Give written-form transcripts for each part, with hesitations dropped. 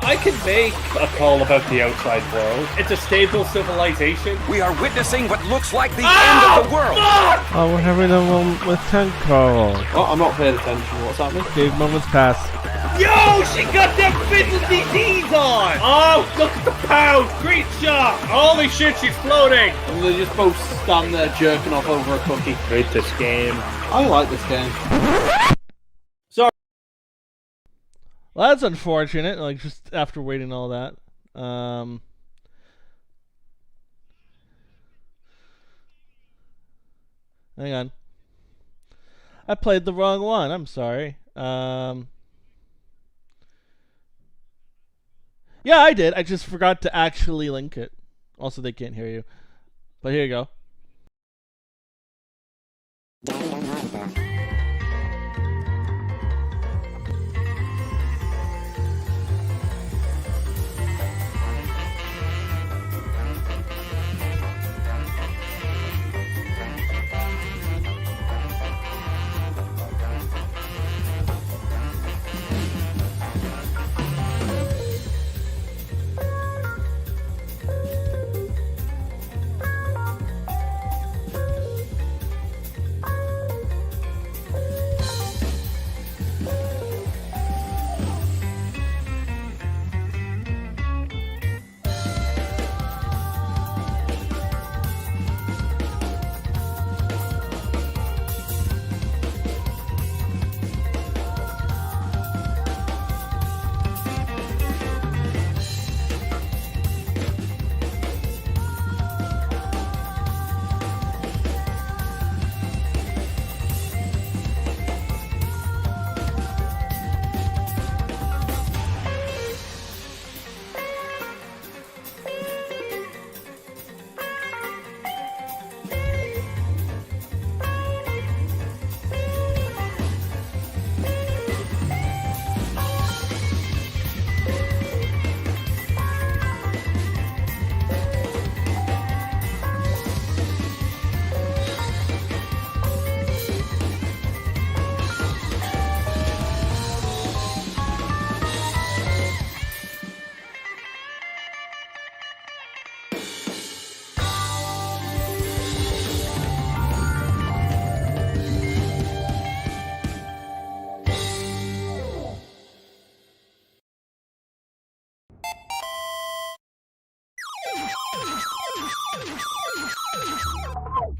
I can make a call about the outside world. It's a stable civilization. We are witnessing what looks like the end of the world. Fuck! Oh, we're having a moment with Tenko. Oh, I'm not paying attention. What's happening? Dave, moments pass. Yo, she got them fiddly D's on! Oh, look at the pound! Great shot! Holy shit, she's floating! And they just both stand there jerking off over a cookie. Great this game. I like this game. Sorry. Well, that's unfortunate, like, just after waiting all that. Hang on. I played the wrong one, I'm sorry. Yeah, I did. I just forgot to actually link it. Also, they can't hear you. But here you go.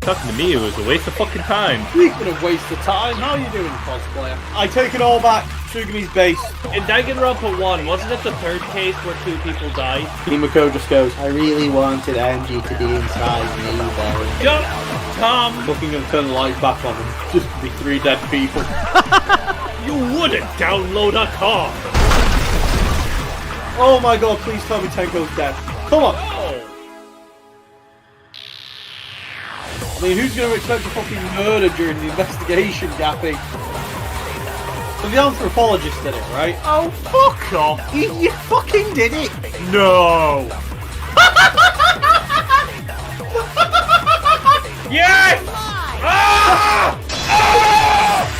Talking to me, it was a waste of fucking time. Speaking of waste of time, how are you doing, cosplayer? I take it all back. Tsugumi's base. In Danganronpa 1, wasn't it the third case where 2 people died? Himiko just goes, I really wanted Angie to be inside me, though. Jump, Tom! Looking to turn the lights back on and just be 3 dead people. You wouldn't download a car! Oh my god, please tell me Tenko's dead. Come on! Oh. I mean, who's going to expect a fucking murder during the investigation, Gappy? So the anthropologist did it, right? Oh, fuck off! You fucking did it! No! Yes! Ah! Ah!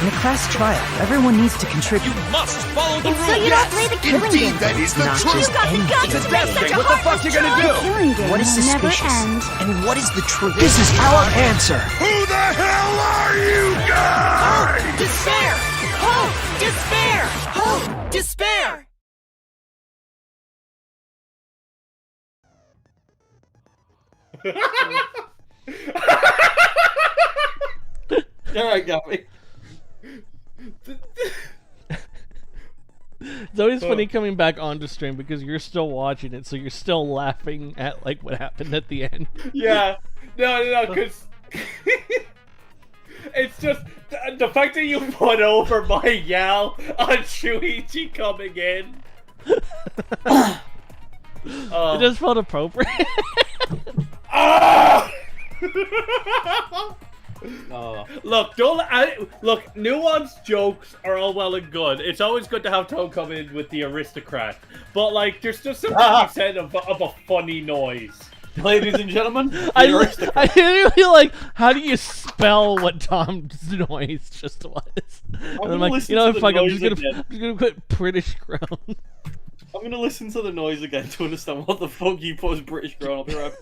In a class trial, everyone needs to contribute. You must follow the It's rules. so you don't play the killing game. Indeed, that is the Not truth. just any It's a death thing. What the fuck you gonna do? Killing game What is will never suspicious? end. And what is the truth? This is our answer. Who the hell are you guys? Despair! Hope! Despair! Hope! Despair! Alright, Gappy. It's always funny coming back onto stream because you're still watching it, so you're still laughing at like what happened at the end. Yeah. No, because... It's just the fact that you put over my yell on Shuichi coming in. It just felt appropriate. Ah! Oh. Look, look. Nuanced jokes are all well and good. It's always good to have Tom come in with the aristocrat, but like, there's just something you said of a funny noise. Ladies and gentlemen, I literally like, how do you spell what Tom's noise just was? And I'm like, you know, fuck, I'm just gonna put British Crown. I'm gonna listen to the noise again to understand what the fuck you put as British girl. I'll be right.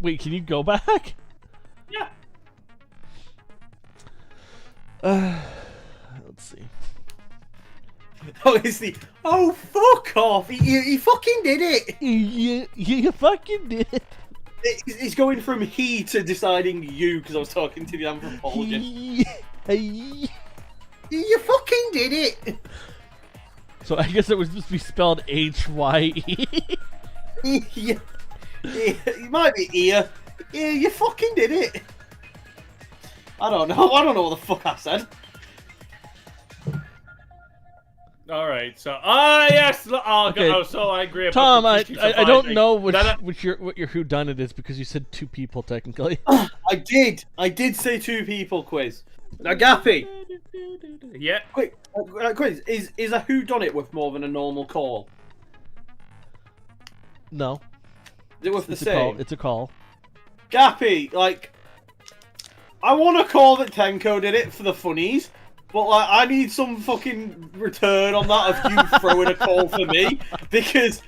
Wait, can you go back? Yeah. Let's see. Oh, it's the. Oh, fuck off! He fucking did it! You fucking did. It's going from he to deciding you because I was talking to the anthropologist. You fucking did it! So I guess it was supposed to be spelled H-Y-E. Yeah. It might be ear. Yeah, you fucking did it. I don't know what the fuck I said. All right. So yes. Okay. Oh, so I agree. About Tom, the I Christian don't surviving. know what your whodunit is because you said 2 people technically. I did say 2 people quiz. Now, Gappy, Yeah. quick, quiz. Is a whodunit with more than a normal call? No. Is it with the It's a call. same? It's a call. Gappy, like, I want to call that Tenko did it for the funnies, but like, I need some fucking return on that of you throwing a call for me, because,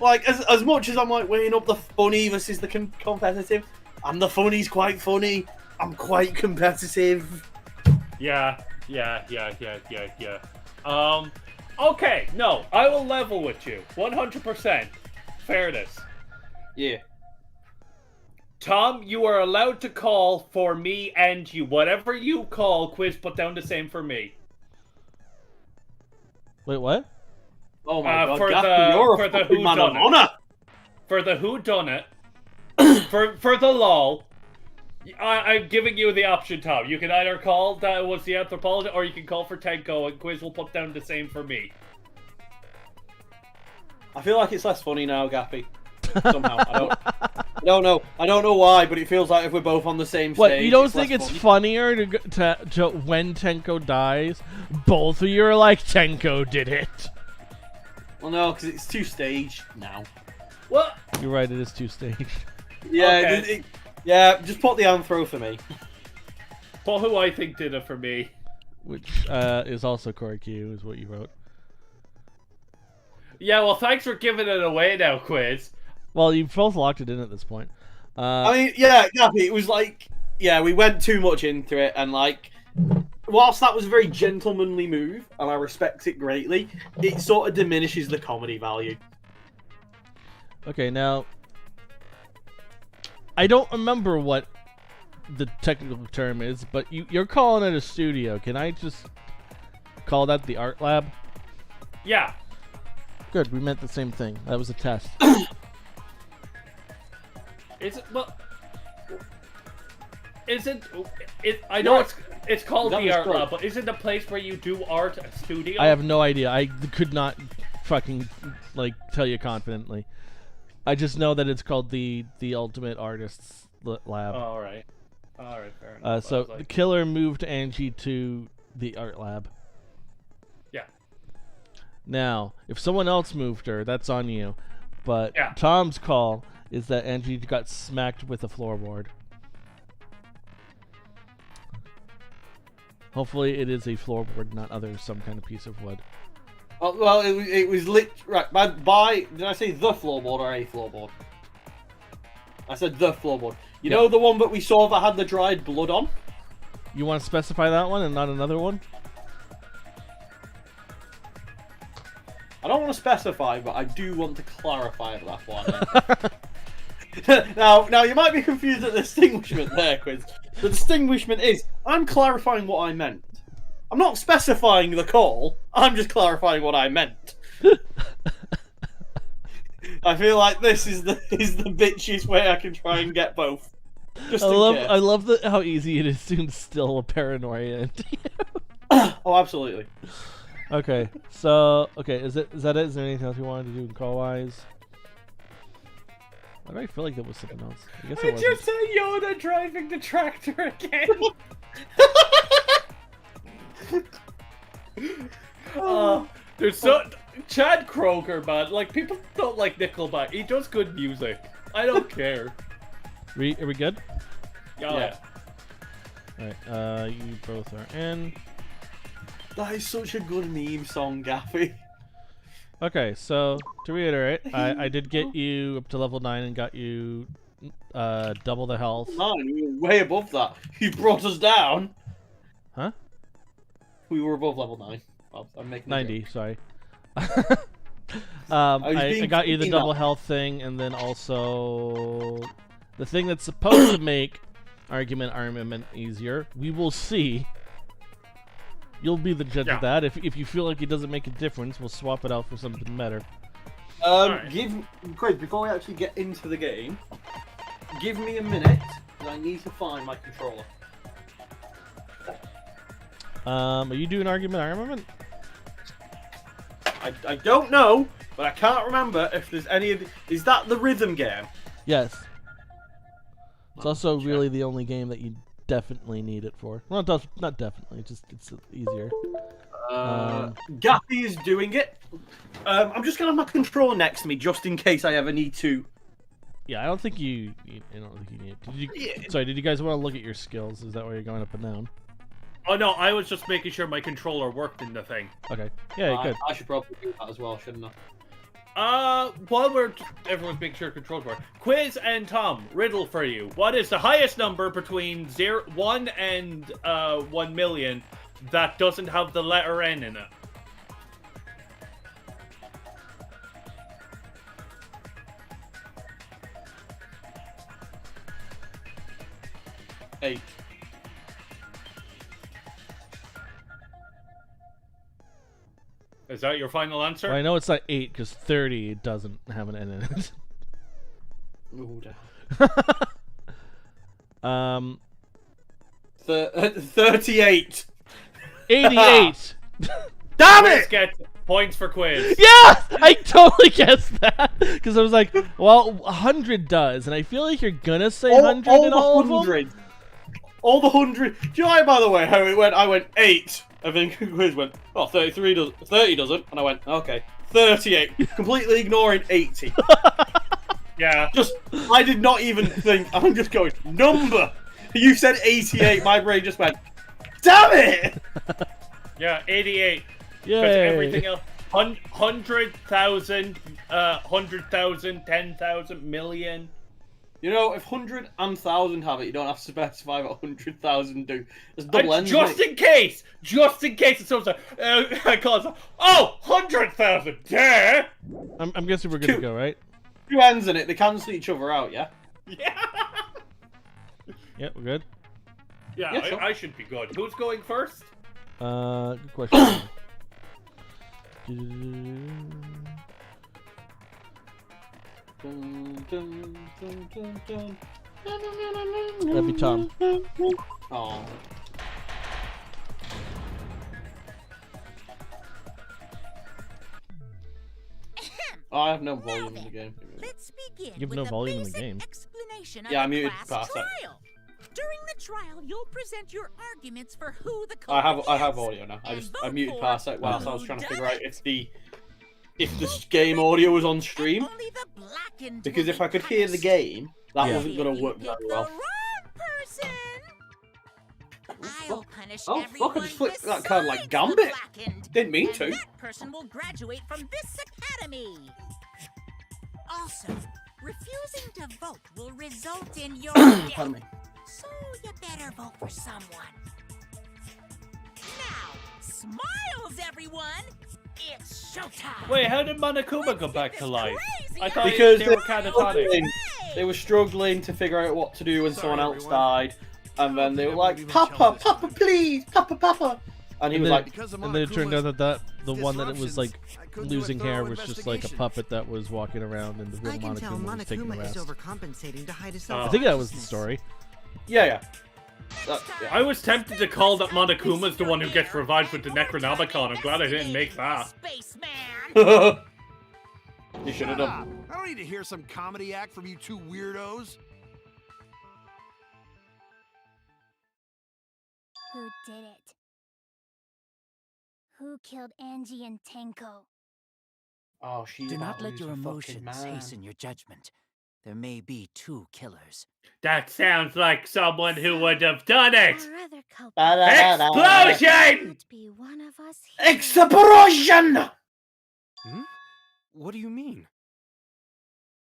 like, as much as I'm like weighing up the funny versus the competitive, and the funny's quite funny, I'm quite competitive. Yeah. Okay. No, I will level with you. 100%. Fairness. Yeah. Tom, you are allowed to call for me and you. Whatever you call, Quiz, put down the same for me. Wait, what? Oh my god, for Gappy, the- you're for a the fucking man of whodunit. honor. For the whodunit, for the lol, I'm giving you the option, Tom. You can either call that was the anthropologist, or you can call for Tenko, and Quiz will put down the same for me. I feel like it's less funny now, Gappy. Somehow, I don't know why, but it feels like if we're both on the same stage. What, you don't think less it's funny. funnier to when Tenko dies, both of you are like, Tenko did it? Well, no, because it's 2 stage now. What? You're right, it is 2 stage. Yeah, Okay. yeah. Just put the anthro for me. But who I think did it for me? Which is also Corey Q, is what you wrote. Yeah, well, thanks for giving it away now, Quiz. Well, you've both locked it in at this point. I mean, yeah, Gappy, it was like, yeah, we went too much into it, and like, whilst that was a very gentlemanly move, and I respect it greatly, it sort of diminishes the comedy value. Okay, now, I don't remember what the technical term is, but you're calling it a studio. Can I just call that the art lab? Yeah. Good, we meant the same thing. That was a test. Is it? Well, isn't it? I know it's called That the was art great. lab, but isn't the place where you do art a studio? I have no idea. I could not fucking like tell you confidently. I just know that it's called the Ultimate Artists Lab. Oh, all right, fair enough. I So was like, the killer moved Angie to the art lab. yeah. Now, if someone else moved her, that's on you. But Yeah. Tom's call is that Angie got smacked with a floorboard. Hopefully it is a floorboard, not some kind of piece of wood. Oh, well, it was lit right by. Did I say the floorboard or a floorboard? I said the floorboard. You know the one that we saw that had the dried blood on? You want to specify that one and not another one? I don't want to specify, but I do want to clarify that that's what I meant. now, you might be confused at the distinguishment there, Quiz. The distinguishment is, I'm clarifying what I meant. I'm not specifying the call, I'm just clarifying what I meant. I feel like this is the bitchiest way I can try and get both. Just in case. I love how easy it is to instill a paranoia into you. Oh, absolutely. Okay, so is that it? Is there anything else you wanted to do call wise? Why do I feel like that was something else? I guess I it wasn't. just saw Yoda driving the tractor again. There's Chad Kroger, man. Like, people don't like Nickelback. He does good music. I don't care. Are we good? Yeah. Alright, you both are in. That is such a good meme song, Gaffy. Okay, so to reiterate, I did get you up to level 9 and got you double the health. 9, we were way above that. You brought us down. Huh? We were above level 9. I'm making a 90, joke. sorry. was I being got you the creepy double now. health thing, and then also the thing that's supposed to make armament easier. We will see. You'll be the judge of that. If you feel like it doesn't make a difference, we'll swap it out for something better. Quiz, before we actually get into the game, give me a minute, because I need to find my controller. Are you doing armament? I don't know, but I can't remember if there's any of the... Is that the rhythm game? Yes. It's also really the only game that you definitely need it for. Well, not definitely, just it's easier. Gappy is doing it. I'm just gonna have my controller next to me just in case I ever need to. Yeah, I don't think you need. Sorry, did you guys want to look at your skills? Is that why you're going up and down? Oh no, I was just making sure my controller worked in the thing. Okay. Yeah, good. I should probably do that as well, shouldn't I? While everyone's making sure controls work, Quiz and Tom, riddle for you. What is the highest number between 1 and 1 million that doesn't have the letter N in it? Eight. Is that your final answer? Well, I know it's not 8 because 30 doesn't have an N in it. Ooh, damn. 38. 88. Damn Quiz it! gets points for Quiz. Yeah, I totally guessed that because I was like, well, 100 does, and I feel like you're gonna say 100 in all of them. All the 100. Do you know, by the way, how it went? I went 8. I think Quiz went, oh, 30 doesn't. And I went, okay, 38. Completely ignoring 80. Yeah. I did not even think. I'm just going, number. You said 88. My brain just went, damn it! Yeah, 88. Yay. Because everything else, 100,000, 100,000, 10,000, million. You know, if 100 and 1,000 have it, you don't have to specify what 100,000 do. There's double ends. Just in case it's so I call it, oh, 100,000, yeah. I'm guessing we're good to go, right? 2 ends in it, they cancel each other out, yeah? Yeah. Yeah, we're good. Yeah, Yeah, sure. I should be good. Who's going first? Good question. That'd be Tom. Oh. I have no volume in the game. Let's begin You have with no a volume in the basic game. explanation Yeah, I of the muted class past that. trial. During the trial, you'll present your arguments for who the I culprit have is, audio now. I and I vote muted for past that whilst I was who trying to done figure out it. if the game audio was on stream. Only the blackened Because will if I be could hear the punished. game, that Yeah. wasn't gonna If work you very pick well. the wrong person, I'll punish Oh, fuck, I everyone just flipped that besides card like the Gambit. blackened, Didn't mean and to. that person will graduate from this academy. Also, refusing to vote will result in your death. Pardon me. So you better vote for someone. Now, smiles, everyone! It's showtime! Wait, how did Monokuma go back to life? I thought Because they were catatonic. they were struggling to figure out what to do when someone else died. And then they were like, Papa, Papa, please, Papa, Papa. And he was like, And then it turned out that the one that it was like losing hair was just like a puppet that was walking around, and the real I can tell Monokuma was taking a Monokuma is rest. overcompensating to hide his I think that was the story. yeah. I was tempted to call that Monokuma's the one who gets revived with the Necronomicon. I'm glad I didn't make that. Spaceman! You should have done. I don't need to hear some comedy act from you two weirdos. Who did it? Who killed Angie and Tenko? Oh, she's Do not about let lose your her fucking emotions man. hasten your judgment. There may be 2 killers. That sounds like someone who would have done it. Our other culprit Explosion! could be one of us. Explosion! What do you mean?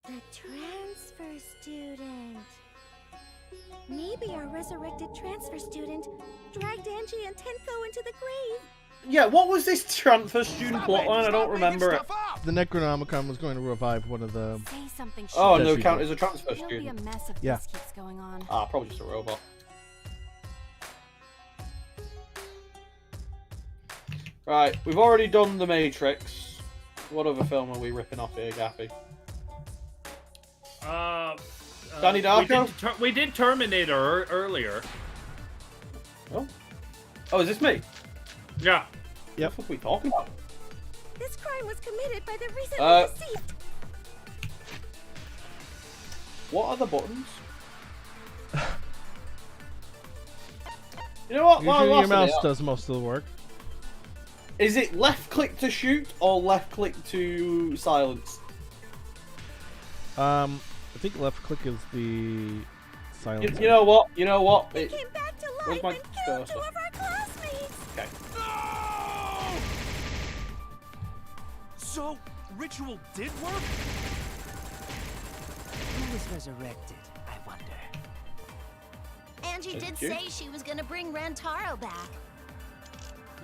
The transfer student. Maybe our resurrected transfer student dragged Angie and Tenko into the grave. Yeah, what was this transfer student plotline? I don't remember it. The Necronomicon was going to revive one of the... Say something. Oh, Yes, no you count did. as a transfer It'll be a student. mess if Yeah. this keeps going on. Ah, probably just a robot. Right, we've already done The Matrix. What other film are we ripping off here, Gappy? Danny Darko? We did Terminator earlier. Oh? Oh, is this me? Yeah. Yep. What the fuck are we talking about? This crime was committed by the recently Uh, deceased. What are the buttons? You know what? While Usually I'm your lost in mouse it, does most of the work. Is it left click to shoot or left click to silence? I think left click is the silence. You know what? You know what? He came back to where's life my and killed cursor? two of our classmates. Okay. So, ritual did work? Who was resurrected, I wonder? Angie did you? say she was gonna bring Rantaro back.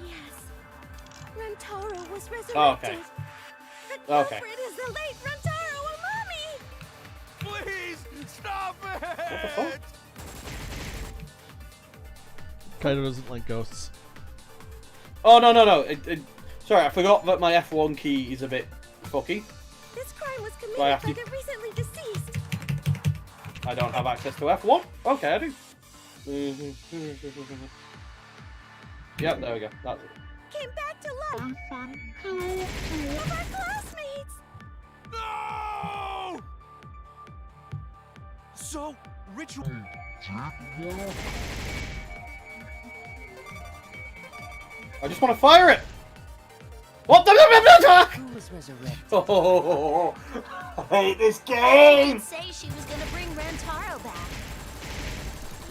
Yes. Rantaro was resurrected. Oh, okay. The Okay. culprit is the late Rantaro Amami. Please, stop it! What the fuck? Kaido doesn't like ghosts. Oh, no. Sorry, I forgot that my F1 key is a bit fucky. This crime was committed Do I have by to- the recently deceased. I don't have access to F1. Okay, I do. Yep, there we go. That's it. Came back to life. Of our classmates. No! So, ritual... I just want to fire it. What the? Who was resurrected? Oh, I hate this She game. did say she was gonna bring Rantaro back.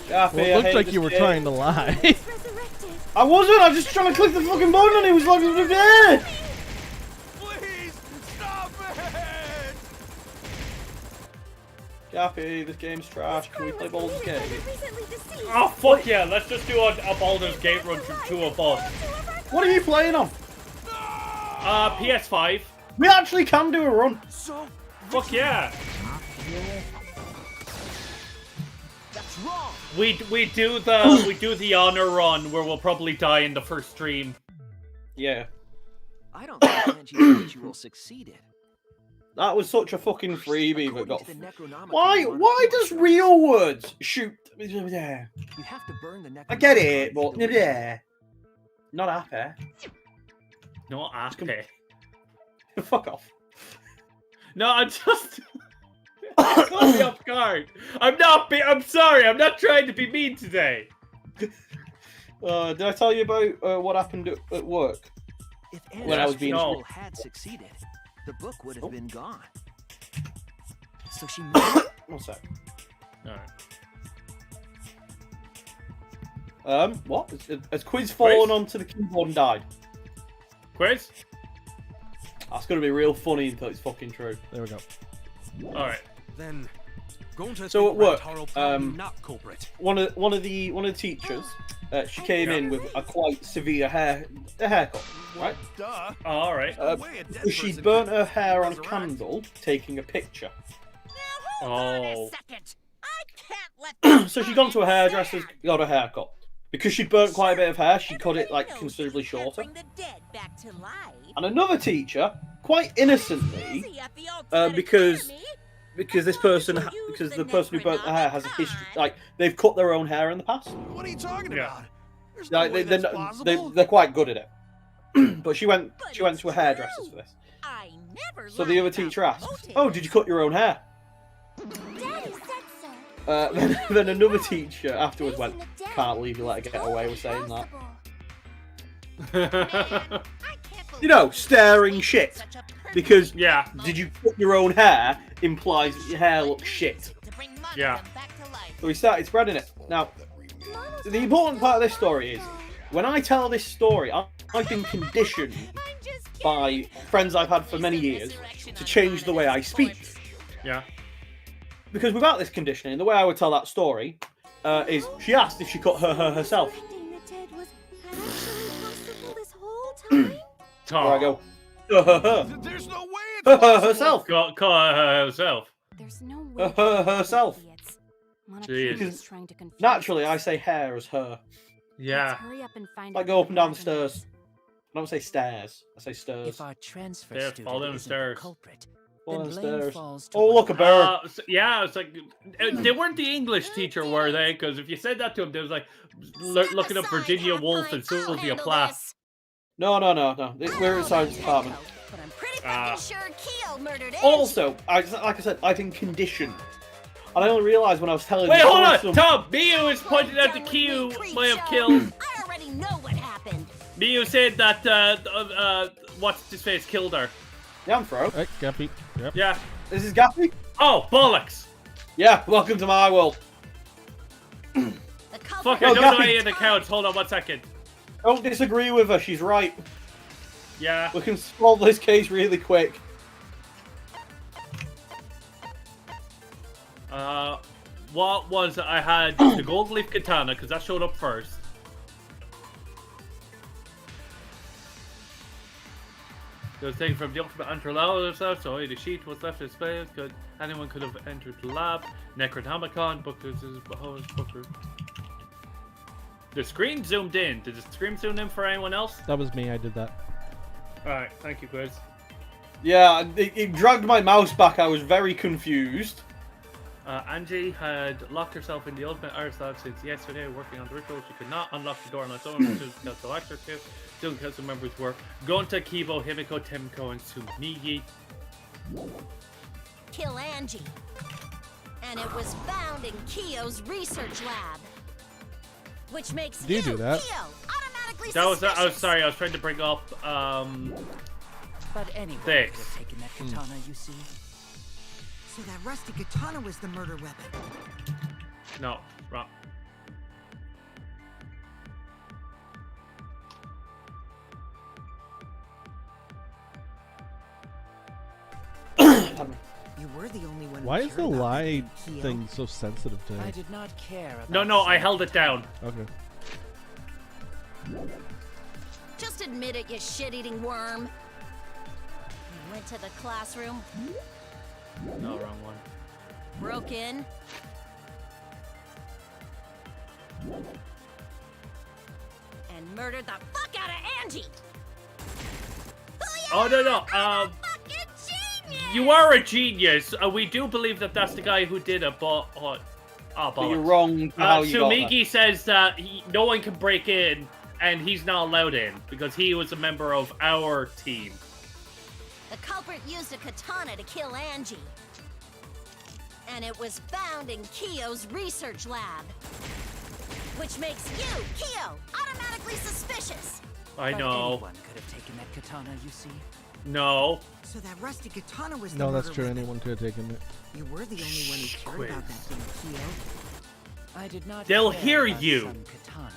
Gappy, Well, it I looked hate like this you were game. trying to lie. He was resurrected. I wasn't. I was just trying to click the fucking button, and he was like, "There." Please, stop it! Gappy, this game's trash. Can we play Baldur's Gate? Oh, fuck yeah. Let's just do a Baldur's Gate run from 2 of us. What are you playing on? PS5. We actually can do a run. So, Fuck yeah. that's wrong! We do the honor run where we'll probably die in the first stream. Yeah, I don't think Angie's ritual succeeded. that was such a fucking freebie that got. According to the Necronomicon, Why? one Why killer does real words shoot? Yeah, You have to burn the Necronomicon. I get it, to but delete yeah, not happy. No, happy. Fuck off. No, I'm just. It caught me off guard. I'm sorry. I'm not trying to be mean today. Did I tell you about what happened at work? If When I was Angie's being- ritual had succeeded, the book would have been gone. So she moved. One sec. Alright. What? Has Quiz fallen Quiz? onto the keyboard and died? Quiz? That's gonna be real funny until it's fucking true. There we go. Alright. Then, going to So at work, not culprit. one of the teachers, she came in with a quite severe haircut, right? Duh. Alright. No way a dead She person burnt could her hair on a resurrect. candle, taking a picture. Now hold on Oh. a second. I can't let So she'd gone to a hairdresser's, got a haircut. Because she'd burnt quite a bit of hair, she cut it like considerably shorter. Bring the dead back to life. And another teacher, quite innocently, See, at the Ultimate because Academy, because this person, because the person who burnt the hair has a history, like they've cut their own hair in the past. What are you talking Yeah. about? There's no Like way they're, that's possible. they're quite good at it. But she went But to a it's hairdresser's true. for this. I never So the lied other about teacher asked, motives. "Oh, did you cut your own hair?" Daddy said so. Then another teacher afterwards went, "Can't believe you let her get away with saying that." I can't You know, believe staring you shit. such a perfect Because Yeah. did you cut your own hair implies that your hair looks shit. to bring Yeah. Monica back to life. So we started spreading it. Now, the important part of this story is, when I tell this story, I've been conditioned I'm just by friends I've had for many years to change the way I speak. Yeah. Because without this conditioning, the way I would tell that story is she asked if she cut her herself. Everything that did was actually possible this whole time? Tom. There I go. There's no way it's possible. Herself. Call her herself. There's no way. Herself. Idiots. Jeez. Monokuma is trying to confuse Naturally, I us. say hair as her. Yeah. Let's hurry up and find I out go up and down the what happened. stairs. I don't say stairs. I say stairs. If our transfer Yeah, student fall down the isn't stairs. the culprit, Fall then down the blame stairs. falls to Oh, one look, a of bear. Yeah, it's like they weren't the English teacher, were they? Because if you said that to him, they was like looking up Virginia Woolf and Sylvia Plath. No. We're in science department. But I'm pretty Ah. fucking sure Keo murdered Angie. Also, like I said, I've been conditioned. And I only realised when I was telling Wait, the hold on, story Tom. Miyu is pointing out that Kyu may have killed. I already know what happened. Miyu said that what's his face killed her. Yeah, I'm Fro. Right, Gappy. Yep. Yeah. This is Gappy. Oh, bollocks. Yeah, welcome to my world. The Fuck, culprit I Oh, don't know Gappy. any of the counts. Hold on 1 second. Don't disagree with her, she's right. Yeah. We can solve this case really quick. What was it? I had the gold leaf katana because that showed up first. It was taken from the ultimate Antralao stuff, so only the sheet was left in space. Anyone could have entered the lab. Necronomicon, Booker. The screen zoomed in. Did the screen zoom in for anyone else? That was me. I did that. Alright, thank you, Quiz. Yeah, it dragged my mouse back. I was very confused. Angie had locked herself in the ultimate Irish lab since yesterday, working on the ritual. She could not unlock the door on its own because the access to. Still, council members were Gonta, Kibo, Himiko, Temko, and Sumigi. kill Angie. And it was found in Keo's research lab. Which makes Do you do that? Keo, automatically That was. suspicious. I was sorry. I was trying to bring up. But anyone could Thanks. have taken that katana, you see. So that rusty katana was the murder weapon. No, wrong. You were the only one. who Why is cared the about that lie Keo. thing so sensitive today? I did not care about No, I Sam. held it down. Okay. Just admit it, you shit-eating worm. You went to the classroom, No, wrong one. broke in, and murdered the fuck out of Angie. Oh no. Fucking genius! You are a genius. We do believe that that's the guy who did it, but But you're bollocks. wrong for how you got Sumigi says that no one can break in, and he's not allowed in because he was a member of our team. The culprit used a katana to kill Angie. And it was found in Keo's research lab. Which makes you, Keo, automatically suspicious. I But know. anyone could have taken that katana, you see. No. So that rusty katana was the No, that's murder true. weapon. Anyone could have taken it. You were the only one who cared Quiz. about that thing, Keo. I did not They'll care hear about you. some katana.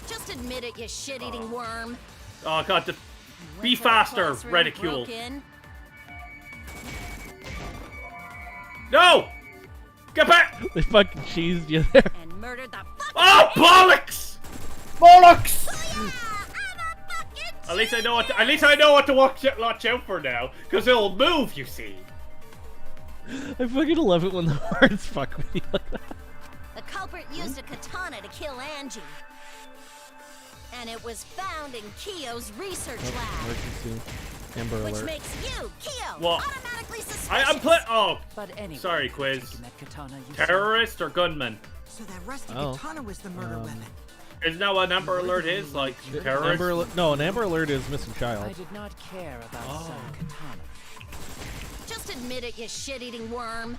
Just admit it, you shit-eating worm. Oh god, You went be to the faster, classroom, Reticule. broke in, No! Get back! They fucking cheesed you there. and murdered the fuck Oh bollocks! Bollocks! At least I know what. At least I know what to watch out for now, because it'll move. You see. I fucking love it when the words fuck with you like that. The culprit used a katana to kill Angie. And it was found in Keo's research lab. Emergency. Amber Which alert. makes you, Keo, What? automatically suspicious. I'm play. Oh, But anyone sorry, could have Quiz. taken that katana, you see. Terrorist or gunman? So that rusty Oh. katana was the murder weapon. Isn't that what an Amber Alert is? Like terrorist? Amber alert. No, an Amber alert is missing I child. did not care about some katana. Just admit it, you shit-eating worm.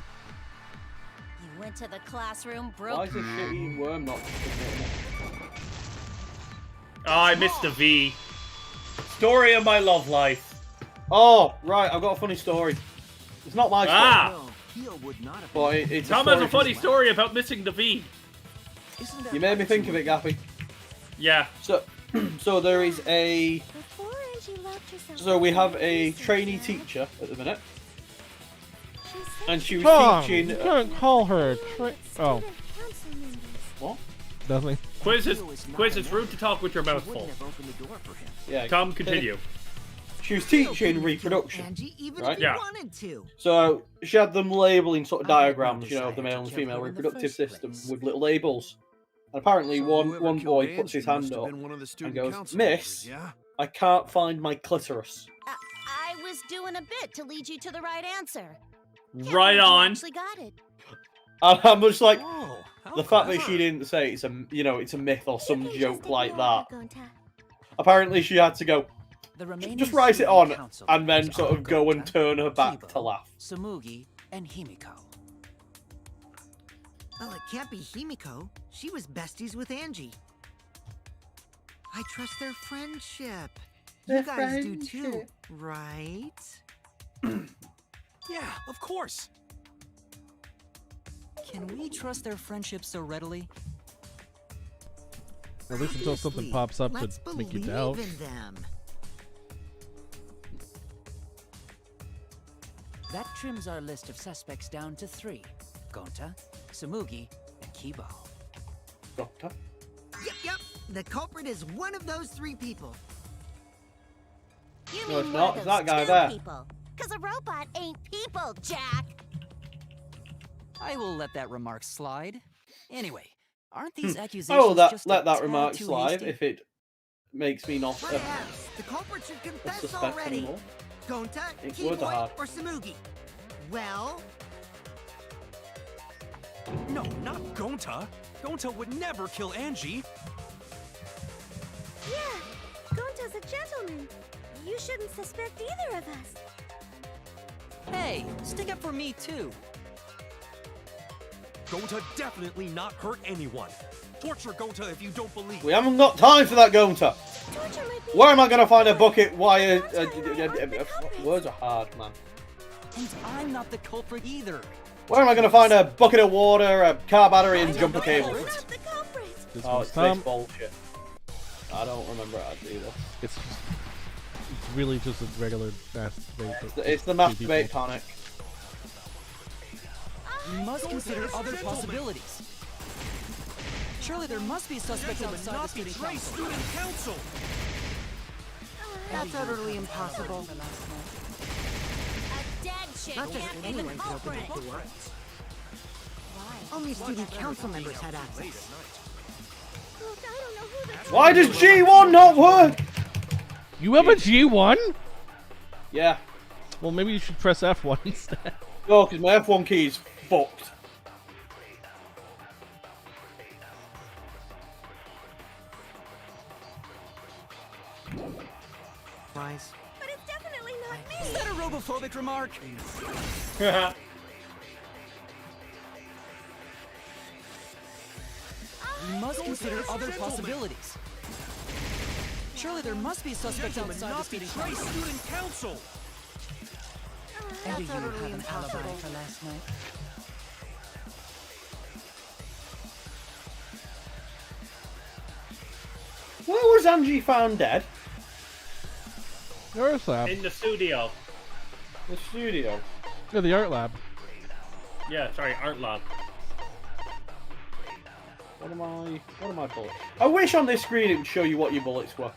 You went to the classroom, Why broke is a shitty worm not admitting it? Oh, I missed the V. Story of my love life. Oh, right, I've got a funny story. It's not my story, Ah, No, Keo would not have. but it's Tom a has story a funny from- story about missing the V. Isn't that You made me right, think of it, Gappy. Yeah. So there is a Before Angie left, kept herself. So we have a trainee teacher at the minute, She said and she was Tom, teaching. you can't call her a oh, student council members. What? nothing. Quiz, it's rude to talk with your mouth She full. wouldn't have opened the door for him. Yeah. Tom, continue. She was teaching reproduction. Angie, even right? if you Yeah. wanted to. So she had them labeling sort of I had no diagrams, you know, of the desire male to and kill female her in the reproductive first system place. with little labels. And apparently one boy puts his hand up and goes, "Miss, yeah? I can't find my clitoris." I was doing a bit to lead you to the right answer. Can't Right believe you on. actually got it. And I'm just like, Oh, the fact that she didn't say it's a, you know, it's a myth or some You can joke just like ignore that. her, Gonta. Apparently she had to go, The remaining just write it student on, council and then members sort are of go and Gonta, turn her back Kibo, to laugh. Samugi, and Himiko. Well, it can't be Himiko. She was besties with Angie. I trust their friendship. Their You guys do too, friendship. right? Yeah, of course. Can we trust their friendship so readily? At least until something Obviously. pops up Let's to make you believe doubt. in them. That trims our list of suspects down to 3. Gonta, Samugi, and Kibo. Doctor? Yep. The culprit is one of those 3 people. You No, mean it's one not. of It's those that guy 2 there. people? Because a robot ain't people, Jack. I will let that remark slide. Anyway, aren't these accusations I will just let a that tad remark too slide hasty? if it makes me not Perhaps the culprit should a confess suspect already. anymore. Gonta, Think words are Keyboy, hard. or Samugi? Well, No, not Gonta. Gonta would never kill Angie. Yeah, Gonta's a gentleman. You shouldn't suspect either of us. Hey, stick up for me too. Gonta definitely not hurt anyone. Torture Gonta if you don't believe. We haven't got time for that, Gonta. Torture might be Where am I going to find a bucket? Why? culprit. Words are hard, man. And I'm not the culprit either. Where am I going to find a bucket of water, a car battery, and jumper cables? Not the culprit. This Oh, one's it's Tom. this bullshit. I don't remember how to do this. It's really just a regular masturbate. It's the two masturbate people. tonic. You must consider other possibilities. Surely there must be suspects outside the Not student betray council. student council. that's utterly impossible. A dead chick Not just can't be anyone the can open culprit. the door. Only student council members had access. Look, I don't know who the Why does G1 not work? You have a G1? Yeah. Well, maybe you should press F1 instead. No, because my F1 key is fucked. Prize. But it's definitely not Is me. that a robophobic remark? You must consider other possibilities. Surely there must be suspects outside the Not student betray council. student council. And do you have utterly an alibi impossible. for last night? Where was Angie found dead? The art lab. In the studio. The studio. Yeah, the art lab. Yeah, sorry, art lab. What am I bullets? I wish on this screen it would show you what your bullets were.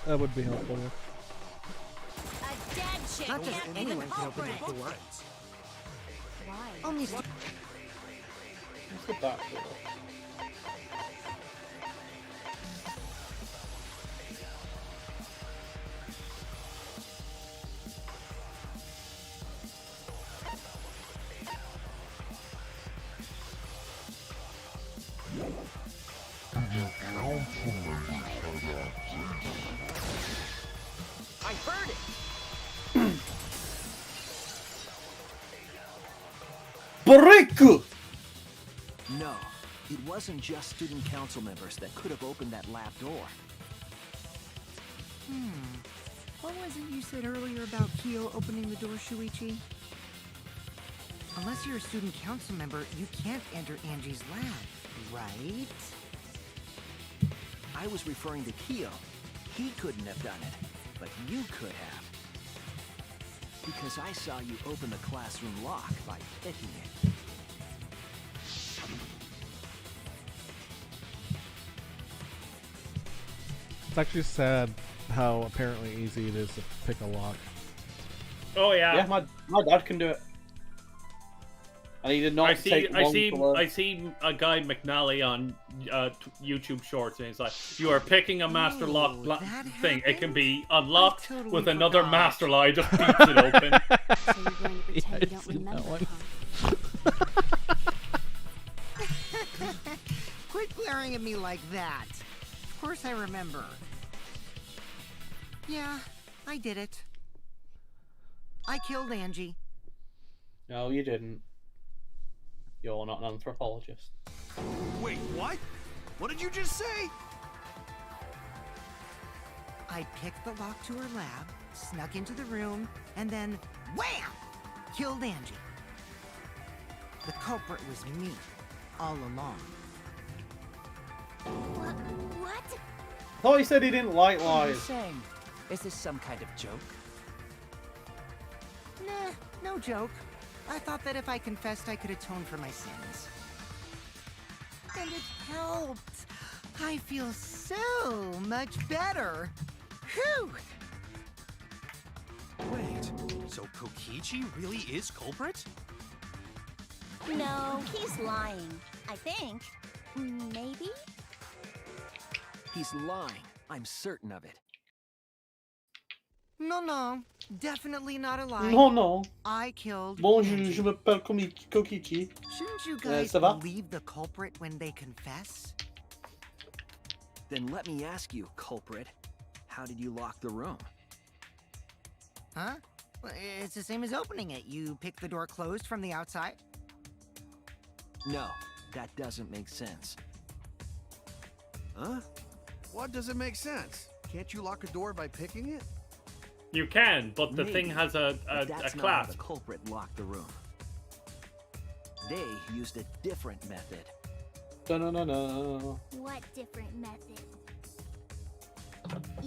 That would be helpful. Yeah. A dead chick Not just can't be the anyone can open culprit. the door. Why? Only What's the back door? I heard it! Bariku! No, it wasn't just student council members that could have opened that lab door. What was it you said earlier about Kyo opening the door, Shuichi? Unless you're a student council member, you can't enter Angie's lab, right? I was referring to Kyo. He couldn't have done it, but you could have. Because I saw you open the classroom lock by picking it. It's actually sad how apparently easy it is to pick a lock. Oh yeah. Yeah, my dad can do it. And he did not take long to learn. I see a guy McNally on YouTube Shorts, and he's like, "You are picking a master lock thing. It can be unlocked totally with another forgot. master lock. He just beats it open." So you're going to pretend you don't remember, huh? Quit glaring at me like that. Of course I remember. Yeah, I did it. I killed Angie. No, you didn't. You're not an anthropologist. Wait, what? What did you just say? I picked the lock to her lab, snuck into the room, and then wham! Killed Angie. The culprit was me, all along. What? I thought he said he didn't like What are you lies. saying? Is this some kind of joke? Nah, no joke. I thought that if I confessed, I could atone for my sins. And it helped. I feel so much better. Whew! Wait, so Kokichi really is culprit? No, he's lying. I think. Maybe? He's lying. I'm certain of it. No, definitely not a lie. No. I killed Bonjour, Angie. je m'appelle Kokichi. Shouldn't you guys ça va? believe the culprit when they confess? Then let me ask you, culprit. How did you lock the room? Huh? Well, it's the same as opening it. You pick the door closed from the outside. No, that doesn't make sense. Huh? What doesn't make sense? Can't you lock a door by picking it? You can, but the thing Maybe, has a but that's not how clasp. the culprit locked the room. They used a different method. Da-na-na-na. What different method?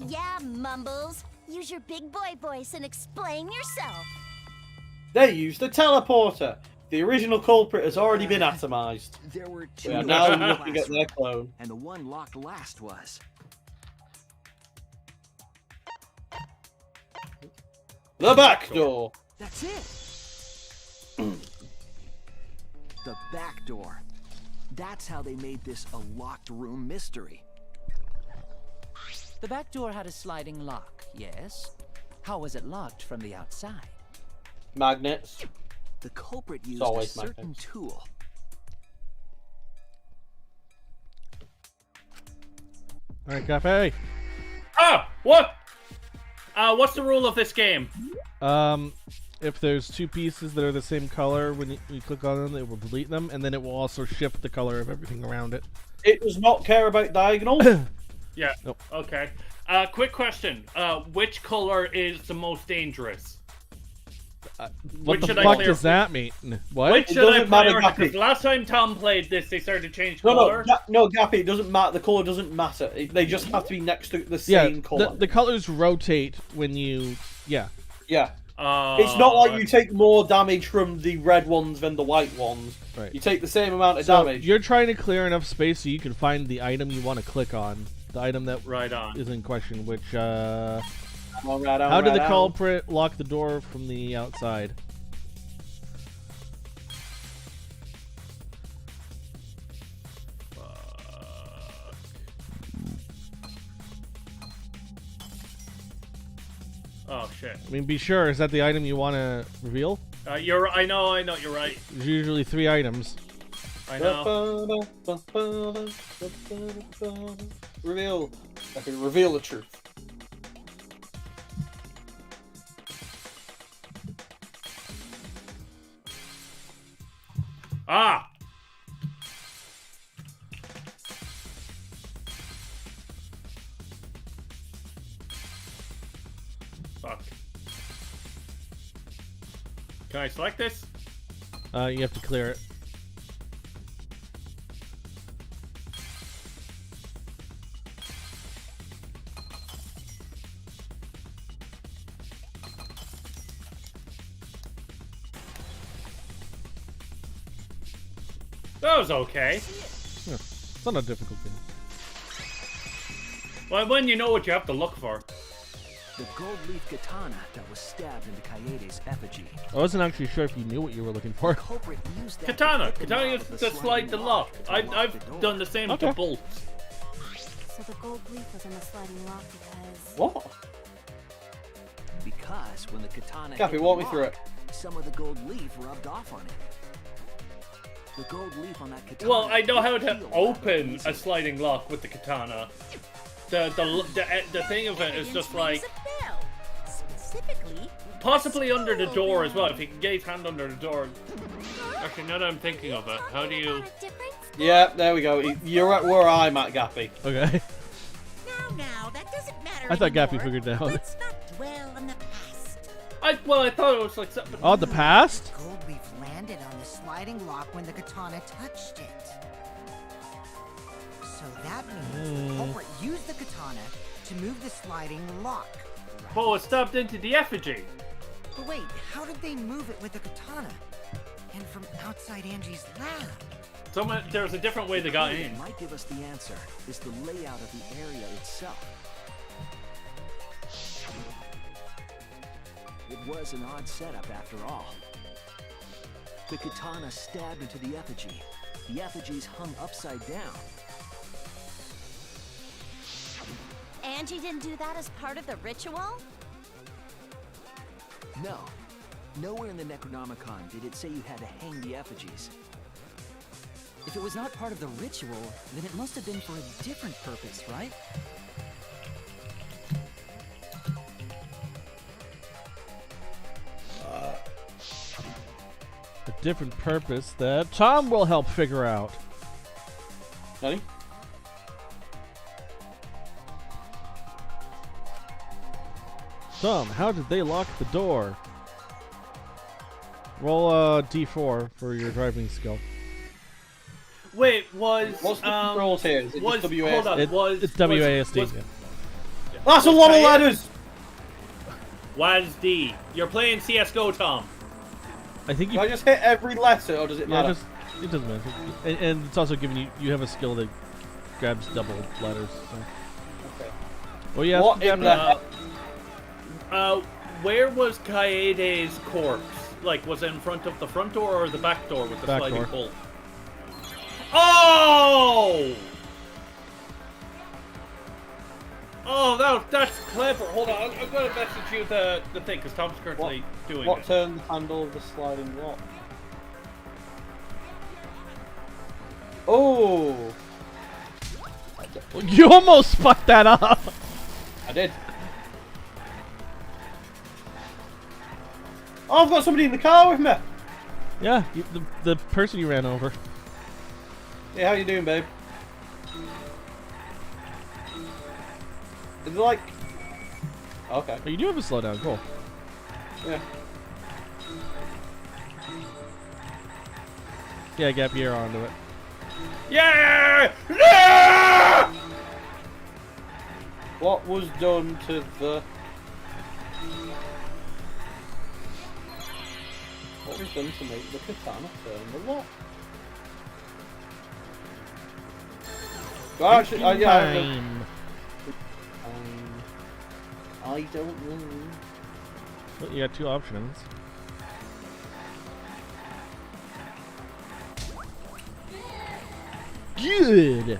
Yeah, Mumbles. Use your big boy voice and explain yourself. They used a teleporter. The original culprit has already been atomized. There were two We are doors now in the looking at their classroom, clone. and the one locked last was. The back door. That's it. The back door. That's how they made this a locked room mystery. The back door had a sliding lock, yes? How was it locked from the outside? Magnets. The culprit used a always certain magnets. tool. Alright, Gappy. Ah! What? What's the rule of this game? If there's two pieces that are the same color, when you click on them, it will delete them, and then it will also shift the color of everything around it. It does not care about diagonal. Yeah. Nope. Okay. Quick question. Which color is the most dangerous? What Which the should I fuck clear does for- that mean? What? Which It should I doesn't matter, prioritize? Gappy. Because last time Tom played this, they started to change No, color. no, Gappy, it doesn't matter. The color doesn't matter. They just have to be next to the Yeah, same color. the colors rotate when you... Yeah. Yeah. It's not like you take more damage from the red ones than the white ones. Right. You take the same amount of So damage. you're trying to clear enough space so you can find the item you want to click on. The item that Right on. is in question, which, Right how did the on. culprit lock the door from the outside? Oh shit. I mean, be sure, is that the item you want to reveal? I know, you're right. There's usually 3 items. I know. Reveal. Okay, reveal the truth. Ah! Fuck. Can I select this? You have to clear it. That was okay. Yeah, it's not a difficult game. Well, when you know what you have to look for. The gold leaf katana that was stabbed into Kaede's effigy. I wasn't actually sure if you knew what you were looking for. Culprit used that Katana. to fit the Katana knob is of to slide the lock. to lock I've the door. done the same Okay. to bolts. So the gold leaf was in the sliding lock because... What? Because when the katana Gappy, hit the walk me through lock, it. some of the gold leaf rubbed off on it. The gold leaf on that katana. Well, I know how to peeled open easy. a sliding lock with the katana. The thing of it is just like Specifically, possibly under the door as well. If you can get his hand under the door. Actually, now that I'm thinking of it, how do you? Yeah, there we go. You're at where I'm at, Gappy. Okay. now, that doesn't matter I thought Gappy anymore. figured it out. Let's not dwell on the past. I thought it was like something. Oh, the past? Gold leaf landed on the sliding lock when the katana touched it. So that means the culprit used the katana to move the sliding lock. Oh, it stabbed into the effigy. But wait, how did they move it with the katana? And from outside Angie's lab? There's a different way they got The clue in. that might give us the answer is the layout of the area itself. It was an odd setup after all. The katana stabbed into the effigy. The effigies hung upside down. Angie didn't do that as part of the ritual? No. Nowhere in the Necronomicon did it say you had to hang the effigies. If it was not part of the ritual, then it must have been for a different purpose, right? A different purpose that Tom will help figure out. Ready? Tom, how did they lock the door? Roll D4 for your driving skill. Wait, was What's the controls here? Is it was just hold on, It's WASD. was- yeah. That's a lot of letters! WASD. You're playing CS:GO, Tom. I think Do you. I just hit every letter, or does it Yeah, matter? it doesn't matter. And it's also giving you have a skill that grabs double letters. So. Okay. Well, yeah. What in the Where was Kaede's corpse? Like, was it in front of the front door or the back door with the Back sliding door. pull? Oh! Oh, that's clever. Hold on, I'm going to message you the thing, because Tom's currently doing What it. turned the handle of the sliding lock? Oh! You almost fucked that up. I did. Oh, I've got somebody in the car with me! Yeah, the person you ran over. Hey, how you doing, babe? Is it like... Okay. Oh, you do have a slowdown. Cool. Yeah. Yeah, Gappy, you're onto it. Yeah! Yeah! What was done to the... What was done to make the katana turn the lock? Well, actually, yeah, Time. I don't know. Well, you got two options. Good.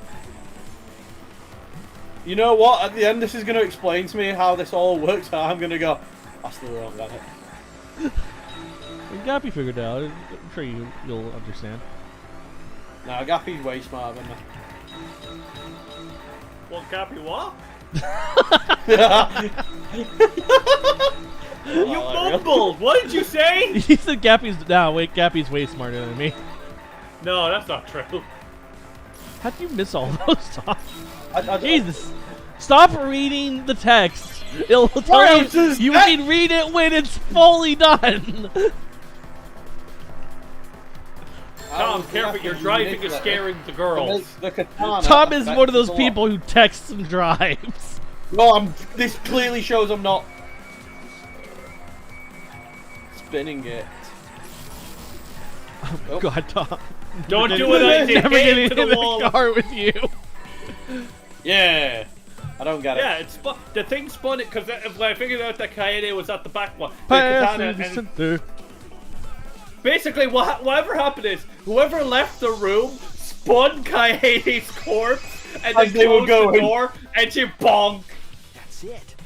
You know what? At the end, this is going to explain to me how this all works. And I'm going to go, that's the wrong one. Well, Gappy figured it out. I'm sure you'll understand. Nah, Gappy's way smarter than me. Well, Gappy, what? You mumbled! What did you say? He said Gappy's... Nah, wait, Gappy's way smarter than me. No, that's not true. How'd you miss all those Tom? I Jesus. Stop reading the text. It'll tell you you can read it when it's fully done. Tom, careful, you're driving is scaring the girls. The katana Tom is one of those affects the people lock. who texts and drives. No, this clearly shows I'm not spinning it. Oh, God, Tom. Don't do what I did. Never Get getting into in the wall. the car with you. Yeah. I don't get it. Yeah, the thing spun it because when I figured out that Kaede was at the back one, the Pass katana, through the and center. basically whatever happened is whoever left the room spun Kaede's corpse and then they were closed going. the door and she bonk. That's it.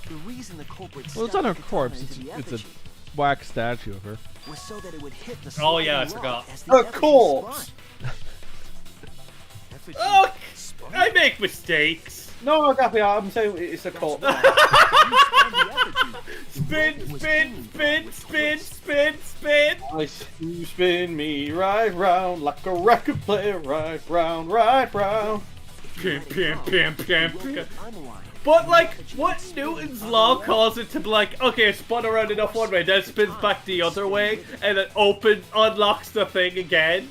The reason the culprit Well, it's not her stuck the corpse. katana into the It's a effigy wax statue of her. was so that it would hit the Oh, yeah, I sliding forgot. lock as the A effigy corpse. spun. Effigy Oh, spun? I make mistakes. No, Gappy, I'm saying it's a cult. Spin, spin, spin, spin, spin, spin. You spin me right round like a record player, right round, right round. Pim, pim, pim, pim, pim. I'm lying. But like, what Newton's law calls it to be like, okay, it spun around enough one way, then it spins back the other way, and it unlocks the thing again.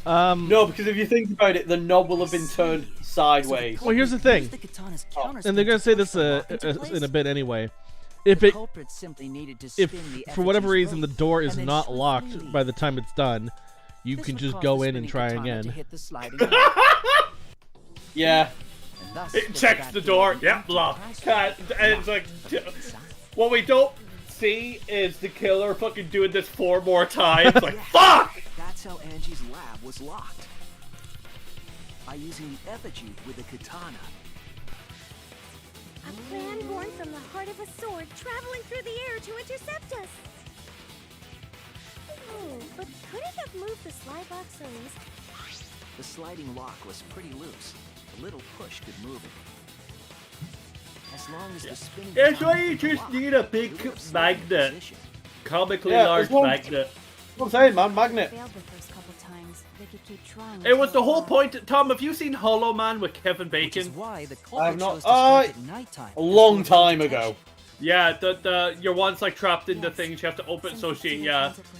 No, because if you think about it, the knob will have been turned sideways. Well, here's the thing, The katana's and they're gonna say this in a bit anyway. If it, culprit simply needed to if spin the for whatever effigy's reason the blade, door is and then not swiftly locked leave. by the time it's done, you This can would just cause go the in and spinning try katana again. to hit the sliding lock, Yeah. and thus It put checks back the door, yep, into the locked. transfer. And it's like, what we don't see is the killer fucking doing this 4 more times. Like, fuck! That's how Angie's lab was locked. By using the effigy with the katana. A plan born from the heart of a sword traveling through the air to intercept us. Oh, but could it have moved the slide lock so easily? The sliding lock was pretty loose. A little push could move it. As long as the spinning That's katana why you hit the just lock, need a it big would have slid into magnet. position. Comically Yeah, large as long- magnet. What I'm saying, man, magnet. Failed the first couple times. They could keep trying. It was until the whole it point. Tom, have you seen Hollow Man with Kevin Which is Bacon? why the I culprit have not- chose to strike at nighttime. A long time ago. Yeah, your one's like trapped in the things. You have to open it so she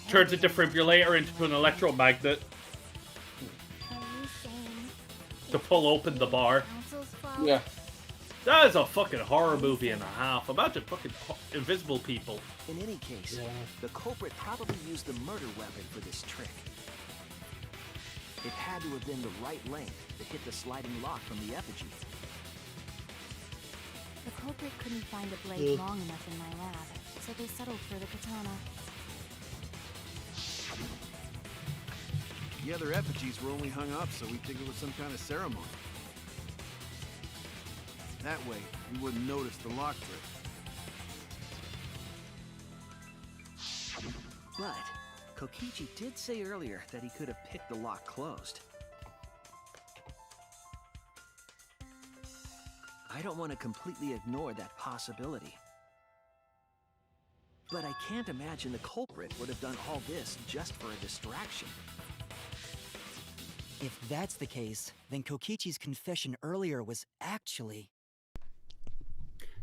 turns a defibrillator into an electromagnet Are you saying to pull open the bar. council's fault? Yeah. That is a fucking horror movie and a half. Imagine fucking invisible people. In any case, the culprit probably used the murder weapon for this trick. It had to have been the right length to hit the sliding lock from the effigy. The culprit couldn't find a blade long enough in my lab, so they settled for the katana. The other effigies were only hung up so we'd think it was some kind of ceremony. That way, we wouldn't notice the lock trick. But Kokichi did say earlier that he could have picked the lock closed. I don't want to completely ignore that possibility. But I can't imagine the culprit would have done all this just for a distraction. If that's the case, then Kokichi's confession earlier was actually...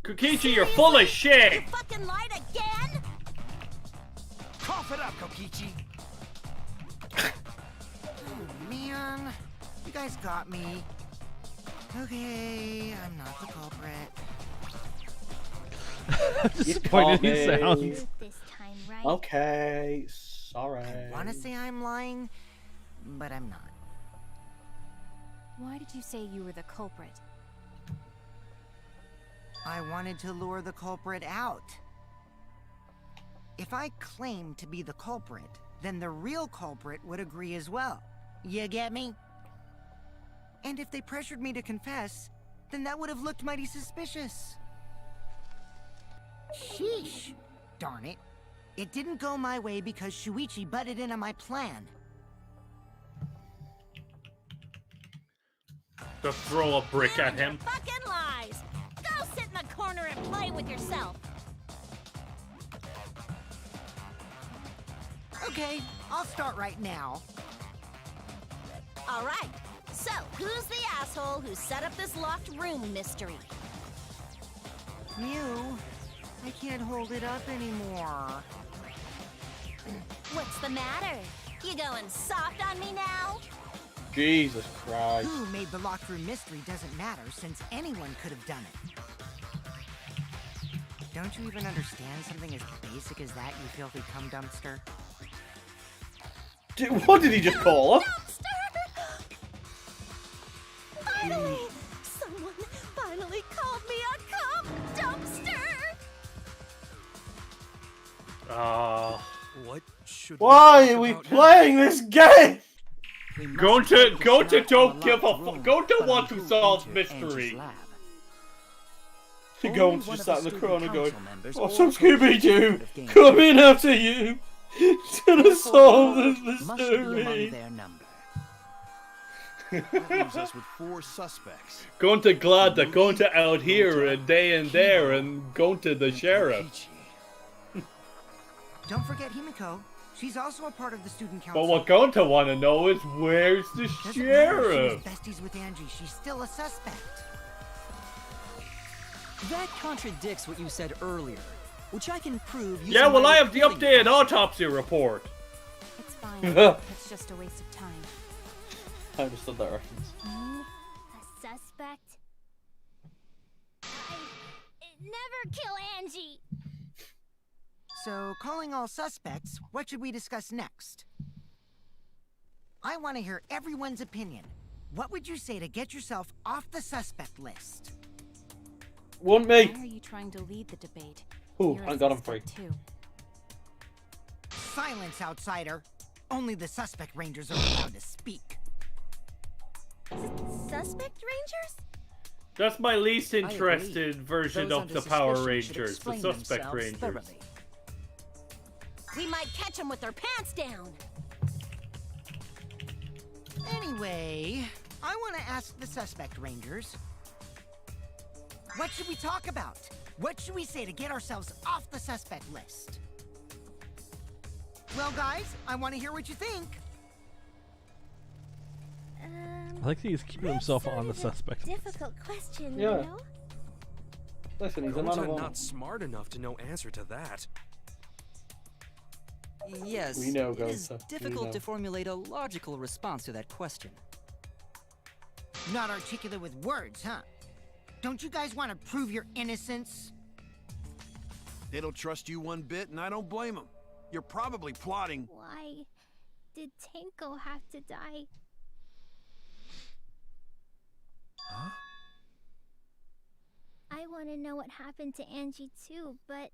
Kokichi, you're full of shit! You fucking lied again? Cough it up, Kokichi! Oh, man. You guys got me. Okay, I'm not the culprit. Disappointed he sounds. This time, right? Okay, sorry. I want to say I'm lying, but I'm not. Why did you say you were the culprit? I wanted to lure the culprit out. If I claimed to be the culprit, then the real culprit would agree as well. You get me? And if they pressured me to confess, then that would have looked mighty suspicious. Sheesh. Darn it. It didn't go my way because Shuichi butted in on my plan. To throw a brick at him. Fucking lies! Go sit in the corner and play with yourself. Okay, I'll start right now. All right. So, who's the asshole who set up this locked room mystery? Mew, I can't hold it up anymore. What's the matter? You going soft on me now? Jesus Christ. Who made the locked room mystery doesn't matter since anyone could have done it. Don't you even understand something as basic as that, you filthy cum dumpster? What did he just call her? Finally! Someone finally called me a cum dumpster! What should Why are we playing this game? Go to don't give a fuck. Go to want to solve mystery. Go on to just sat in the corner going, "Oh, some Scooby-Doo coming after you. It's gonna solve this mystery." That leaves us with 4 suspects. Going to glad that going to out here and day and there and going to the sheriff. Don't forget Himiko. She's also a part of the student council. But what going to want to know is where's the sheriff? She was besties with Angie. She's still a suspect. That contradicts what you said earlier, which I can prove using Yeah, well, my I have the reporting updated autopsy report. It's fine. It's just a waste of time. I understood that reference. You, a suspect? I'd never kill Angie! So, calling all suspects, what should we discuss next? I want to hear everyone's opinion. What would you say to get yourself off the suspect list? Want me? Why are you trying to lead the debate? Ooh, You're I a got him free. suspect too. Silence, outsider. Only the suspect rangers are allowed to speak. Suspect rangers? That's my least agree. interested version Those of the under Power suspicion should Rangers, the explain Suspect themselves Rangers. thoroughly. We might catch them with their pants down. Anyway, I want to ask the suspect rangers. What should we talk about? What should we say to get ourselves off the suspect list? Well, guys, I want to hear what you think. I like that he's keeping himself on the suspect list. Difficult question, Yeah. you know? Listen, he's a man of I'm honor. not smart enough to know answer to that. Yes, We know, it is Gonza. We difficult know. to formulate a logical response to that question. Not articulate with words, huh? Don't you guys want to prove your innocence? They don't trust you one bit, and I don't blame them. You're probably plotting. Why did Tanko have to die? Huh? I want to know what happened to Angie too, but...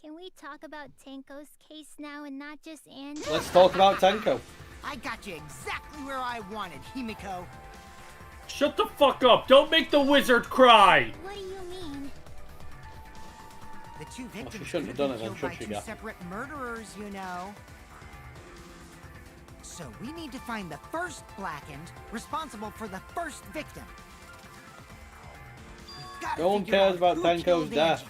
Can we talk about Tanko's case now and not just Angie? Let's talk about Tenko. I got you exactly where I wanted, Himiko. Shut the fuck up! Don't make the wizard cry! What do you mean? The two victims she shouldn't have could done be it then, killed by should she, two Gaff? separate murderers, you know. So we need to find the first blackened responsible for the first victim. We've gotta No one figure cares out about who Tenko's killed death. Angie.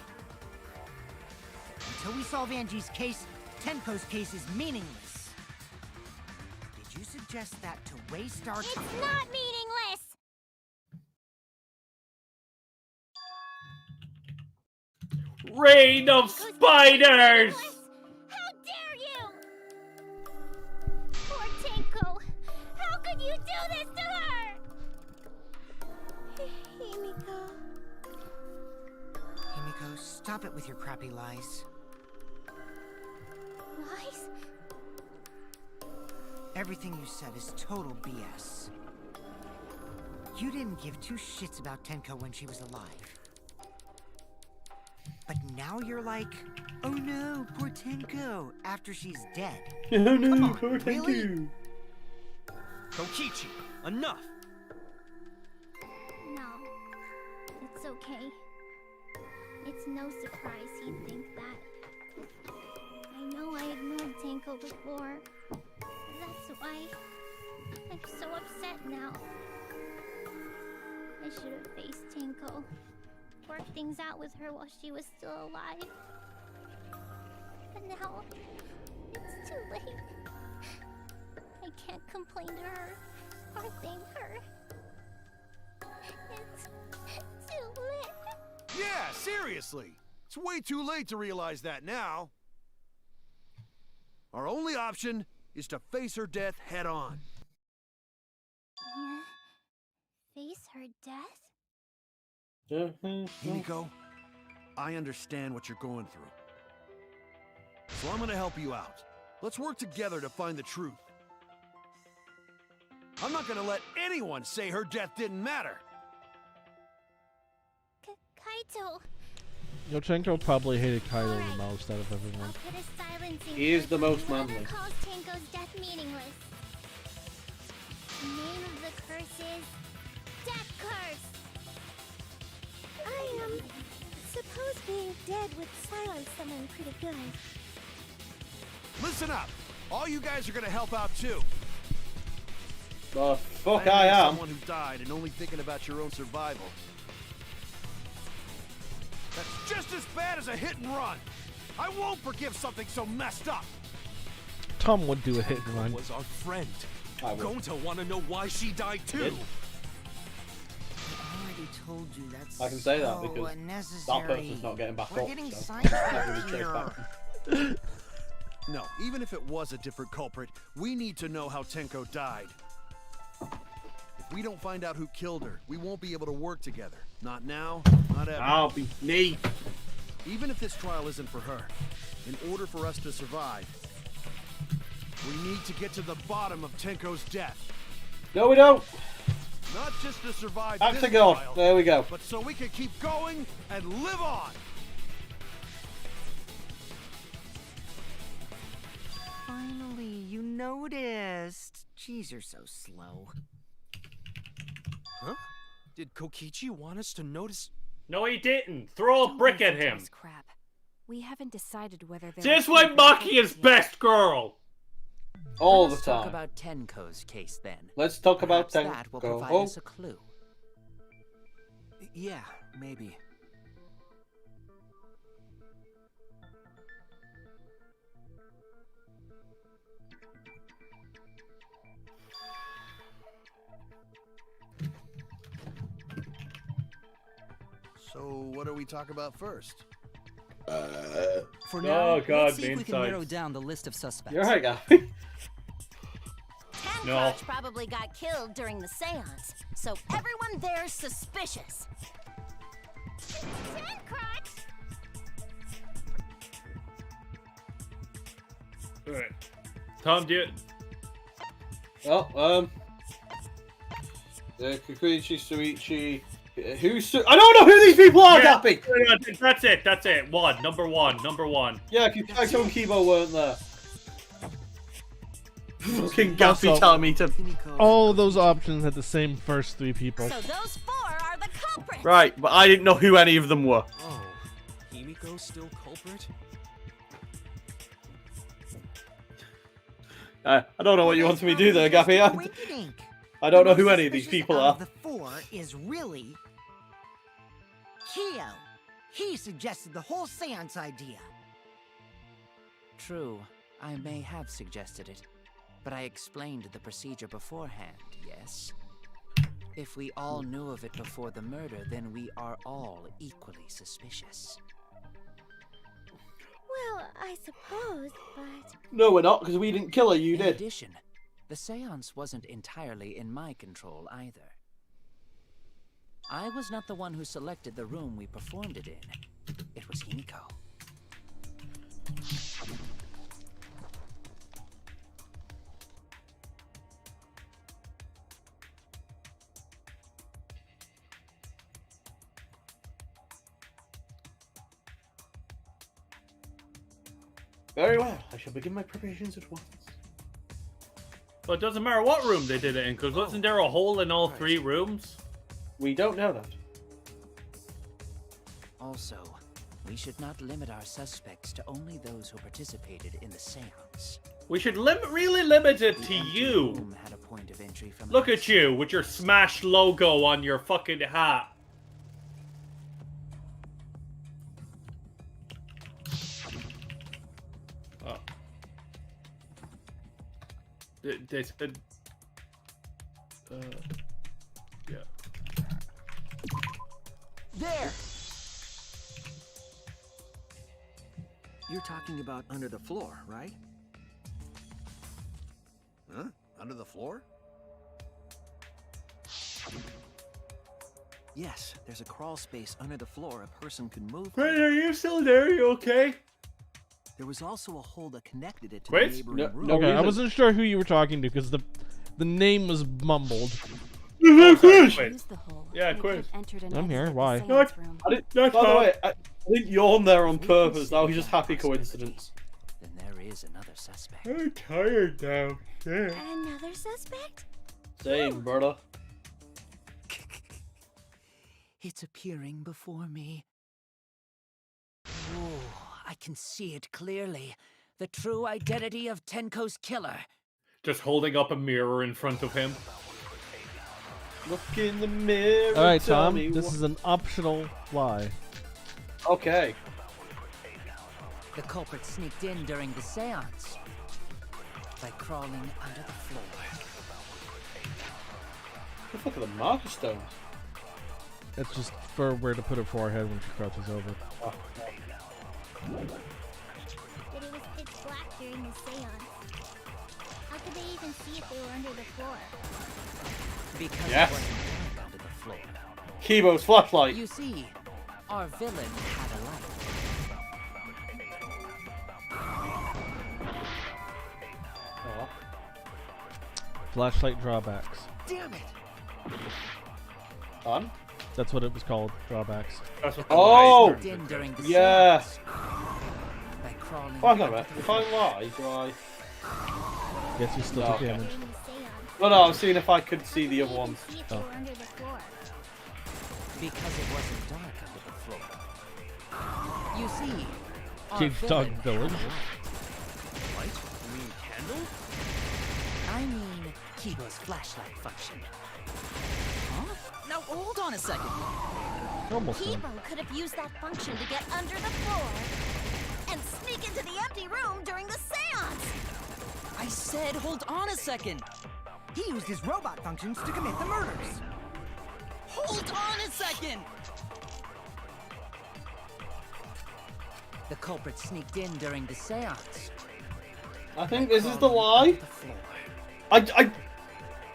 Until we solve Angie's case, Tenko's case is meaningless. Did you suggest that to waste our It's time? not meaningless! Rain of spiders! How dare you! Poor Tanko! How could you do this to her? Himiko. Himiko, stop it with your crappy lies. Lies? Everything you said is total BS. You didn't give two shits about Tenko when she was alive. But now you're like, oh no, poor Tenko, after she's dead. Oh no, Come on, poor really? Tenko. Kokichi, enough! No. It's okay. It's no surprise he'd think that. I know I ignored Tanko before. That's why I'm so upset now. I should have faced Tanko. Worked things out with her while she was still alive. But now, it's too late. I can't complain to her or thank her. It's too late. Yeah, seriously. It's way too late to realize that now. Our only option is to face her death head on. Face her death? Himiko, I understand what you're going through. So I'm gonna help you out. Let's work together to find the truth. I'm not gonna let anyone say her death didn't matter. Kaito. Yochenko probably hated Kaido the most out of everyone. Put a silencing He is the curse on most whoever manly. calls Tenko's death meaningless. The name of the curse is Death Curse. I suppose being dead would silence someone pretty good. Listen up. All you guys are gonna help out too. The fuck I I am. Someone who died and only thinking about your own survival. That's just as bad as a hit and run. I won't forgive something so messed up. Tom would do a hit and run. Was our friend. I would. Going to want to know why she died too. Did? I already told you that's I can say that so because unnecessary. that person's not getting back We're up. getting So sidetracked can't really chase here. back. No, even if it was a different culprit, we need to know how Tenko died. If we don't find out who killed her, we won't be able to work together. Not now, not ever. I'll be me. Even if this trial isn't for her, in order for us to survive, we need to get to the bottom of Tenko's death. No, we don't. Not just to survive Back this to God. trial, There we go. but so we can keep going and live on. Finally, you noticed. Jeez, you're so slow. Huh? Did Kokichi want us to notice? No, he didn't. Throw a brick at him. Crap. We haven't decided whether there This why Maki is best girl. All the Let's talk time. about Tenko's case then. Let's talk about Perhaps that will Tenko. provide Oh. us a clue. Yeah, maybe. So, what do we talk about first? For Oh, now, God, let's see the if we can insides. narrow down the list of suspects. You're right, Gappy. No. Tencrotch probably got killed during the seance, so everyone there's suspicious. Tencrotch! Alright. Tom, do you... Oh, Kikuchi, Suichi. I don't know who these people are, Yeah, Gappy! That's it. Number one. Yeah, Kaito and Kibo weren't there. Fucking Gappy Also- telling me to... All of those options had the same first three people. So those four are the culprits. Right, but I didn't know who any of them were. Oh, Himiko's still culprit? I don't know what you want me to do there, Gappy. I don't know who any of these people are. The four is really Kyo. He suggested the whole seance idea. True, I may have suggested it, but I explained the procedure beforehand, yes? If we all knew of it before the murder, then we are all equally suspicious. Well, I suppose, but... No, we're not, because we didn't kill her, you In did. addition, the seance wasn't entirely in my control either. I was not the one who selected the room we performed it in. It was Himiko. Very well, I shall begin my preparations at once. Well, it doesn't matter what room they did it in, because wasn't there a hole in all three rooms? We don't know that. Also, we should not limit our suspects to only those who participated in the seance. We should really limit it to The empty you. room had a point of entry from Look at outside. you with your Smash logo on your fucking hat. Oh. They said... yeah. There! You're talking about under the floor, right? Huh? Under the floor? Yes, there's a crawl space under the floor a person can move. Hey, are you still there? You okay? There was also a hole that connected it to Quiz? the neighboring room. Okay, I wasn't sure who you were talking to because the name was mumbled. Quiz. Yeah, They quiz. could've entered an I'm here. exit at the Why? seance room. I didn't, by the way, I didn't yawn there on purpose. That was just happy coincidence. Then there is another suspect. I'm tired now. Yeah. Another suspect? Same, brother. It's appearing before me. Whoa, I can see it clearly. The true identity of Tenko's killer. Just holding up a mirror in front of him. Look in the mirror. All right, tell Tom. me This what- is an optional lie. Okay. The culprit sneaked in during the seance by crawling under the floor. Look at the marker stones. It's just for where to put her forehead when she crouches over. But it was pitch black during the seance. How could they even see if they were under the floor? Because Yes. it wasn't dark under the floor. Kibo's flashlight. You see, our villain had a light. Oh. Flashlight drawbacks. Damn it! Fun? That's what it was called. Drawbacks. That's what Oh! Sneaked in during the Yeah. seance by crawling Well, no, under man. the If floor. I lie, do I? Guess you still Oh, took okay. damage. During the seance. No, I was seeing if I could see the other ones. See if they Oh. were under the floor. Because it wasn't dark under the floor. You see, our Cage Dog villain Village. had a light. Light? You mean candle? I mean, Kibo's flashlight function. Huh? Now hold on a second. Almost done. Kibo could have used that function to get under the floor and sneak into the empty room during the seance. I said hold on a second. He used his robot functions to commit the murders. Hold on a second. The culprit sneaked in during the seance. I think this is the lie. Under the floor.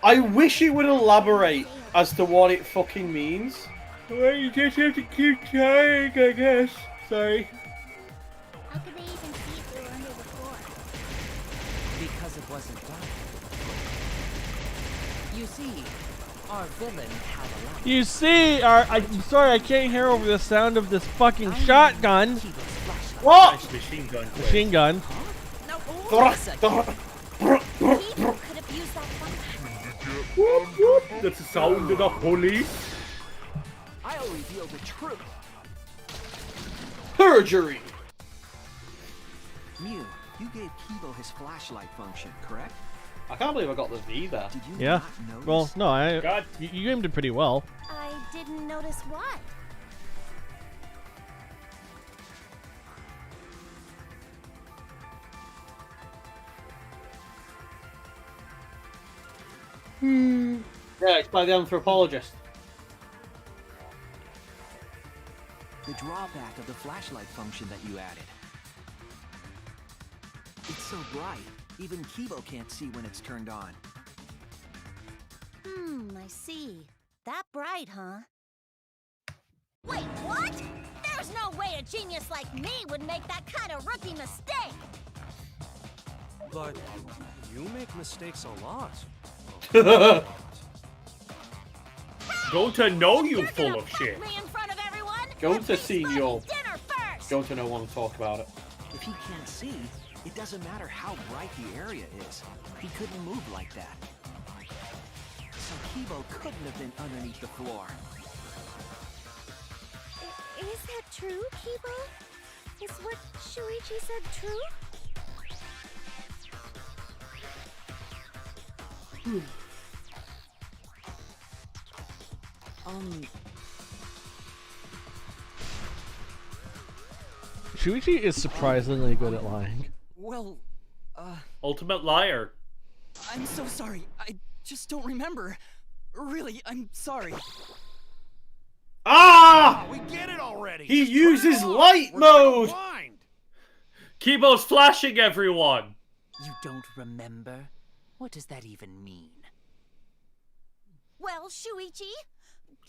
I wish it would elaborate as to what it fucking means. Well, you just have to keep trying, I guess. Sorry. How could they even see if they were under the floor? Because it wasn't dark. You see, our villain had a light. You see, I'm sorry, I can't hear over the sound of this fucking shotgun. Kibo's flashlight. What? Nice machine gun. Quiz. Machine gun. Now hold on a second. Kibo could have used that function. That's the sound of the police. I'll reveal the truth. Perjury. Mew, you gave Kibo his flashlight function, correct? I can't believe I got the V there. Did you Yeah. not notice? Well, no, God. you aimed it pretty well. I didn't notice what. Yeah, it's by the anthropologist. The drawback of the flashlight function that you added. It's so bright, even Kibo can't see when it's turned on. I see. That bright, huh? Wait, what? There's no way a genius like me would make that kind of rookie mistake! But you make mistakes a lot. Go to know you You're full gonna of fuck shit. me in front of everyone? Go Let to me senior. study dinner first! Go to no one to talk about it. If he can't see, it doesn't matter how bright the area is. He couldn't move like that. So Kibo couldn't have been underneath the floor. Is that true, Kibo? Is what Shuichi said true? Shuichi is surprisingly good at lying. Well, Ultimate liar. I'm so sorry. I just don't remember. Really, I'm sorry. Ah! We get it already. He Just turn uses it off. light We're gonna mode. blind. Kibo's flashing everyone. You don't remember? What does that even mean? Well, Shuichi,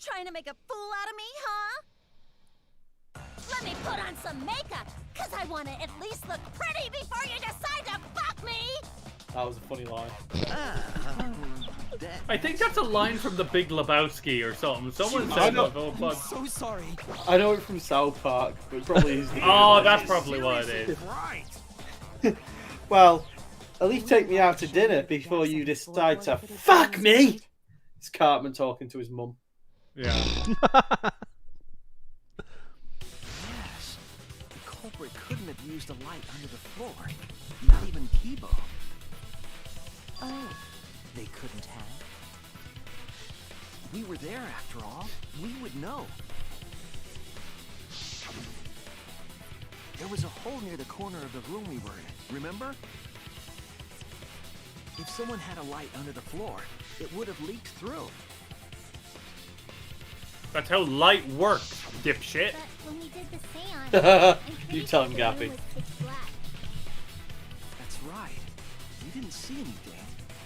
trying to make a fool out of me, huh? Let me put on some makeup, cause I want to at least look pretty before you decide to fuck me! That was a funny line. I think that's a line from The Big Lebowski or something. Someone I said know- that. I'm so sorry. I know it from South Park, but it probably is. Oh, that's probably what it is. Right. Well, at least take me out to dinner before you decide to fuck me. It's Cartman talking to his mum. Yeah. Yes. The culprit couldn't have used a light under the floor. Not even Kibo. Oh, they couldn't have. We were there after all. We would know. There was a hole near the corner of the room we were in, remember? If someone had a light under the floor, it would have leaked through. That's how light works, dipshit. But when we did the seance, You tell him, Gappy. That's right. We didn't see anything,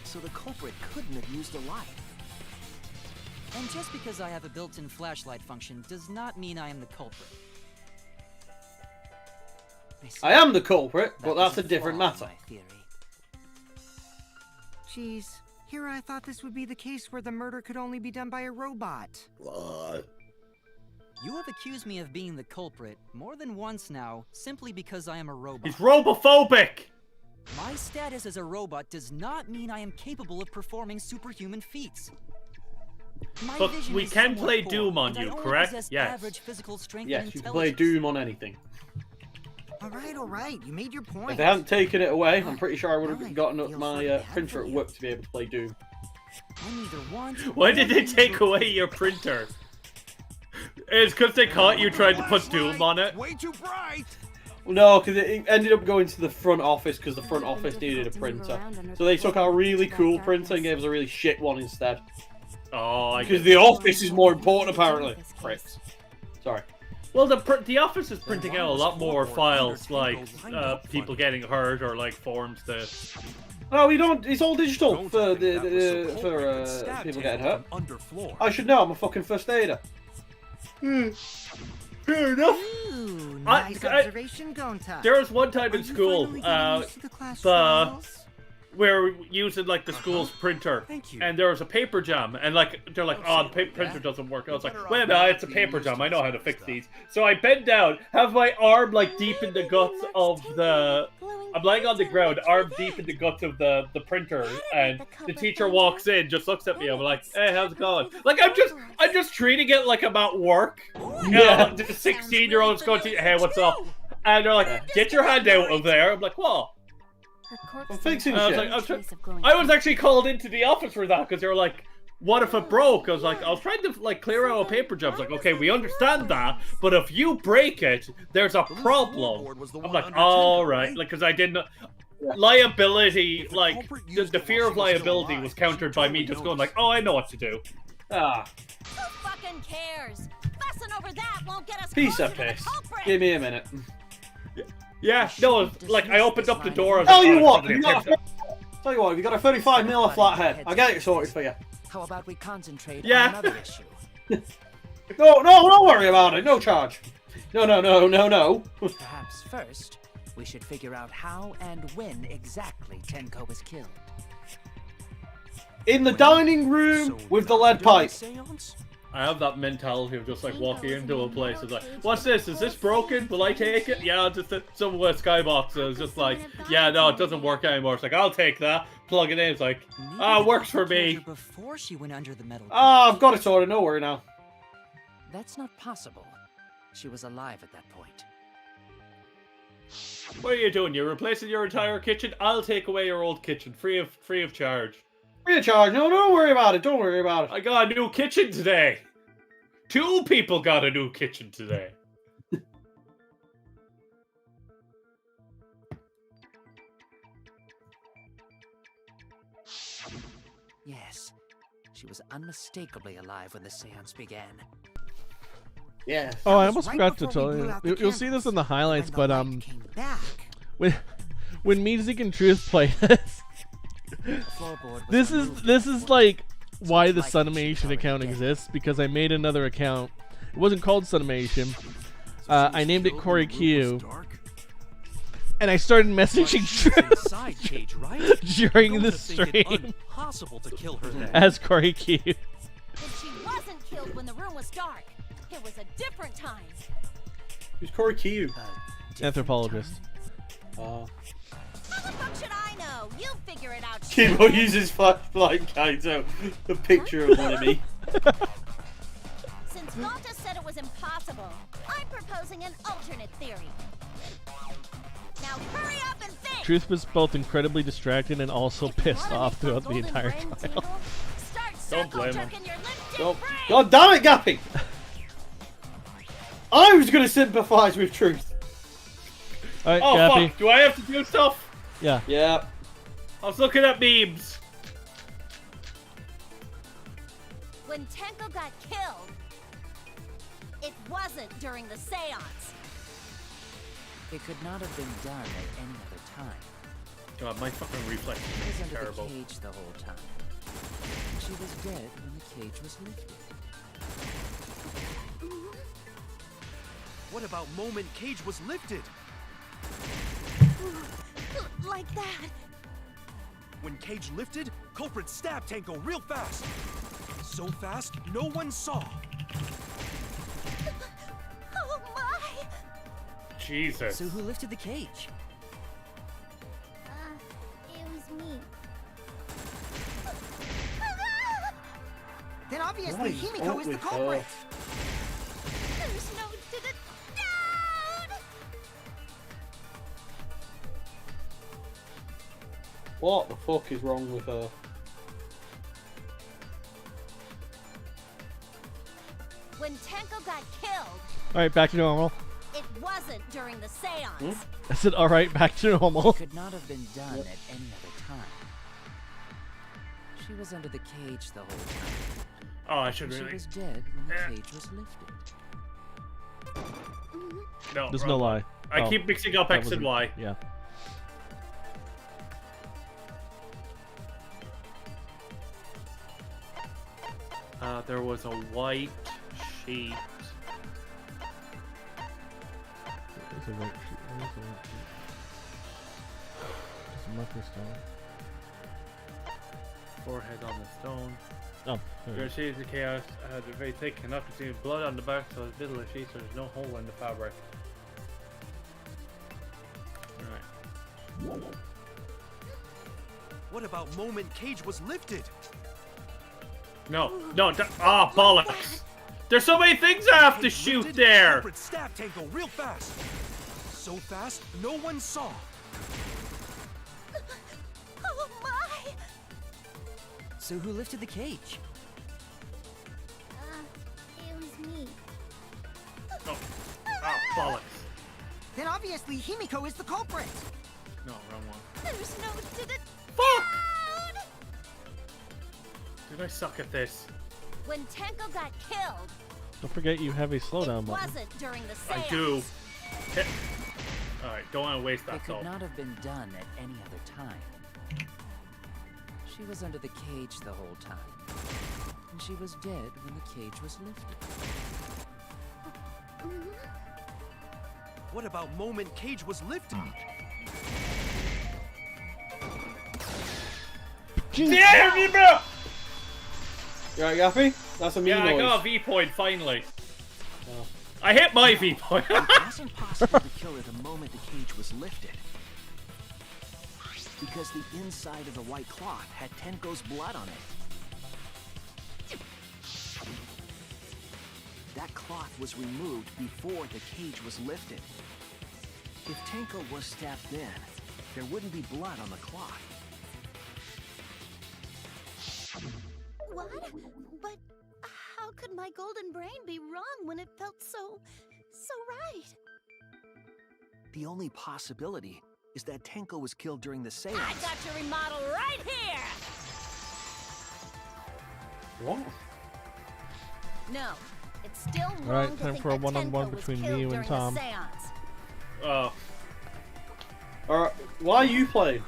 so the culprit couldn't have used a light. And just because I have a built-in flashlight function does not mean I am the culprit. I am the culprit, but that's a different matter. Jeez, here I thought this would be the case where the murder could only be done by a robot. What? You have accused me of being the culprit more than once now, simply because I am a robot. He's robophobic! My status as a robot does not mean I am capable of performing superhuman feats. My But vision we is can somewhat play poor, Doom on and I you, only correct? possess Yes. average physical strength Yes, and you can play intelligence. Doom on anything. All right, you made your point. If they hadn't taken it away, I'm pretty sure I would have gotten up my printer at work to be able to play Doom. I neither want Why did they take away your printer? It's because they caught you trying to put Doom on it. Way too bright! Well, no, because it ended up going to the front office because the front office needed a printer. So they took our really cool printer and gave us a really shit one instead. Oh, I Because get the office is more important, apparently. Pricks. Sorry. Well, the office is printing out a lot more files, like people getting hurt or like forms that. No, we don't. It's all digital for people getting hurt. I should know. I'm a fucking first aider. Fair enough. Ooh, nice observation, Gonta. There was one time in school, where we were using like the school's printer, and there was a paper jam, and like they're like, oh, the printer doesn't work. I was like, wait a minute, it's a paper jam. I know how to fix these. So I bend down, have my arm like deep in the guts of the. I'm lying on the ground, arm deep in the guts of the printer, and the teacher walks in, just looks at me. I'm like, hey, how's it going? Like I'm just treating it like I'm at work. Yeah, the 16-year-old's going to, hey, what's up? And they're like, get your hand out of there. I'm like, what? I'm fixing I was shit. like, I was actually called into the office for that because they were like, what if it broke? I was trying to like clear out a paper job. I was like, okay, we understand that, but if you break it, there's a problem. I'm like, all right, like, because I didn't. Liability, like the fear of liability was countered by me just going like, oh, I know what to do. Ah. Who fucking cares? Fussing over that won't get us Piece closer of to the piss. culprit. Give me a minute. Yeah, no, like I opened up the door. Tell you what, if you got a 35mm flathead, I'll get it sorted for you. How about we concentrate Yeah. on another issue? No, don't worry about it. No charge. No. Perhaps first, we should figure out how and when exactly Tenko was killed. In the dining room with the lead pipe. I have that mentality of just like walking into a place and like, what's this? Is this broken? Will I take it? Yeah, just some skybox is just like, yeah, no, it doesn't work anymore. It's like, I'll take that. Plug it in. It's like, it works for me. Before she went under the metal. I've got it sorted. No worry now. That's not possible. She was alive at that point. What are you doing? You're replacing your entire kitchen? I'll take away your old kitchen, free of charge. Free of charge. No, don't worry about it. Don't worry about it. I got a new kitchen today. 2 people got a new kitchen today. Yes, she was unmistakably alive when the seance began. Yeah. Oh, I almost forgot to tell you. You'll see this in the highlights, but when Music and Truth play this, this is like why the Sunimation account exists, because I made another account. It wasn't called Sunimation, I named it Corey Q. And I started messaging Inside Cage, right? during the Don't just think it stream impossible to kill her then. as Corey Q. But she wasn't killed when the room was dark. It was a different time. Who's Corey Q? Anthropologist. How the fuck should I know? You figure it out. Kibo uses flashlight Kaito. The picture of one of me. Since Malta said it was impossible, I'm proposing an alternate theory. Now hurry up and think! Truth was both incredibly distracted and also pissed off throughout the entire trial. Don't blame him. God damn it, Gappy! I was gonna sympathise with Truth. Alright, Oh Gappy. fuck! Do I have to do stuff? Yeah. Yeah. I was looking at memes. When Tenko got killed, it wasn't during the seance. It could not have been done at any other time. God, my fucking reflex She was is under terrible. the cage the whole time. And she was dead when the cage was lifted. What about moment Cage was lifted? Like that. When Cage lifted, culprit stabbed Tenko real fast. So fast, no one saw. Oh my! Jesus. So who lifted the cage? It was me. Then obviously What is Himiko up is the with culprit. her? There's no doubt. What the fuck is wrong with her? When Tenko got killed, Alright, back to normal. it wasn't during the seance. I said, alright, back to normal. It could not have been done at any other time. She was under the cage the whole time. Oh, I should And really. She was dead when the cage was lifted. No. There's wrong no one. lie. I Oh, keep mixing up that X and wasn't- Y. Yeah. There was a white sheet. There's a white sheet. Where's the white sheet? There's a marker stone. Forehead on the stone. Oh, there it Your is. shades of chaos had a very thick, cannot be seen blood on the back, so it's middle of the sheet, so there's no hole in the fabric. Alright. What about moment Cage was lifted? No, ah, bollocks! There's so many things I have to Cage shoot lifted, there! Culprit stabbed Tenko real fast. So fast, no one saw. Oh my! So who lifted the cage? It was me. Oh, ah, bollocks. Then obviously Himiko is the culprit. No, wrong one. There's no doubt. Did I suck at this? When Tenko got killed, Don't forget you have a slowdown it button. wasn't during the seance. I do. Alright, don't want to waste that It could though. not have been done at any other time. She was under the cage the whole time. And she was dead when the cage was lifted. What about moment Cage was lifted? Damn you, bro! You alright, Gappy? That's a me Yeah, I noise. got a V point finally. I hit my V point. It wasn't possible to kill her the moment the cage was lifted. Because the inside of the white cloth had Tenko's blood on it. That cloth was removed before the cage was lifted. If Tenko was stabbed then, there wouldn't be blood on the cloth. What? But how could my golden brain be wrong when it felt so right? The only possibility is that Tenko was killed during the seance. I got your remodel right here! What? No, it's still wrong Alright, to time think for a that one-on-one Tenko was between killed you and during Tom. the seance. Oh. Alright, why are you playing?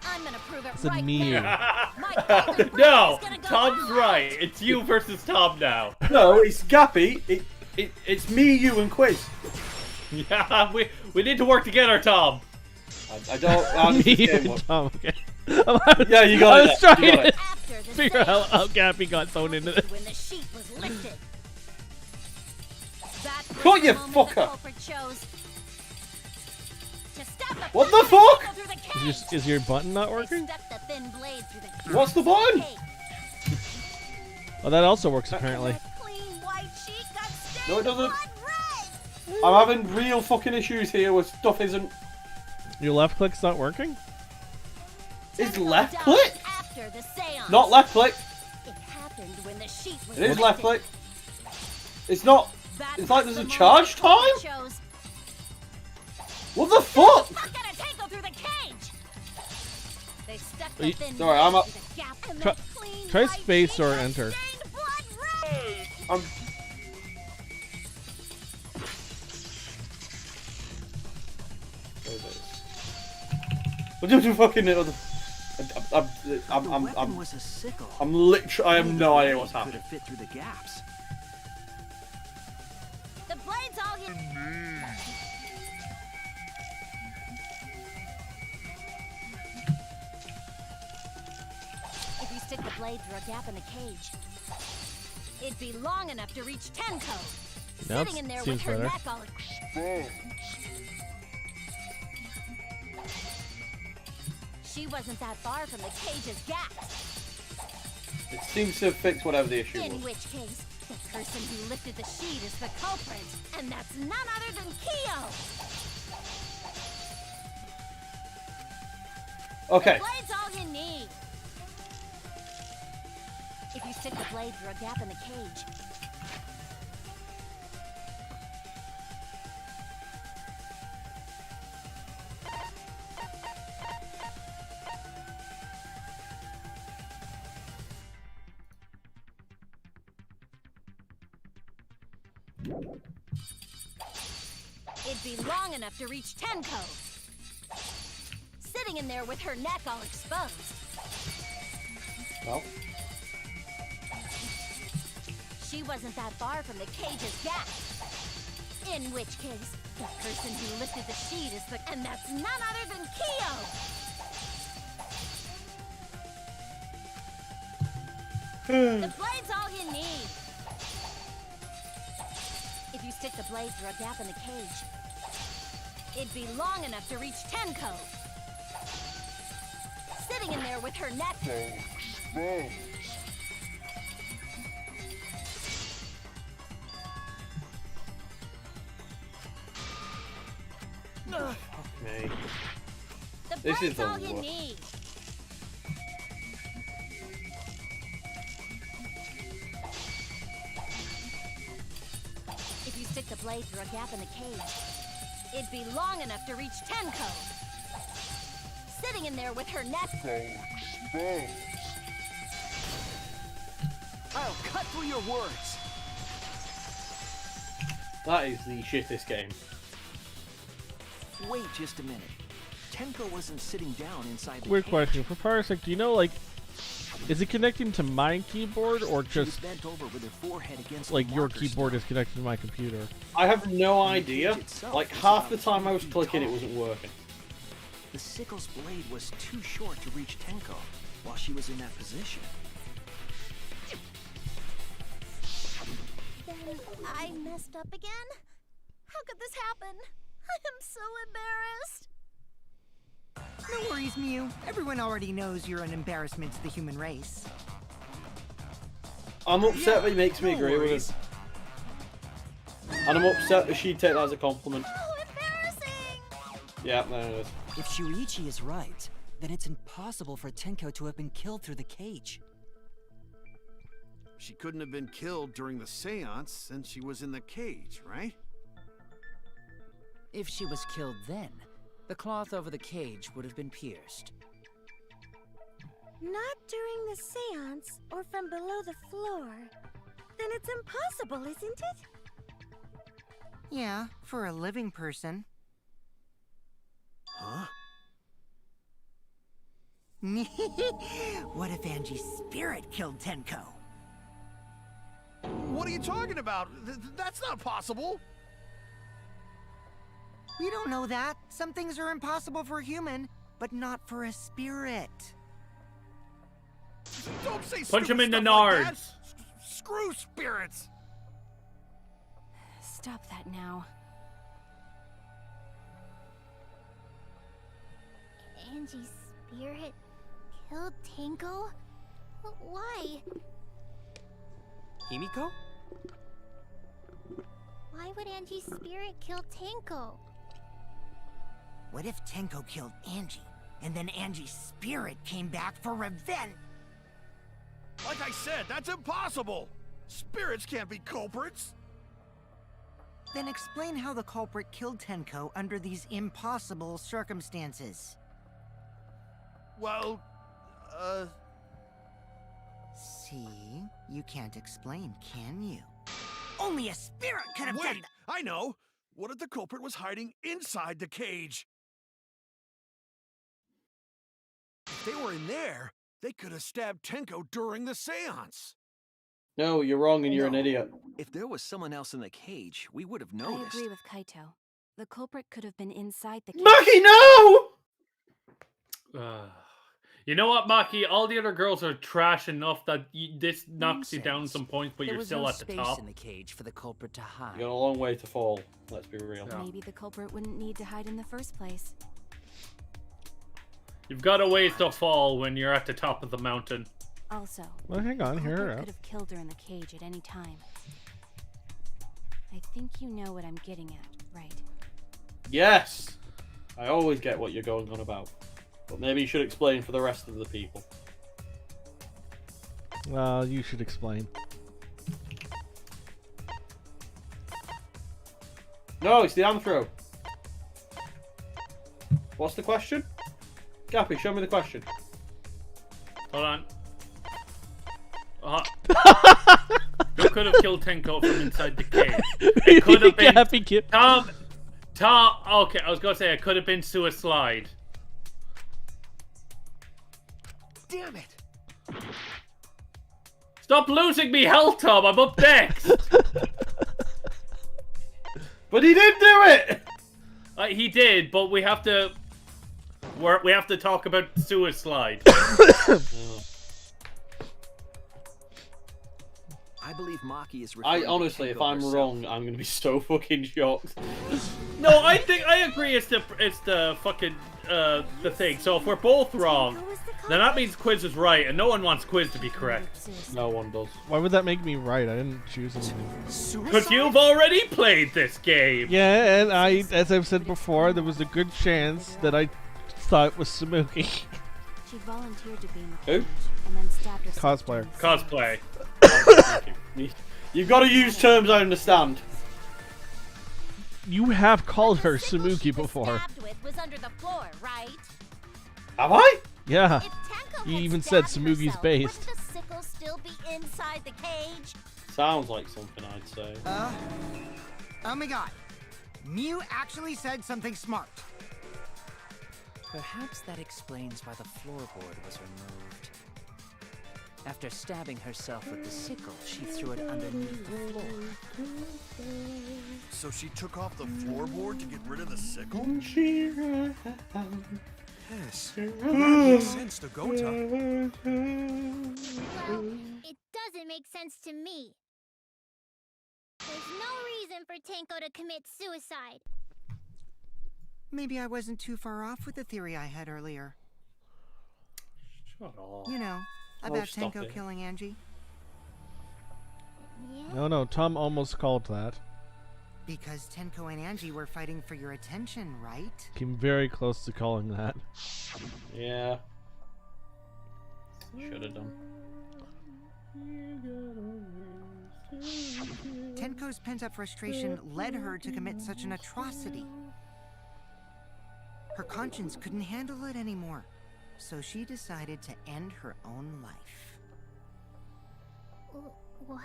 I'm gonna prove it It's a right me. now. My golden brain No, is gonna go Tom's on. right. It's you versus Tom now. No, it's Gappy. It's me, you, and Quiz. Yeah, we need to work together, Tom. I don't. Me and Tom, okay. Yeah, you got I it. was trying You got to it. figure out how Gappy got thrown into this. When the sheet was lifted. That was Cut, the you moment fucker. the culprit chose to stab the What the thin fuck? tentacle through the cage. Is your button not They working? stuck the thin blade through the What's the button? cage. Oh, that also works apparently. Clean white sheet got stained No, it doesn't. blood red. I'm having real fucking issues here where stuff isn't. Your left click's not working? Is Tentacle left died click? after the seance. Not left click. It happened when the sheet was It is lifted. left click. It's not. That It's like was there's a the charge moment the time? culprit chose What the fuck? to get a tangle through the cage. They stuck Are you- the thin Sorry, I'm blade up. through the gap and Try, that clean try white space sheet or got enter. stained blood red. I'm. What do you fucking know? The weapon was a sickle. I'm literally. I have Maybe no the idea blade what's could happening. have fit through the gaps. The blade's all you. If you stick the blade through a gap in the cage, it'd be long enough to reach Tenko. Nope, Sitting in there seems with her better. neck all. She wasn't that far from the cage's gaps. It seems to fix whatever the issue In was. which case, the person who lifted the sheet is the culprit, and that's none other than Kyo. Okay. The blade's all you need. If you stick the blade through a gap in the cage, it'd be long enough to reach Tenko. Sitting in there with her neck all exposed. No. She wasn't that far from the cage's gap. In which case, the person who lifted the sheet is the... And that's none other than Kyo! The blade's all you need. If you stick the blade through a gap in the cage, it'd be long enough to reach Tenko. Sitting in there with her neck... Fuck me. The This blade's is the all you worst. need. If you stick the blade through a gap in the cage, it'd be long enough to reach Tenko. Sitting in there with her neck... I'll cut through your words. That is the shittest game. Wait just a minute. Tenko wasn't sitting down inside the Weird cage. question. For Parsec, do you know, like, is it connecting to my keyboard or She was just bent over with her forehead against like the your marker keyboard stone. is connected to my computer? I have no idea. cage itself Like is half the about time I was 3 feet clicking, it tall. wasn't working. The sickle's blade was too short to reach Tenko while she was in that position. Then I messed up again? How could this happen? I am so embarrassed. No worries, Mew. Everyone already knows you're an embarrassment to the human race. I'm upset that he makes me no agree worries. with him. And I'm upset that she'd take that as a compliment. Oh, embarrassing! Yeah, there it is. If Shuichi is right, then it's impossible for Tenko to have been killed through the cage. She couldn't have been killed during the seance since she was in the cage, right? If she was killed then, the cloth over the cage would have been pierced. Not during the seance or from below the floor. Then it's impossible, isn't it? Yeah, for a living person. Huh? What if Angie's spirit killed Tenko? What are you talking about? That's not possible. We don't know that. Some things are impossible for a human, but not for a spirit. Don't say Punch him in the stupid stuff like that. nards. Screw spirits. Stop that now. Angie's spirit killed Tango? Why? Himiko? Why would Angie's spirit kill Tango? What if Tenko killed Angie, and then Angie's spirit came back for revenge? Like I said, that's impossible. Spirits can't be culprits. Then explain how the culprit killed Tenko under these impossible circumstances. Well, See? You can't explain, can you? Only a spirit could have done wait, I know. What if the culprit was hiding inside the cage? If they were in there, they could have stabbed Tenko during the seance. No, you're wrong and you're an idiot. If there was someone else in the cage, we would have I noticed. agree with Kaito. The culprit could have been inside the cage. Maki, no! You know what, Maki? All the other girls are trash enough that this knocks you down Nonsense. some points, but There you're was still no at the space top. in the cage for the culprit to hide. You got a long way to fall, let's be real. Maybe the culprit wouldn't need to hide in the first place. You've got a ways to fall when you're at the top of the mountain. Also, Well, hang on, the here. culprit could have killed her in the cage at any time. I think you know what I'm getting at, right? Yes! I always get what you're going on about. But maybe you should explain for the rest of the people. Well, you should explain. No, it's the anthro. What's the question? Gappy, show me the question. Hold on. Who could have killed Tenko from inside the cage? It could have been Gappy Tom. Okay, I was gonna say it could have been suicide. Damn it! Stop losing me health, Tom. I'm up next. But he did do it. He did, but we have to. We have to talk about suicide. I believe Maki is I referring to honestly, if Tenko I'm herself. wrong, I'm gonna be so fucking shocked. No, I think I agree. It's the fucking the thing. So if we're both wrong, then that means Quiz is right, and no one wants Quiz to be correct. No one does. Why would that make me right? I didn't choose anything. Because you've already played this game. Yeah, and I, as I've said before, there was a good chance that I thought it was Samuki. She volunteered to be in the Who? cage and then stabbed herself. Cosplayer. Cosplay. Thank you. You've got to use terms I understand. You have called her Samuki before. Stabbed with was under the floor, right? Have I? Yeah. If Tenko You had even said stabbed Samugi's herself, based. Wouldn't the sickle still be inside the cage? Sounds like something I'd say. Oh my god. Mew actually said something smart. Perhaps that explains why the floorboard was removed. After stabbing herself with the sickle, she threw it underneath the floor. So she took off the floorboard to get rid of the sickle? Yes. That makes sense to Gota. Well, it doesn't make sense to me. There's no reason for Tenko to commit suicide. Maybe I wasn't too far off with the theory I had earlier. Shut up. You know, Oh, about stop Tenko it. killing Angie. Yeah? No, Tom almost called that. Because Tenko and Angie were fighting for your attention, right? Came very close to calling that. Yeah. Should have done. Tenko's pent-up frustration led her to commit such an atrocity. Her conscience couldn't handle it anymore, so she decided to end her own life. What?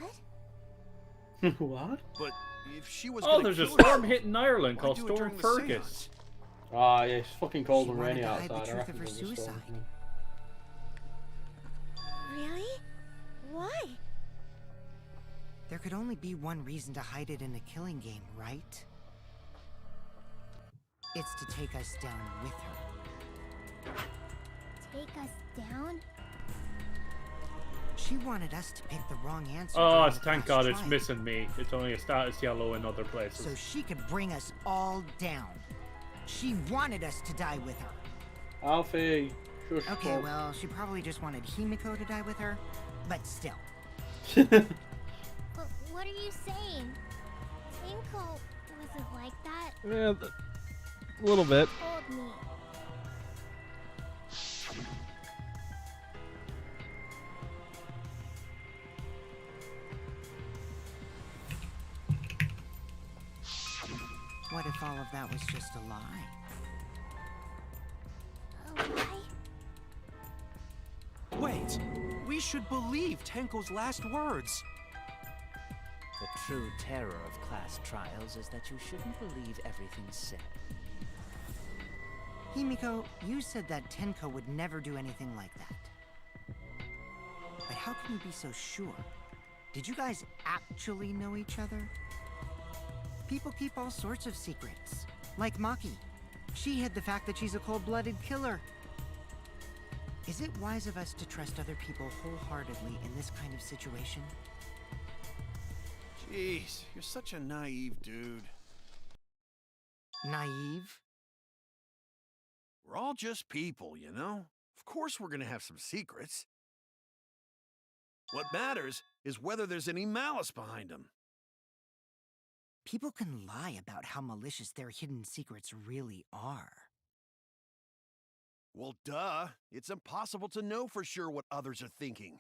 What? But if she was Oh, gonna there's a kill storm herself, hitting Ireland why called do it Storm during the Fergus. seance? Ah, yeah, it's fucking cold She and wanted rainy to hide the outside. I truth reckon of her there's a storm suicide. coming. Really? Why? There could only be one reason to hide it in a killing game, right? It's to take us down with her. Take us down? She wanted us to pick the wrong answer. Oh, during the thank class God it's trial, missing me. It's only a status yellow in other places. so she could bring us all down. She wanted us to die with her. Alfie. Shush, Okay, Bob. well, she probably just wanted Himiko to die with her, but still. But what are you saying? Tinko wasn't like that. Yeah, a little bit. Told me. What if all of that was just a lie? A lie? Wait, we should believe Tenko's last words. The true terror of class trials is that you shouldn't believe everything said. Himiko, you said that Tenko would never do anything like that. But how can you be so sure? Did you guys actually know each other? People keep all sorts of secrets. Like Maki. She hid the fact that she's a cold-blooded killer. Is it wise of us to trust other people wholeheartedly in this kind of situation? Jeez, you're such a naive dude. Naive? We're all just people, you know? Of course we're gonna have some secrets. What matters is whether there's any malice behind them. People can lie about how malicious their hidden secrets really are. Well, duh. It's impossible to know for sure what others are thinking.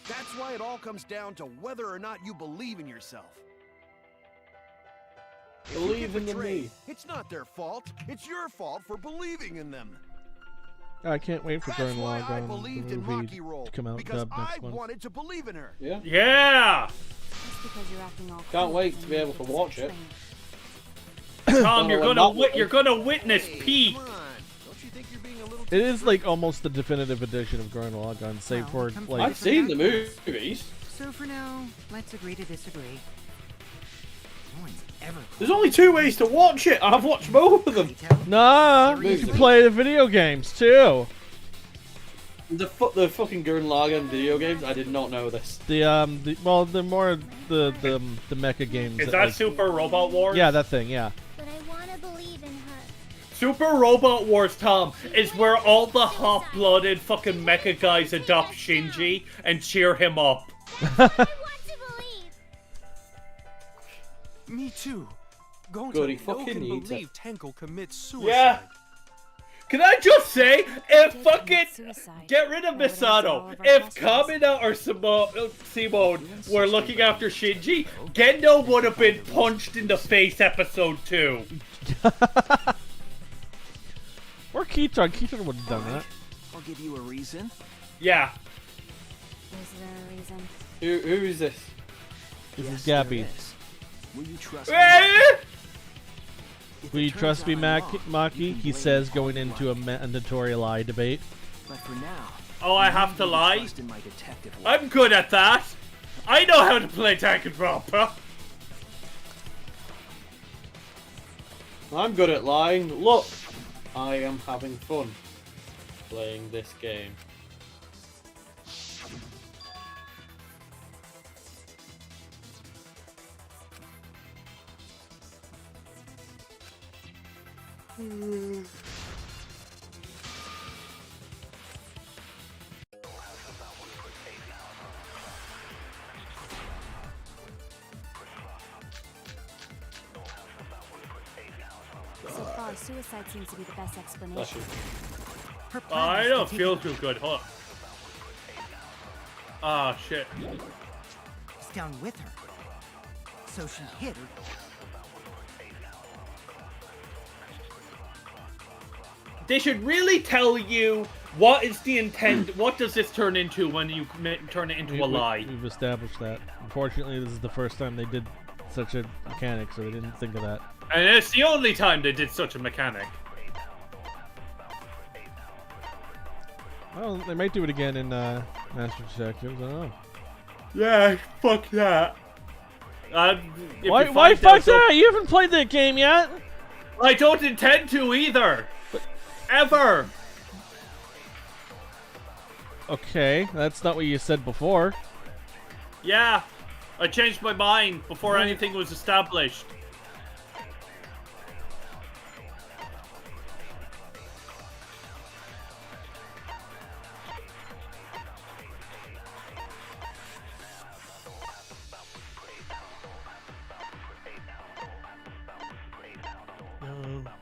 That's why it all comes down to whether or not you believe in yourself. If you Believe get in the betrayed, me. it's not their fault. It's your fault for believing in them. I can't wait for That's why Gurren I Lagann, believed the in movie, Maki Roll, to come out because dubbed I next month. wanted to believe in her. Yeah. Yeah! Just because you're acting all Can't cool wait and to be able to making watch us it. explain. Tom, you're gonna witness Hey, peak. come on. Don't you think you're being a little It is like almost the definitive edition of Gurren Lagann, save Well, for come like. I've seen the movies. So for now, let's agree to disagree. No one's ever There's only 2 ways to watch it. I've watched both of them. Nah, you can Seriously? play the video games too. The fucking Gurren Lagann video games. I did not know this. Well, the more the mecha games. Is that Super Robot Wars? Yeah, that thing. Yeah. But I want to believe in her. Super Robot Wars, Tom, is where all the hot-blooded fucking mecha guys adopt Shinji and cheer him up. I want to believe. Me too. Gonta, Good, he no fucking can needs it. believe Tenko commits suicide. Yeah. Can I just say, if Did fucking commit suicide. get rid of That would answer all Misato, of our if questions. Kamina or Simone were looking after Shinji, Gendo would have been punched in the face episode 2. Or Kitan. Kitan would have done that. I'll give you a reason. Yeah. Is there a reason? Who is this? This Yes, is Gappy. there is. Will you trust me? Eh? If Will it you turns trust me, out I'm wrong, Maki? you can He blame says, me going all you into a like. mandatory lie debate. But for now, Oh, I you have need to lie? trust in my detective work. I'm good at that. I know how to play Danganronpa. I'm good at lying. Look, I am having fun playing this game. So far, suicide seems to be the best Bless explanation. you. Her plan I was don't to feel take too good. Hold on. Ah, shit. us down with her. So she hid her. They should really tell you what is the intent. What does this turn into when you turn it into a lie? We've established that. Unfortunately, this is the first time they did such a mechanic, so they didn't think of that. And it's the only time they did such a mechanic. Well, they might do it again in Master Detectives. I don't know. Yeah, fuck that. Why fuck that? You haven't played that game yet. I don't intend to either. Ever. Okay, that's not what you said before. Yeah, I changed my mind before anything was established.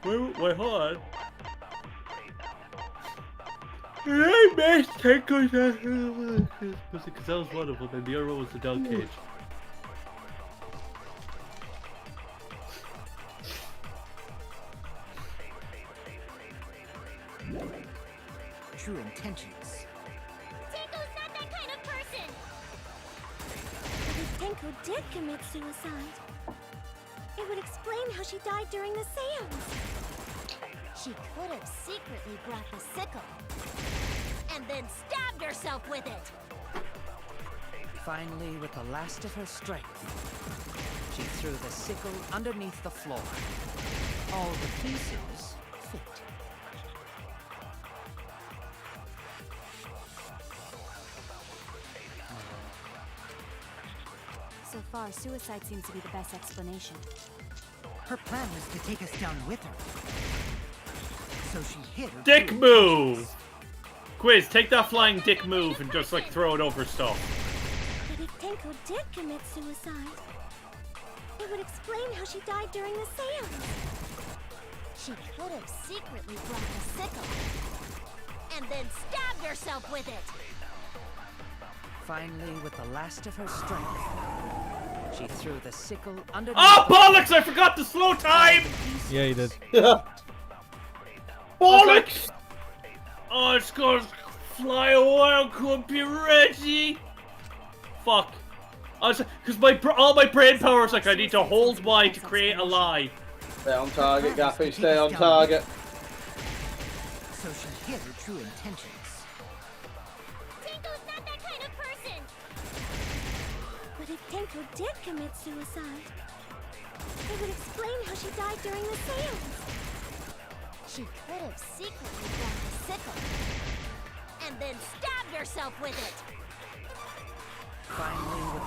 Wait, hold on. I missed Tenko's because that was one of them, and the other one was the dog cage. True intentions. Tenko's not that kind of person! But if Tenko did commit suicide, it would explain how she died during the seance. She could have secretly brought the sickle and then stabbed herself with it. Finally, with the last of her strength, she threw the sickle underneath the floor. All the pieces fit. So far, suicide seems to be the best explanation. Her plan was to take us down with her. So she hit her. Dick move! Quiz, take that flying dick move and just like throw it over stuff. But if Tenko did commit suicide, it would explain how she died during the seance. She could have secretly brought the sickle and then stabbed herself with it. Finally, with the last of her strength, she threw the sickle underneath. Oh, bollocks! I forgot the slow time! Yeah, you did. Bollocks! Oh, it's gonna fly away. I couldn't be ready. Fuck. Because all my brain power is like I need to hold Y to create a lie. Stay on target, Gappy. Stay on target. So she hid her true intentions. Tenko's not that kind of person! But if Tenko did commit suicide, it would explain how she died during the seance. She could have secretly brought the sickle and then stabbed herself with it. Finally, with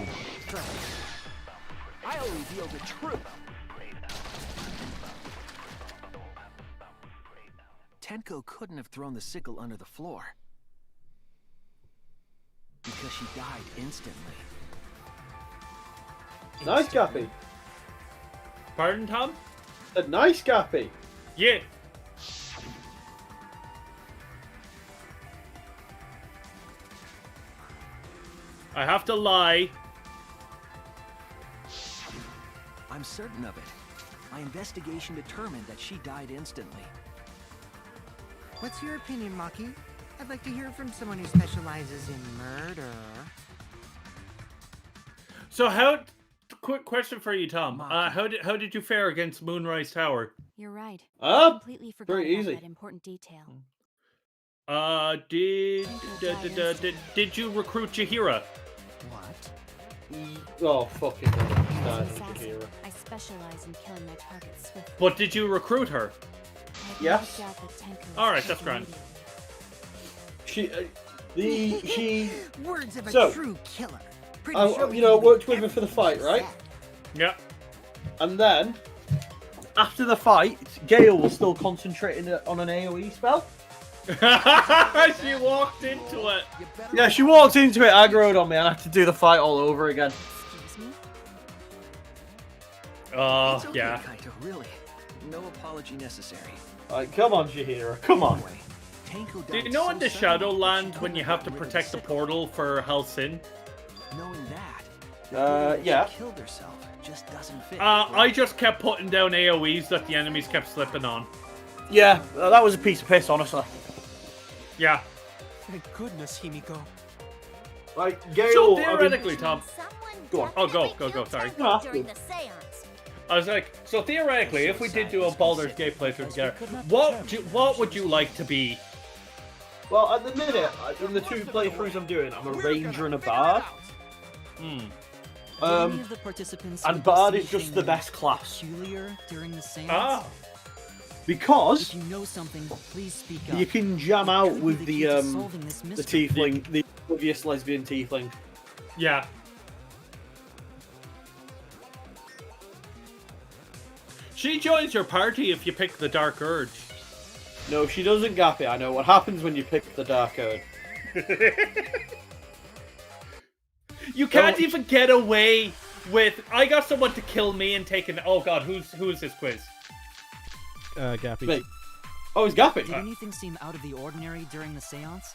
the strength, I'll reveal the truth. Tenko couldn't have thrown the sickle under the floor. Because she died instantly. Nice, Gappy. Pardon, Tom? A nice, Gappy. Yeah. I have to lie. I'm certain of it. My investigation determined that she died instantly. What's your opinion, Maki? I'd like to hear from someone who specializes in murder. So quick question for you, Tom. How did you fare against Moonrise Tower? You're right. Ah, I completely forgot very about easy. that important detail. Did you recruit Jahira? What? Oh, fucking hell. As an Started assassin, Jahira. I specialize in killing my targets swiftly. But did you recruit her? I have Yes. no doubt that Tenko is Alright, that's taken grand. immediately. Words of a So, true killer. Pretty I, sure we you know, can worked believe with her for the everything fight, she right? said. Yeah. And then, after the fight, Gale was still concentrating on an AoE spell. She walked into it. Yeah, she walked into it, aggroed on me, and I had to do the fight all over again. Excuse me? It's okay, Yeah. Kaito, really. No apology necessary. Like, come on, Jahira, come on. Anyway, Tenko Do died you know so in the suddenly that Shadowland she when you couldn't have to get rid of protect the sickle. portal for Halcyon? Knowing that, Yeah. she killed herself just doesn't fit. I just kept putting down AoEs that the enemies kept slipping on. Yeah, that was a piece of piss, honestly. Yeah. Thank goodness, Himiko. Like, Gale... So I mean- theoretically, Tom. Go on. Oh, go, Definitely sorry. killed No, Tenko that's during good. the seance. I was like, so theoretically, if we did do a Baldur's Gate playthrough together, what would you like to be Well, at the minute, in the 2 playthroughs I'm doing, I'm a ranger and a bard. Any of the participants And notice bard is just the anything best class. peculiar during the seance? Ah. Because If you know something, please speak up. you can jam out Could be with key the to solving this mystery. tiefling, the oblivious lesbian tiefling. Yeah. She joins your party if you pick the Dark Urge. No, she doesn't, Gappy. I know what happens when you pick the dark urge. You can't even get away with. I got someone to kill me and take an. Oh god, who's this quiz? Gappy. Me. Oh, it's Gappy. Did anything seem out of the ordinary during the seance?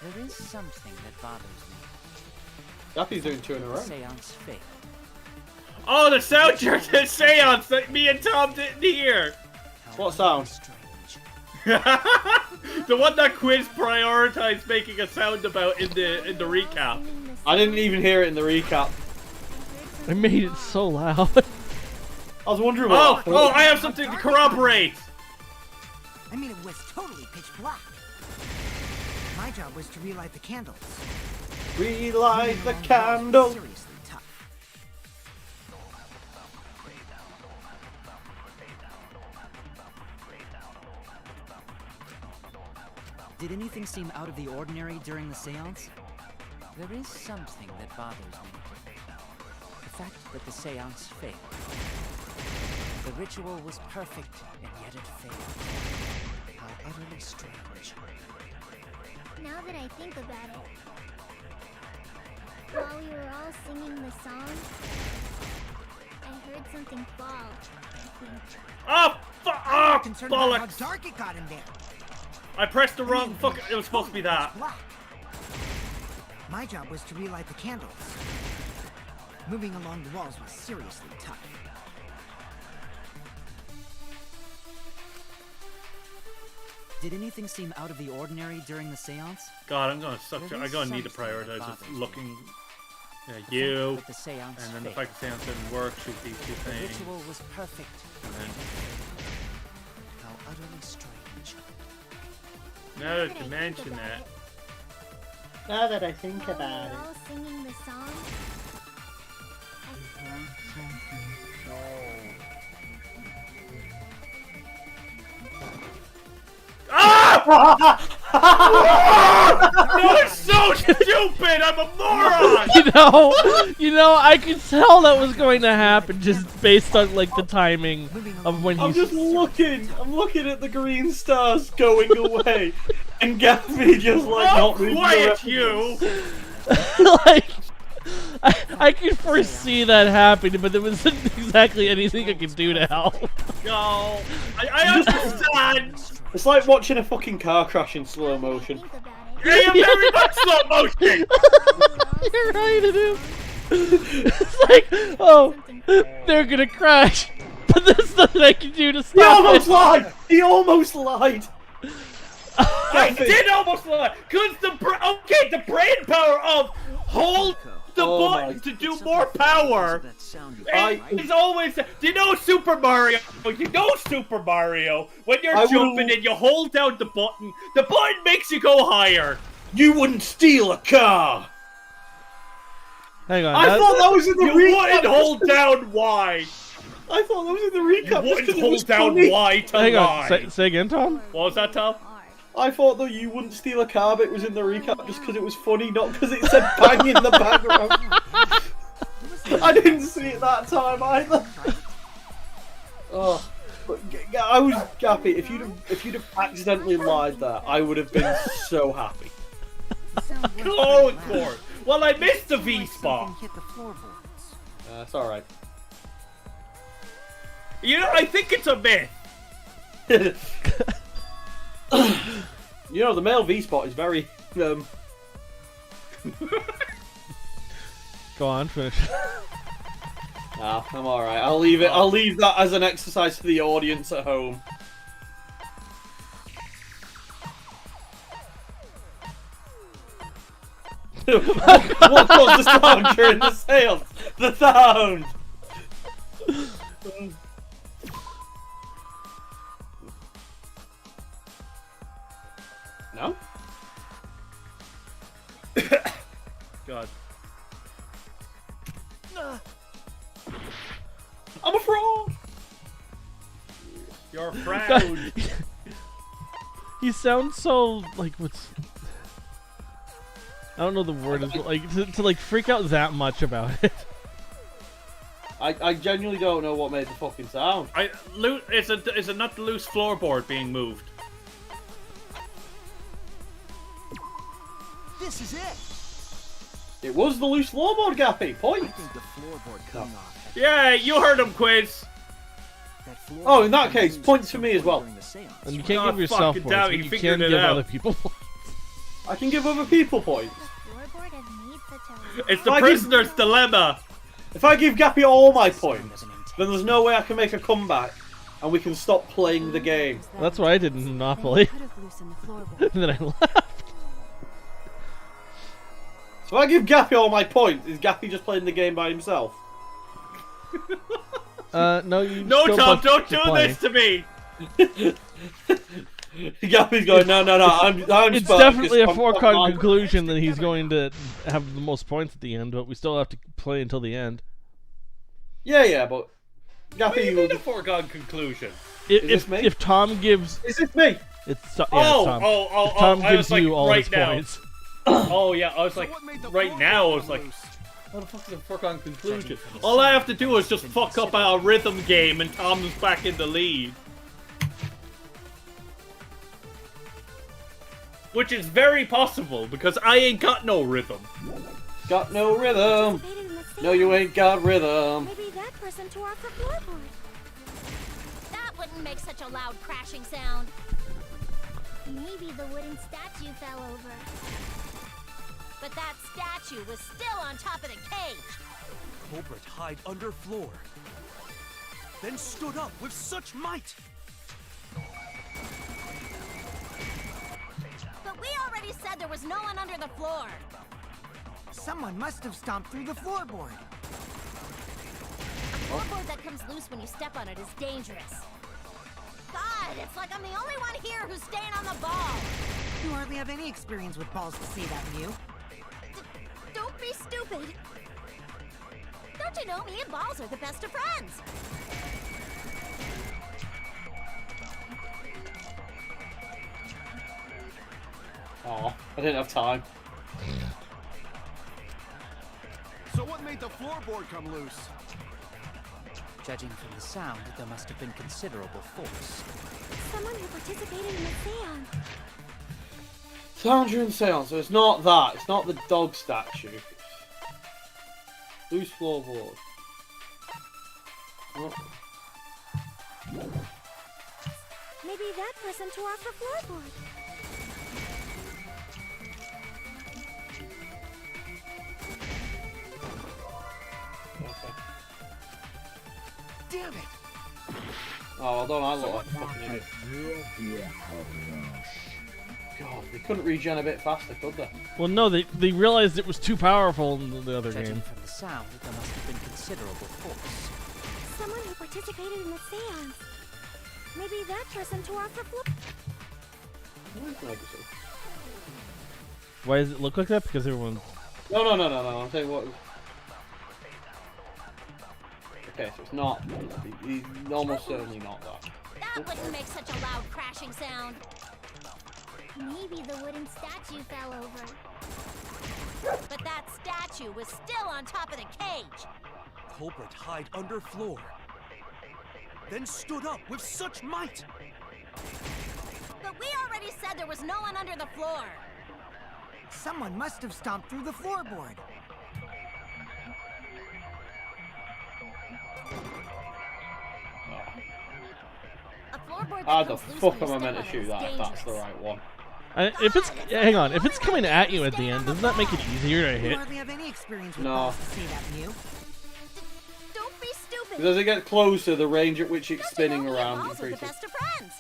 There is something that bothers me. Gappy's doing 2 in a row. Seance failed. Oh, the sound the seance that me and Tom didn't hear. What sound? The one that quiz prioritized making a sound about in the recap. I didn't even hear it in the recap. I made it so loud. I was wondering what. Oh, I have something to corroborate. I mean, it was totally pitch black. My job was to relight the candles. Relight the candle. Seriously tough. Did anything seem out of the ordinary during the seance? There is something that bothers me. The fact that the seance failed. The ritual was perfect, and yet it failed. How utterly strange. Now that I think about it, while we were all singing the song, I heard something fall, I think. Oh, Concerned about how bollocks! dark it got in there. I pressed the wrong fuck. It was supposed to be that. Black. My job was to relight the candles. Moving along the walls was seriously tough. Did anything seem out of the ordinary during the seance? God, I'm gonna suck. I'm gonna need to prioritize this. Looking, you, The seance and then the failed. fact the seance didn't work. Shoot these 2 The things. ritual was perfect, And then, how utterly strange. now that you mention that, Now that I think While about we it. were all singing the song, no, it's so stupid. I'm a moron. you know, I could tell that was going to happen just based on like the timing of when I'm he. just looking. I'm looking at the green stars going away, and Gappy just like Oh, not moving quiet, around. you. Like, I could foresee that happening, but there wasn't exactly anything I could do to help. No, I understand. It's like watching a fucking car crash in slow motion. think about I am very much slow motion. You're right, it is. It's like, oh, they're gonna crash, but there's nothing I can do to He stop almost it. lied! He almost lied! I did almost lie. Cause the brain power of hold the Oh button my- to do more power. That sound you It's always. Do you know Super Mario? You know Super Mario. When you're I would've- jumping and you hold down the button makes you go higher. You wouldn't steal a car! Hang on. I thought that was in the You recap! wouldn't hold down Y. I thought that was in the recap! You just 'cause wouldn't it was hold down funny. Y to Hang lie. on. Say again, Tom. What was that, Tom? I thought that you wouldn't steal a car bit was in the recap just because it was funny, not because it said bang in the background. I didn't see it that time either. Oh, but I was Gappy. If you'd have accidentally lied there, I would have been so happy. Oh, of course. Well, I missed the V spot. Hit the floorboards. It's all right. You know, I think it's a myth. You know, the male V spot is very. Go on, finish. Nah, I'm all right. I'll leave it. I'll leave that as an exercise for the audience at home. What was the sound during the sales? The sound. No? God. I'm a fraud. You're proud. He sounds so like what's. I don't know the word is, but like to like freak out that much about it. I genuinely don't know what made the fucking sound. Is it not the loose floorboard being moved? This is it. It was the loose floorboard, Gappy. Point. I think the floorboard coming off. Yeah, you heard him, Quiz. Oh, in that case, points for me as well. And you can't give yourself points, but you can give other people points. I can give other people points. It's the prisoner's dilemma. If I give Gappy all my points, then there's no way I can make a comeback, and we can stop playing the game. That's what I did in Monopoly. And then I left. So if I give Gappy all my points, is Gappy just playing the game by himself? No, you. No, still Tom, both don't keep do playing. this to me. Gappy's going, no, I'm It's stuck, definitely a I'm foregone conclusion that he's going to have the most points at the end, but we still have to play until the end. Yeah, but What do Gappy you will mean a foregone conclusion? If Tom gives, is this me? It's Oh, If Tom I gives was like, you all right his now. points. Oh yeah, I was like, right now I was like, what the fuck is a foregone conclusion? All I have to do is just fuck up our rhythm game and Tom's back in the lead. Which is very possible, because I ain't got no rhythm. Got no rhythm. No, you ain't got rhythm. Maybe that person tore off the floorboard. That wouldn't make such a loud crashing sound. Maybe the wooden statue fell over. But that statue was still on top of the cage. Culprit hide under floor. Then stood up with such might. But we already said there was no one under the floor. Someone must have stomped through the floorboard. A floorboard that comes loose when you step on it is dangerous. God, it's like I'm the only one here who's staying on the ball. You hardly have any experience with balls to say that, Mew. Don't be stupid. Don't you know me and balls are the best of friends? Oh, I didn't have time. So what made the floorboard come loose? Judging from the sound, there must have been considerable force. Someone who participated in the seance. Sandra and Seance, so it's not that. It's not the dog statue. Loose floorboard. Oh. Maybe that person tore off the floorboard. Damn it! Oh, well done, I look like a fucking idiot. God, they couldn't regen a bit faster, could they? Well, no, they realized it was too powerful in the other Judging game. from the sound, there must have been considerable force. Someone who participated in the seance. Maybe that person tore off the floor. Why does it look like that? Because everyone. No. I'll tell you what. Okay, so it's not. He's almost certainly not that. That wouldn't make such a loud crashing sound. Maybe the wooden statue fell over. But that statue was still on top of the cage. Culprit hide under floor. Then stood up with such might. But we already said there was no one under the floor. Someone must have stomped through the floorboard. A floorboard that How the comes loose fuck when am you I meant step to on it shoot is that if that's the dangerous. right one? If it's hang on, if it's coming at you at the end, doesn't that make it easier to You hit? hardly have any experience with No. balls to say that, Mew. Don't be stupid. Because as it gets closer, the range at which it's Don't you spinning know me and around balls are the increases. best of friends.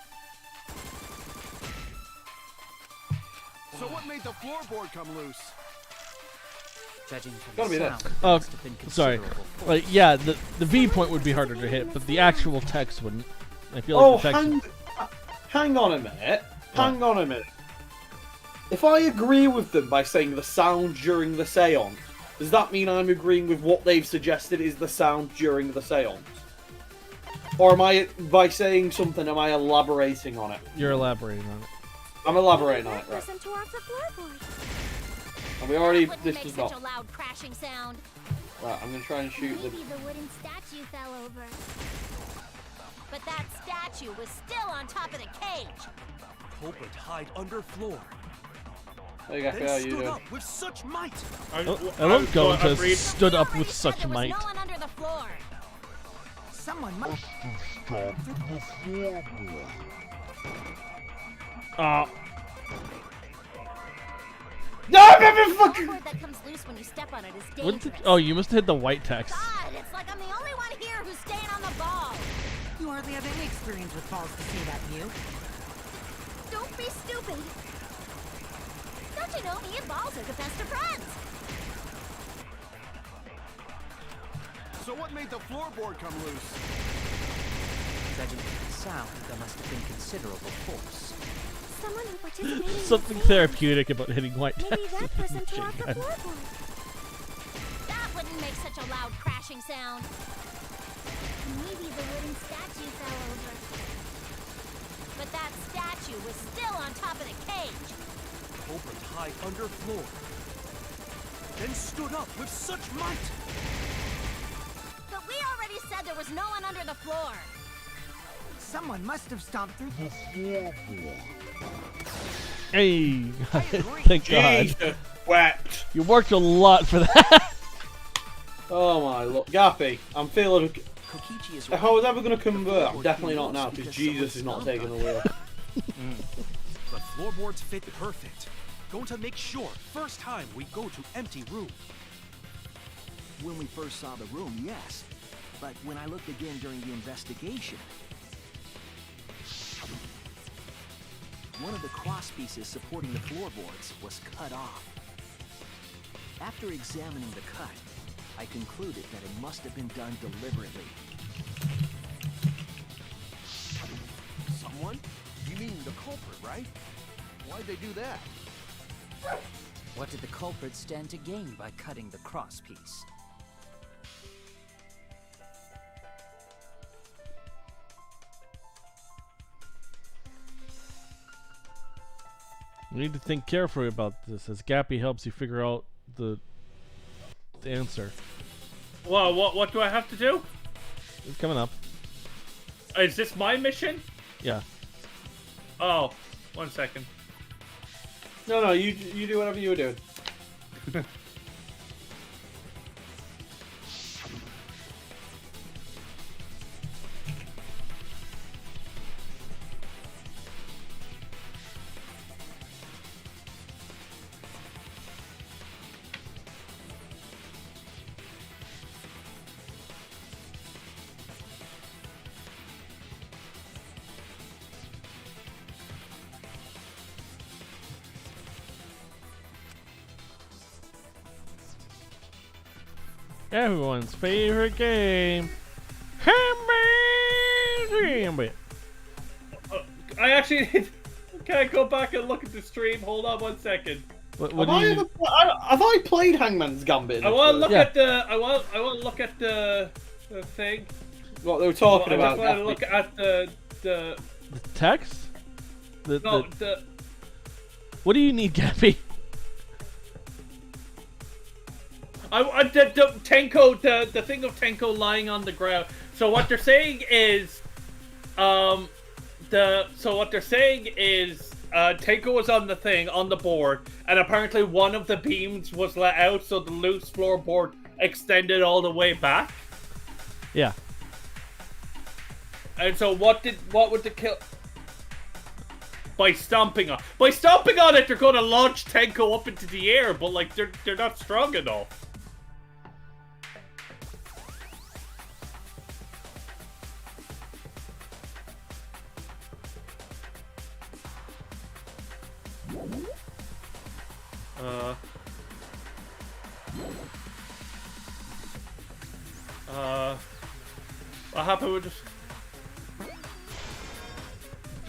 So what made the floorboard come loose? Judging from Gotta the be sound, that. there Oh, must have been sorry. considerable force. Like, yeah, the V point would be harder to hit, but the actual text wouldn't. I feel Oh, like the text. hang on a minute. Hang on a minute. If I agree with them by saying the sound during the seance, does that mean I'm agreeing with what they've suggested is the sound during the seance? Or am I, by saying something, am I elaborating on it? You're elaborating on it. I'm elaborating on it, right. Listen to our floorboard. And we already, That wouldn't this make does such not. a loud crashing sound. Right, I'm gonna try and shoot the... Maybe the wooden statue fell over. But that statue was still on top of the cage. Culprit hide under floor. There you go, Then how you stood doing? up with such might. I love going to stood up with such There was might. no one under the floor. Someone must. No, I'm fucking... The board that comes loose when you step on it is What dangerous. did, oh, you must have hit the white text. God, it's like I'm the only one here who's staying on the ball. You hardly have any experience with balls to say that, Mew. Don't be stupid. Don't you know me and balls are the best of friends? So what made the floorboard come loose? Judging from the sound, there must have been considerable force. Someone who participated in Something the seance. therapeutic about hitting white Maybe text. that person tore off the God. floorboard. That wouldn't make such a loud crashing sound. Maybe the wooden statue fell over. But that statue was still on top of the cage. Culprit hide under floor. Then stood up with such might. But we already said there was no one under the floor. Someone must have stomped through the floorboard. Hey, thank God. Jesus wept. You worked a lot for that. Oh my lord. Gappy, I'm feeling... Kokichi is If I was ever going to convert, I'm definitely not now, because Jesus is not taking the wheel. The floorboards fit perfect. Going to make sure first time we go to empty room. When we first saw the room, yes. But when I looked again during the investigation, one of the cross pieces supporting the floorboards was cut off. After examining the cut, I concluded that it must have been done deliberately. Someone? You mean the culprit, right? Why'd they do that? What did the culprit stand to gain by cutting the cross piece? You need to think carefully about this, as Gappy helps you figure out the answer. Well, what do I have to do? It's coming up. Is this my mission? Yeah. Oh, 1 second. No, you do whatever you were doing. Everyone's favorite game. Gambit. I actually can I go back and look at the stream? Hold on 1 second. What Have do I, you... ever, have I played Hangman's Gambit? I want to look Yeah. at the. I want to look at the thing. What they were talking I about. just want to look at the. The text? No, the. What do you need, Gappy? The Tenko, the thing of Tenko lying on the ground. So what they're saying is, Tenko was on the thing on the board, and apparently one of the beams was let out, so the loose floorboard extended all the way back. Yeah. And so what would the kill? By stomping on it, they're gonna launch Tenko up into the air, but like they're not strong enough. What happened with this?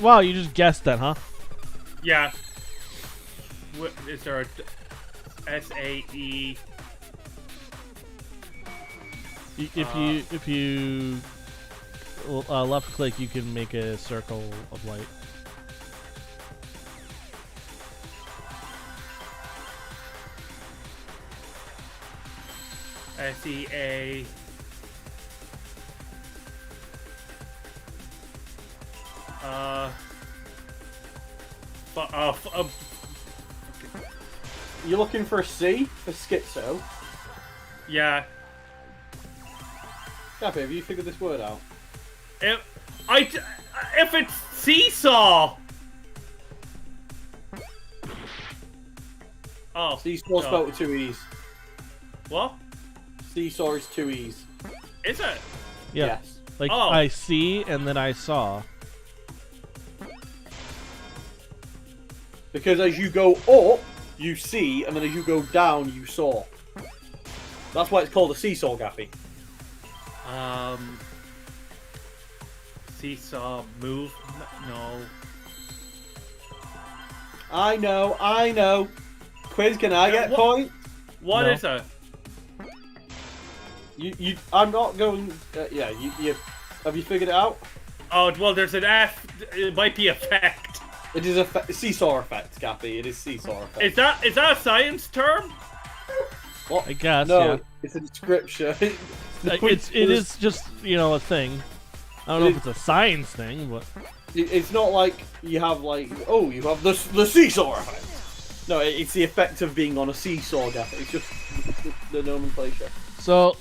Wow, you just guessed that, huh? Yeah. Is there a SAE? If you left click, you can make a circle of light. SEA. You're looking for a C for schizo? Yeah. Gappy, have you figured this word out? If it's seesaw. Oh. Seesaw no. spelled with 2 E's. What? Seesaw is 2 E's. Is it? Yeah. Yes. Like Oh. I see and then I saw. Because as you go up, you see, and then as you go down, you saw. That's why it's called a seesaw, Gappy. Seesaw move? No. I know. Quiz, can I get point? What No. is it? I'm not going. Yeah, you. Have you figured it out? Oh, well, there's an F. It might be effect. It is a seesaw effect, Gappy. It is seesaw effect. Is that a science term? What? I guess. No, Yeah. it's a description. It is just a thing. I don't know if it's a science thing, but It's not like you have you have the seesaw effect. No, it's the effect of being on a seesaw, Gappy. It's just the nomenclature. so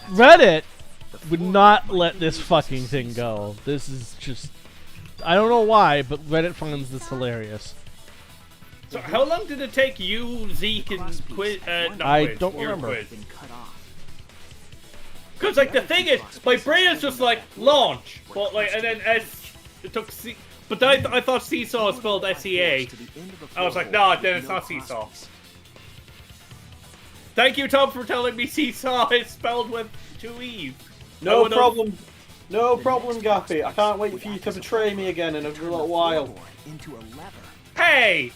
Reddit would not let this fucking thing go. This is just, I don't know why, but Reddit finds this hilarious. So how long did it take you, Zeke, and Quiz? I don't remember. Because like the thing is, my brain is just like launch, but like, and then it took C. But I thought seesaw is spelled SEA. I was like, no, then it's not seesaw. Thank you, Tom, for telling me seesaw is spelled with 2 E's. No problem. No problem, Gappy. I can't wait for you to betray me again in a little while. Into a lever. Hey!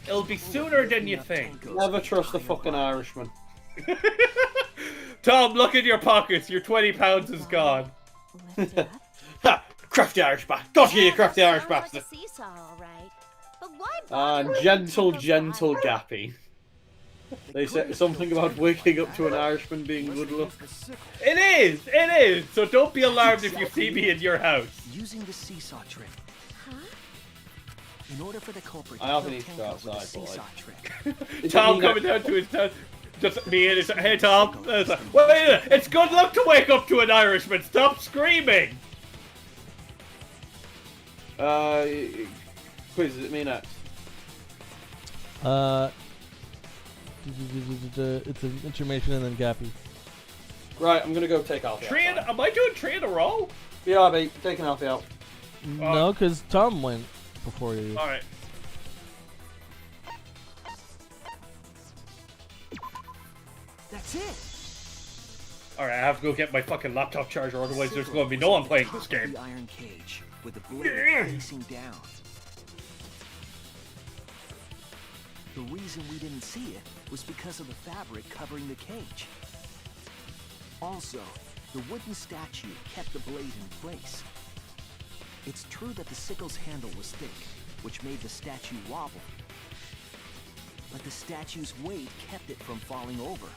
It'll be sooner than you think. Never trust a fucking Irishman. Tom, look in your pockets. Your 20 pounds is gone. Ha! Crafty Irish bastard. Got you, crafty Irish bastard. Seesaw, all right. But why Gentle Gappy. They said something about waking up to an Irishman being good luck. It is. So don't be alarmed if you see me in your house. Using the seesaw trick. In order for the culprit I to often kill need to go Tango with a outside, but, seesaw trick. Tom coming down to his house. Just me and his. Hey Tom. Wait a minute. It's good luck to wake up to an Irishman. Stop screaming. Quiz, is it me next? It's an information and then Gappy. Right, I'm gonna go take Alfie out. Am I doing 3 in a row? BRB, taking Alfie out. No, because Tom went before you. Alright. That's it. Alright, I have to go get my fucking laptop charger, otherwise there's going to be no one playing this game. The iron cage with the blade facing down. The reason we didn't see it was because of the fabric covering the cage. Also, the wooden statue kept the blade in place. It's true that the sickle's handle was thick, which made the statue wobble. But the statue's weight kept it from falling over.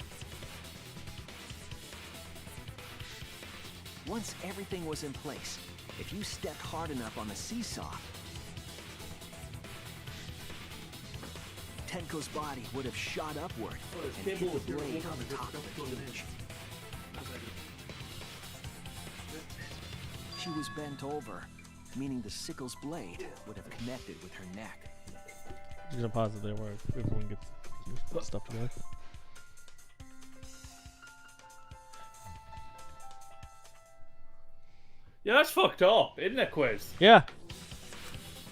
Once everything was in place, if you stepped hard enough on the seesaw, Tenko's body would have shot upward and hit the blade on the top of the cage. She was bent over, meaning the sickle's blade would have connected with her neck. I'm gonna pause it there where everyone gets stuff together. Yeah, that's fucked up, isn't it, Quiz? Yeah.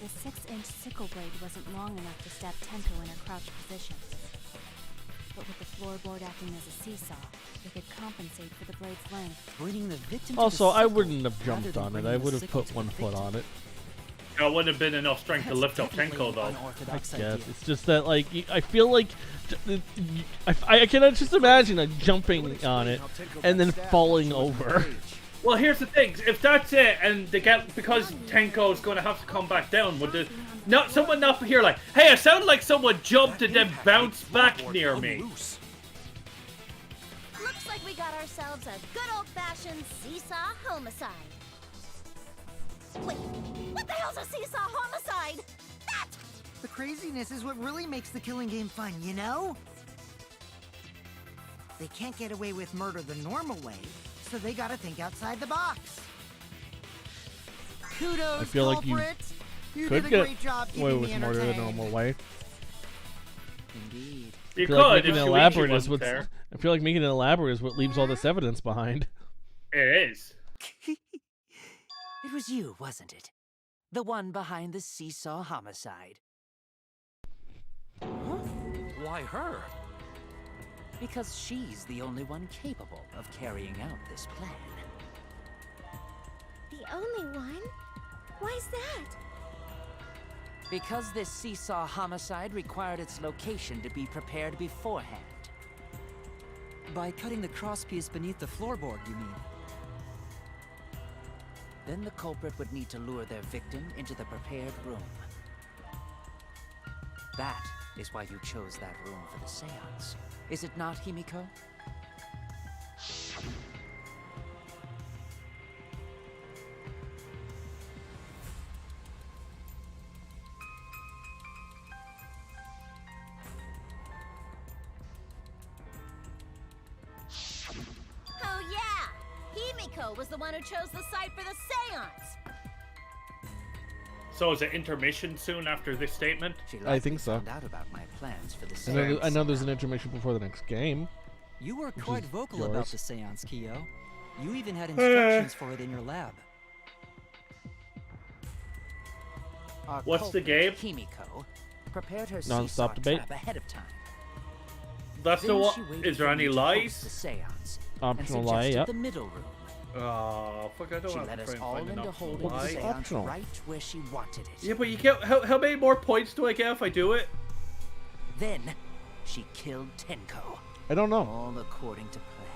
The 6-inch sickle blade wasn't long enough to stab Tenko in her crouched position. But with the floorboard acting as a seesaw, it could compensate for the blade's length. Bringing the victim Also, to the I sickle wouldn't have rather jumped than on it. bringing I the would have sickle put to one the foot victim. on it. That wouldn't have been enough strength to lift up Tenko, though. I guess. It's just that, like, I feel like... I cannot just imagine jumping on it and then falling over. Well, here's the thing. If that's it, and because Tenko's going to have to come back down, would someone not be here like, hey, it sounded like someone jumped and then bounced back near me. Looks like we got ourselves a good old-fashioned seesaw homicide. Wait, what the hell's a seesaw homicide? That! The craziness is what really makes the killing game fun, you know? They can't get away with murder the normal way, so they gotta think outside the box. Kudos, I feel like culprit. You could did a get great job away keeping with me murder the entertained. normal way. Indeed. You I feel like could making if it Shuichi elaborate is wasn't what's. there. I feel like making it elaborate is what leaves all this evidence behind. It is. It was you, wasn't it? The one behind the seesaw homicide. Huh? Why her? Because she's the only one capable of carrying out this plan. The only one? Why's that? Because this seesaw homicide required its location to be prepared beforehand. By cutting the crosspiece beneath the floorboard, you mean? Then the culprit would need to lure their victim into the prepared room. That is why you chose that room for the seance. Is it not, Himiko? Oh yeah! Himiko was the one who chose the site for the seance! So is it intermission soon after this statement? I think so. Found out about my plans for the I know there's an intermission before the next game. You were Which quite is vocal about yours. the seance, Kyo. You even had instructions for it in your lab. Our What's the culprit, game? Himiko prepared her Non-stop seesaw debate. trap ahead of time. That's the Then one. she waited Is there for any me to host lies? The seance Optional and lie, suggested yep. the middle room. Oh, fuck! I don't She have let to us try and all find an into optional holding the lie. seance Optional. right where she wanted it. Yeah, but you get how many more points do I get if I do it? Then she killed Tenko. I don't know. All according to plan.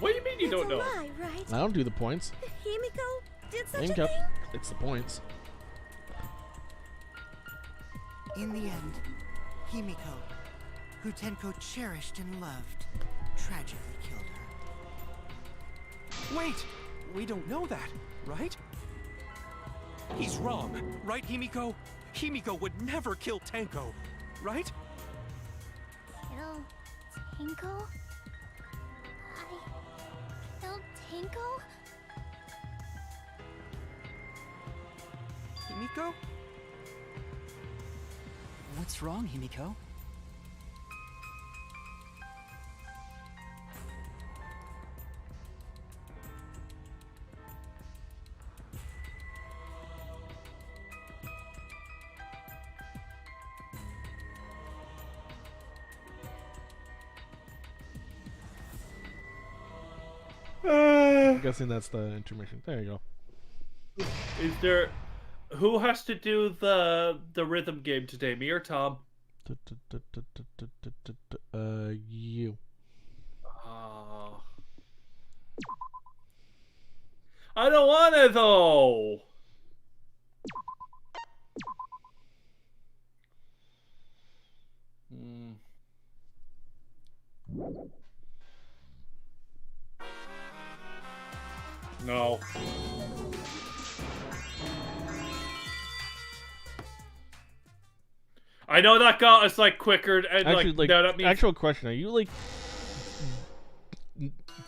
What do you mean you That's don't a know? lie, right? I don't do the points. Himiko did such Think a up. thing? It's the points. In the end, Himiko, who Tenko cherished and loved, tragically killed her. Wait! We don't know that, right? He's wrong, right, Himiko? Himiko would never kill Tenko, right? Kill Tinko? I killed Tinko? Himiko? What's wrong, Himiko? I'm guessing that's the intermission. There you go. Is there? Who has to do the rhythm game today? Me or Tom? You. I don't want to though. No. I know that got us like quicker and Actually, like, now that means actual question: are you like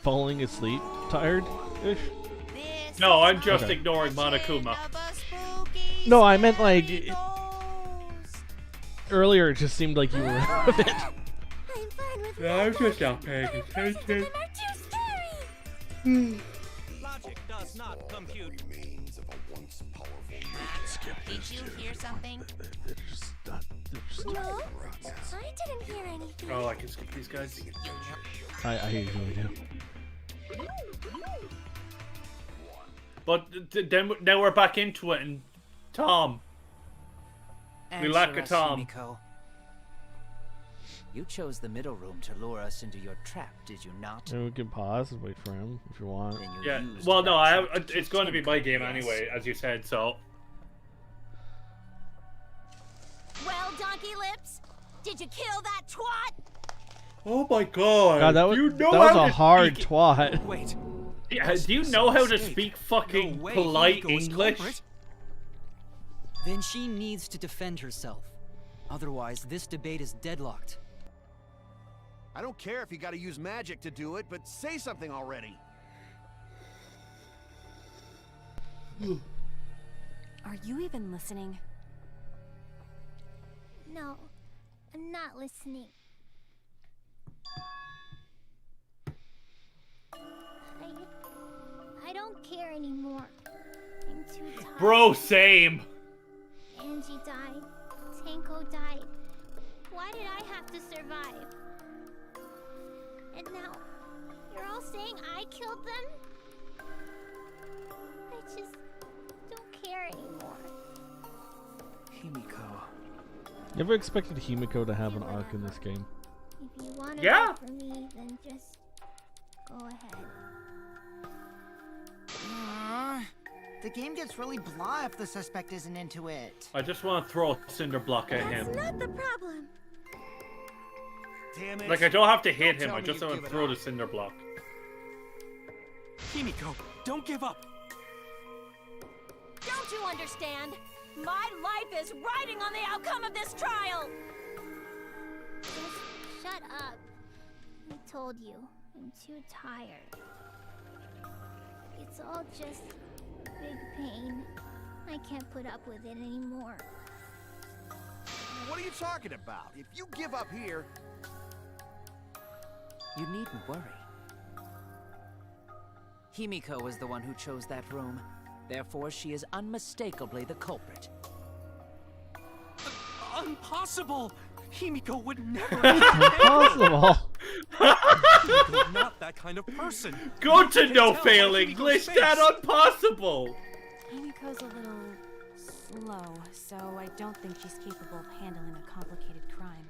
falling asleep, tired-ish? no, I'm just Okay. ignoring Monokuma. No, I meant like earlier. It just seemed like you were out of it. Yeah, I'm just not paying attention. Logic does not compute. Did you hear something? No, I didn't hear anything. Oh, I can skip these guys. I usually do. But then now we're back into it, and Tom. We lack a Answer us, Tom. Himiko. You chose the middle room to lure us into your trap, did you not? And we can pause and wait for him if you want. Then you Yeah. used Well, no, that trap to it's going to be my game yes. anyway, as you said. So. Well, Donkey Lips, did you kill that twat? Oh my God! God, that was, you know that was how a to hard speak- twat. Wait. Yeah, do you know how to speak fucking No way polite Himiko is English? culprit. Then she needs to defend herself. Otherwise, this debate is deadlocked. I don't care if you gotta use magic to do it, but say something already. Are you even listening? No, I'm not listening. I don't care anymore. I'm too tired. Bro, same. Angie died. Tanko died. Why did I have to survive? And now, you're all saying I killed them? I just don't care anymore. Himiko. You ever expected Himiko to have an arc in this game? If you want to Yeah. vote for me, then just go ahead. The game gets really blah if the suspect isn't into it. I just want to throw a cinder block at him. That's not the problem. Damn it. Like, I don't have to hit Don't him, tell I me just you've want to given throw up. the cinder block. Himiko, don't give up. Don't you understand? My life is riding on the outcome of this trial! Just shut up. I told you, I'm too tired. It's all just big pain. I can't put up with it anymore. What are you talking about? If you give up here... You needn't worry. Himiko was the one who chose that room. Therefore, she is unmistakably the culprit. Impossible! Himiko would never. Impossible. Himiko's not that kind of person. Go to You no can tell fail by English, Himiko's that face. impossible! Himiko's a little slow, so I don't think she's capable of handling a complicated crime.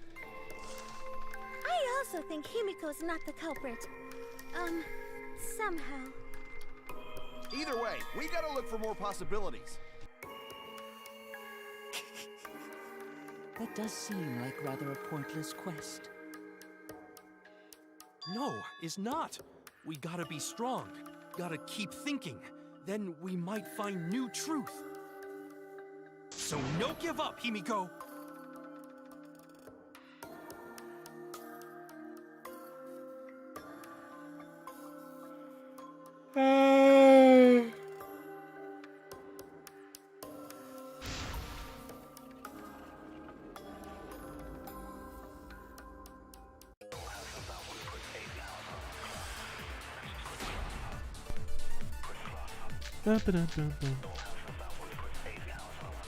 I also think Himiko's not the culprit. Somehow. Either way, we gotta look for more possibilities. That does seem like rather a pointless quest. No, it's not. We gotta be strong. Gotta keep thinking. Then we might find new truth. So no give up, Himiko.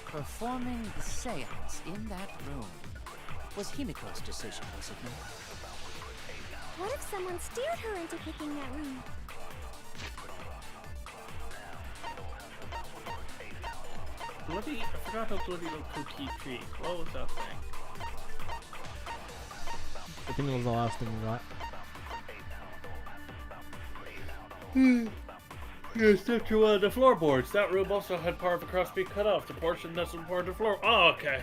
Performing the seance in that room was Himiko's decision, was it not? What if someone steered her into picking that room? Bloody, I forgot how bloody little cookie tree. What was that thing? I think it was the last thing we got. Yeah, stuck to the floorboards. That room also had part of the cross being cut off. The portion that's part of the floor. Oh, okay.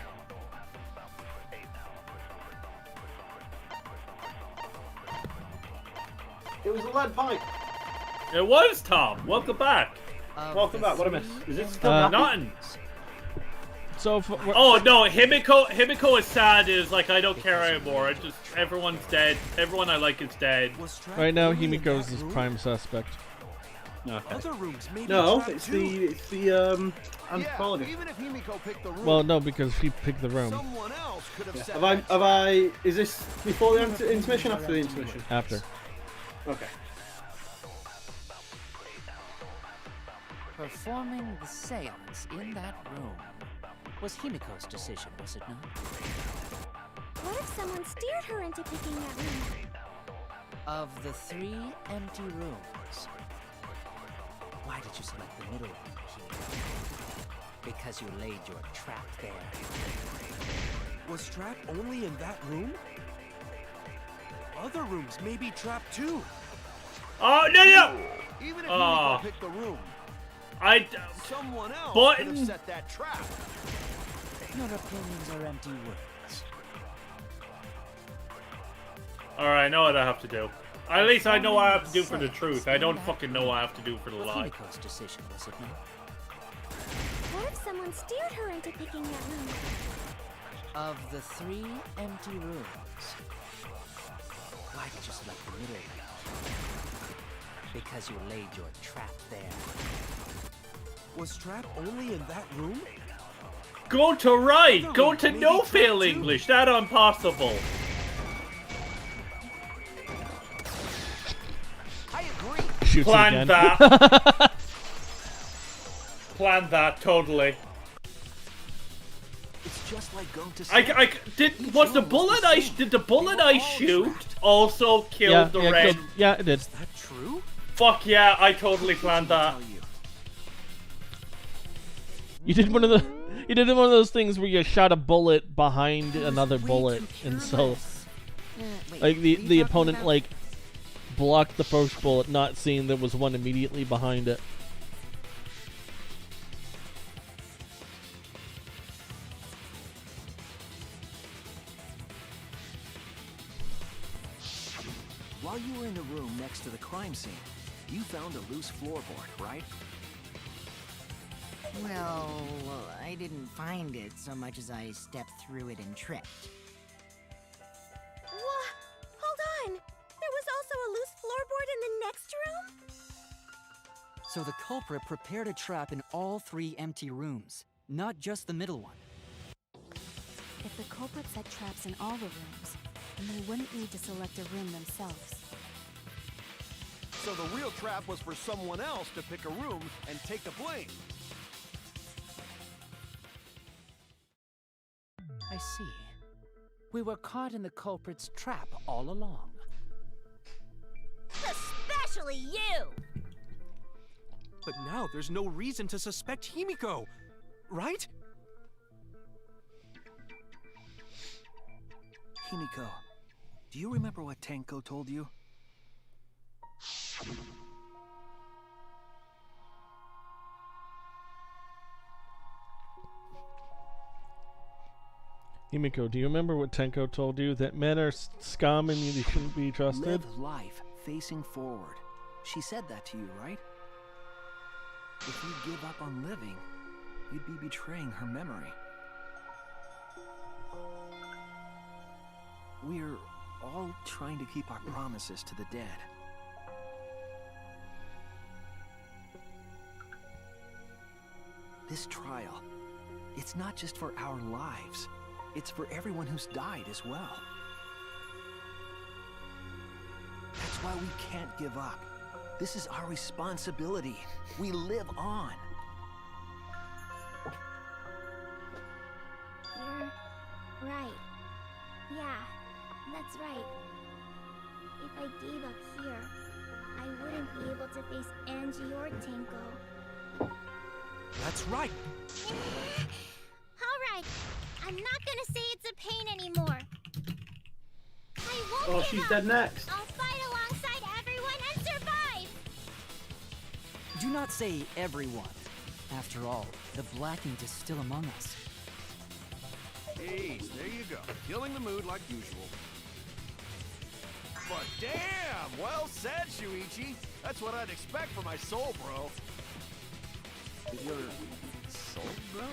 It was a lead pipe. It was Tom. Welcome back. Welcome back. What I missed? Is it still nothing? So oh no, Himiko is sad. Is like I don't care anymore. I just everyone's dead. Everyone I like is dead. Right now, Himiko's his prime suspect. Okay. Other rooms may be No, trapped it's too. the anthropologist. Even if Himiko picked the room, Well, no, because he picked the room. someone else could have said Have I? Is this before the intermission? After the intermission? After. Okay. Performing the seance in that room was Himiko's decision, was it not? What if someone steered her into picking that room? Of the 3 empty rooms, why did you select the middle one here? Because you laid your trap there. Was Trap only in that room? Other rooms may be trapped too. Oh, no! Even if Oh. you pick the room, someone else Button. could have set that trap. Your opinions are empty words. Alright, I know what I have to do. At least I know what I have to do for the truth. I don't fucking know what I have to do for the lie. Himiko's decision, was it not? What if someone steered her into picking that room? Of the 3 empty rooms, why did you select the middle one? Because you laid your trap there. Was Trap only in that room? Go to right! Go to no-fail English! That impossible! I agree. Shoots it Planned again. that. Planned that, totally. It's just like going to did the bullet I shoot also kill the red? Yeah, it did. Is that true? Fuck yeah, I totally planned that. You did one of those things where you shot a bullet behind another bullet, and so like the opponent like blocked the first bullet, not seeing there was one immediately behind it. While you were in the room next to the crime scene, you found a loose floorboard, right? Well, I didn't find it so much as I stepped through it and tripped. What? Hold on! There was also a loose floorboard in the next room? So the culprit prepared a trap in all 3 empty rooms, not just the middle one. If the culprit set traps in all the rooms, then they wouldn't need to select a room themselves. So the real trap was for someone else to pick a room and take the blame. I see. We were caught in the culprit's trap all along. Especially you! But now there's no reason to suspect Himiko, right? Himiko, do you remember what Tenko told you? Himiko, do you remember what Tenko told you? That men are scum and you shouldn't be trusted? Live life facing forward. She said that to you, right? If you give up on living, you'd be betraying her memory. We're all trying to keep our promises to the dead. This trial, it's not just for our lives. It's for everyone who's died as well. That's why we can't give up. This is our responsibility. We live on. You're right. Yeah, that's right. If I gave up here, I wouldn't be able to face Angie or Tenko. That's right. Alright, I'm not gonna say it's a pain anymore. I won't Oh, give she's up. dead next. I'll fight alongside everyone and survive! Do not say everyone. After all, the Black Ink is still among us. Hey, there you go. Killing the mood like usual. But damn, well said, Shuichi. That's what I'd expect for my soul, bro. Your soul, bro?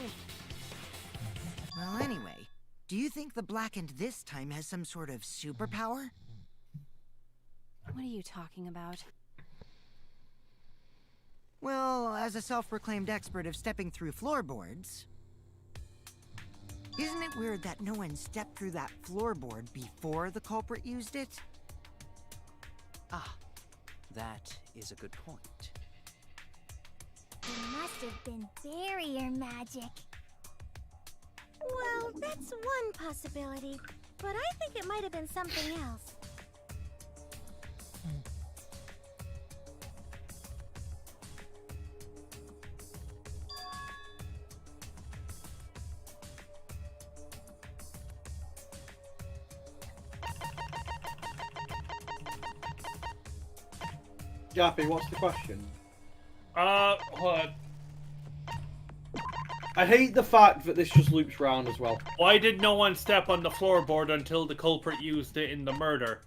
Well, anyway, do you think the Blackened this time has some sort of superpower? What are you talking about? Well, as a self-proclaimed expert of stepping through floorboards, isn't it weird that no one stepped through that floorboard before the culprit used it? Ah, that is a good point. It must have been barrier magic. Well, that's one possibility, but I think it might have been something else. Gappy, what's the question? Hold on. I hate the fact that this just loops round as well. Why did no one step on the floorboard until the culprit used it in the murder?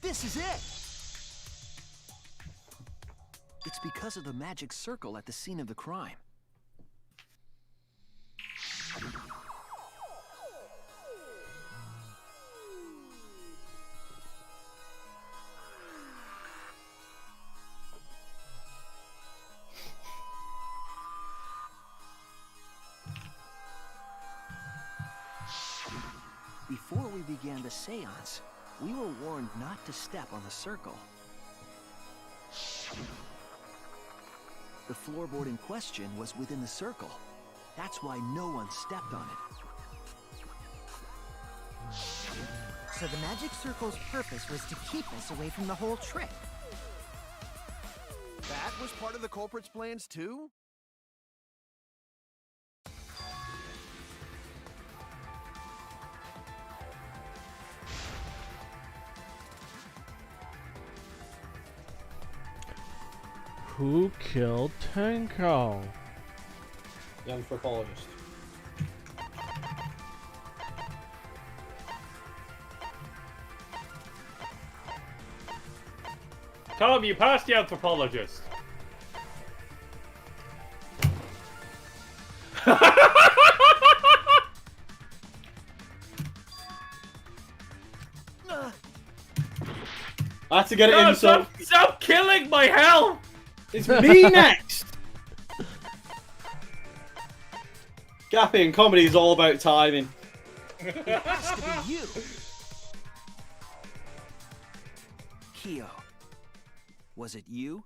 This is it! It's because of the magic circle at the scene of the crime. Before we began the seance, we were warned not to step on the circle. The floorboard in question was within the circle. That's why no one stepped on it. So the magic circle's purpose was to keep us away from the whole trick. That was part of the culprit's plans too? Who killed Tenko? The anthropologist. Tom, you passed the anthropologist. I had to get it No, in, so... Stop killing my health! It's me next! Gappy and comedy is all about timing. It has to be you! Kyo, was it you?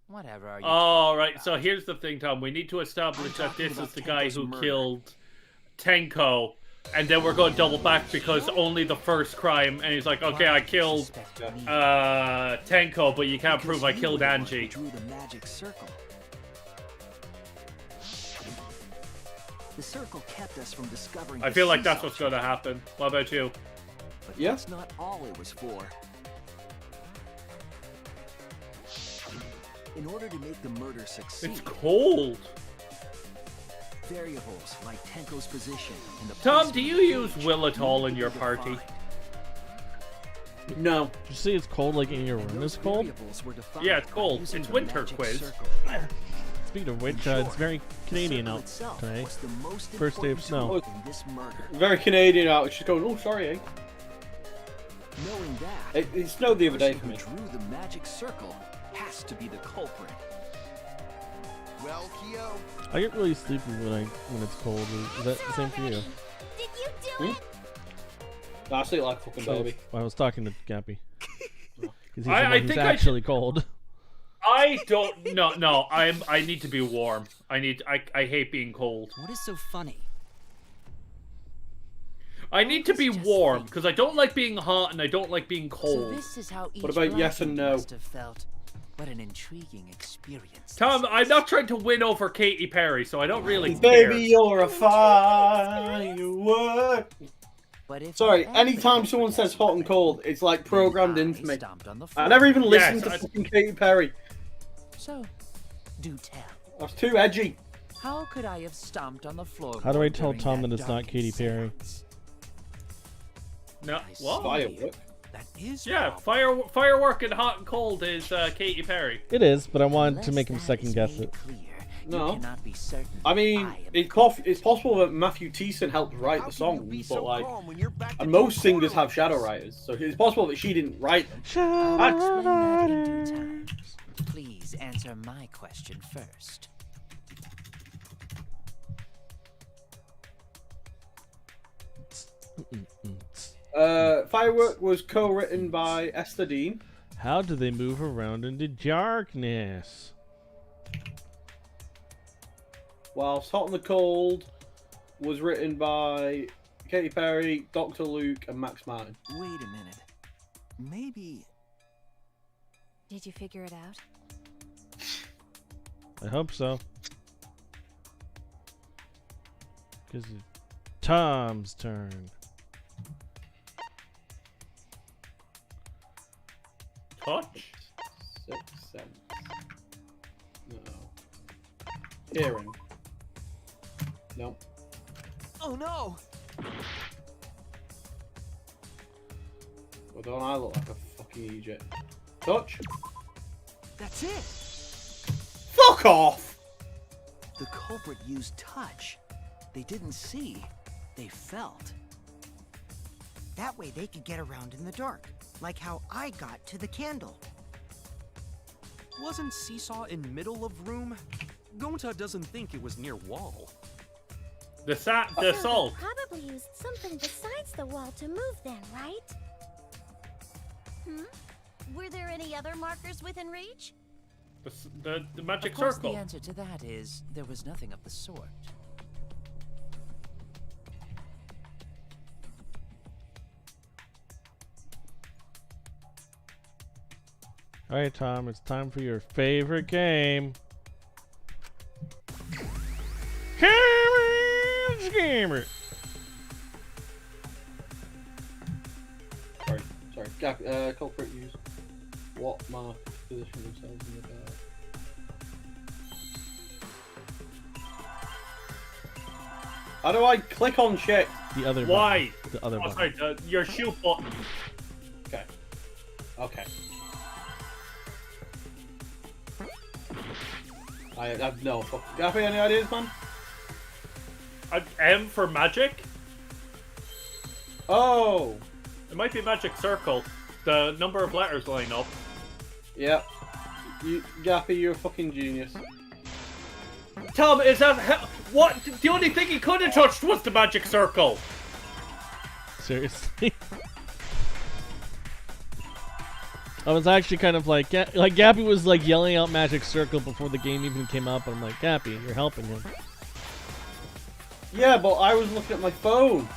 Whatever are you Oh, right. So here's the thing, Tom. We need to establish that this is the guy who killed Tenko, and then we're going to double back because only the first crime, and he's like, okay, I killed Tenko, but you can't prove I killed Angie. Drew the magic circle. The circle kept us from discovering. I feel like that's what's going to happen. What about you? But that's not all it was for. In order to make the murder succeed, It's cold. variables like Tenko's position and the Tom, placement do you of the use cage Will at all in need your to be party? defined. No. Did you say it's cold like in your room is cold? Variables were defined Yeah, it's by cold. using It's the winter magic quiz. circle. Speaking of which, In it's short, very Canadian the out circle itself today. was the most First day of important snow. tool in this murder. Very Canadian out. It's just going, oh, sorry, eh? Knowing that, It snowed the other day for person me. who drew the magic circle has to be the culprit. Well, Kyo, I get really sleepy when it's cold. Is that the same for you? Did you do it? No, I sleep like a fucking baby. I was talking to Gappy. Because he's the I one who's think actually cold. I don't. No. I need to be warm. I hate being cold. What is so funny? I need to be warm because I don't like being hot and I don't like being So cold. this is how each What about yes and Blackie no? must have felt. What an intriguing experience. Tom, I'm not trying to win over Katy Perry, so I don't really Baby, care. you're a firework. But if Sorry, you anytime ever someone says get hot and cold, it's like programmed into me. stomped on the I never even floor. listened to fucking Katy Perry. So, do tell. That's too edgy. How could I have stomped on the floor? How do I tell Tom that it's not Katy Perry? No, what? Firework. That is Yeah, firework and hot and cold is Katy Perry. It is, but I wanted to make him second guess it. No. Cannot be certain. I mean, it's possible that Matthew Thiessen helped write the songs, but like, and most singers have shadow writers, so it's possible that she didn't write them. I'll explain that in due time. Please answer my question first. Firework was co-written by Esther Dean. How do they move around in the darkness? Whilst Hot and the Cold was written by Katy Perry, Dr. Luke, and Max Martin. Wait a minute. Maybe. Did you figure it out? I hope so. Because it's Tom's turn. Touch? Sixth sense. No. Hearing. No. Oh no! Well, don't I look like a fucking idiot? Touch? That's it! Fuck off! The culprit used touch. They didn't see. They felt. That way they could get around in the dark, like how I got to the candle. Wasn't Seesaw in middle of room? Gonta doesn't think it was near wall. The salt. Probably used something besides the wall to move then, right? Were there any other markers within reach? The magic Of course, circle. the answer to that is there was nothing of the sort. Alright, Tom, it's time for your favorite game. Gamer. Sorry. Culprit use what mark position themselves in the dark? How do I click on shit? The other Why? button. The other button. Sorry, your shoe button. Okay. Okay. I have no fuck. Gappy, any ideas, man? M for magic? Oh! It might be magic circle. The number of letters line up. Yep. Gappy, you're a fucking genius. Tom, is that what? The only thing he could have touched was the magic circle. Seriously? I was actually kind of like Gappy was like yelling out magic circle before the game even came up, and I'm like, Gappy, you're helping him. Yeah, but I was looking at my phone.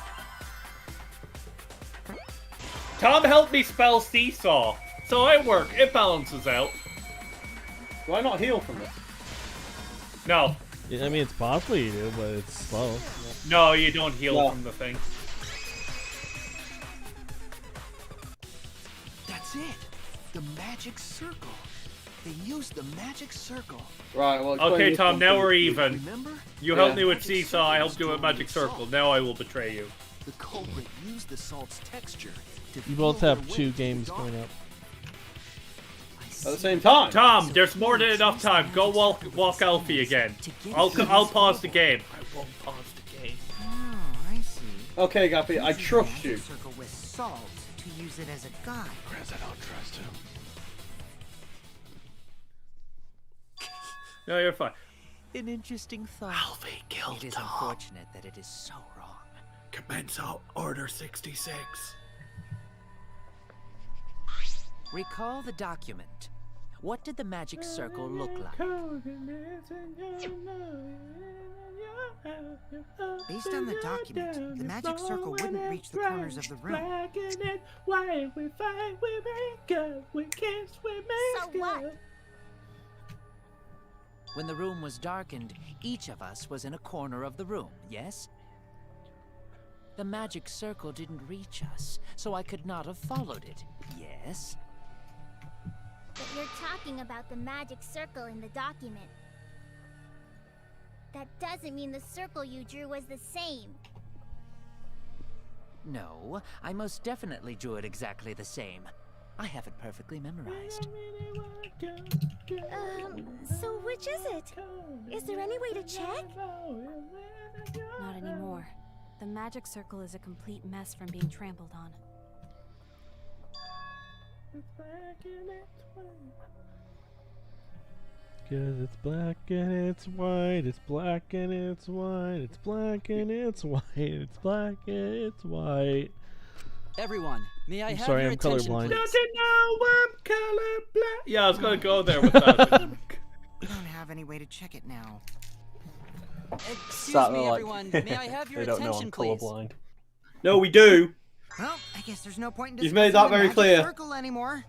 Tom helped me spell seesaw, so it worked. It balances out. Do I not heal from this? No. Yeah, I mean, it's possible you do, but it's slow. No, you don't heal from the thing. That's it. The magic circle. They used the magic circle. Right, well, okay, Tom, now we're even. Remember? You helped me with seesaw, I helped you with magic circle. Now I will betray you. The culprit used the salt's texture to You both feel have their way 2 through games the coming dark. up. At the same time. Tom, there's more than enough time. Go walk Alfie again. I'll pause the game. I won't pause the game. Oh, I see. Okay, Gappy, I trust you. Circle with salt to use it as a guide. Chris, I don't trust him. No, you're fine. An interesting thought. Alfie killed It is Tom. unfortunate that it is so wrong. Commence Order 66. Recall the document. What did the magic circle look like? Based on the document, the magic circle wouldn't reach the corners of the room. So what? When the room was darkened, each of us was in a corner of the room, yes? The magic circle didn't reach us, so I could not have followed it, yes? But you're talking about the magic circle in the document. That doesn't mean the circle you drew was the same. No, I most definitely drew it exactly the same. I have it perfectly memorized. So which is it? Is there any way to check? Not anymore. The magic circle is a complete mess from being trampled on. Cause it's black and it's white, it's black and it's white, it's black and it's white, it's black and it's white. Everyone, may I I'm have sorry, your I'm attention, colorblind. please? Doesn't know I'm colorblind. Yeah, I was gonna go there with that. We don't have any way to check it now. Excuse me, everyone. May I have your attention, please? No, we do. Well, I guess there's no point in You've made that discussing the very magic clear. circle anymore.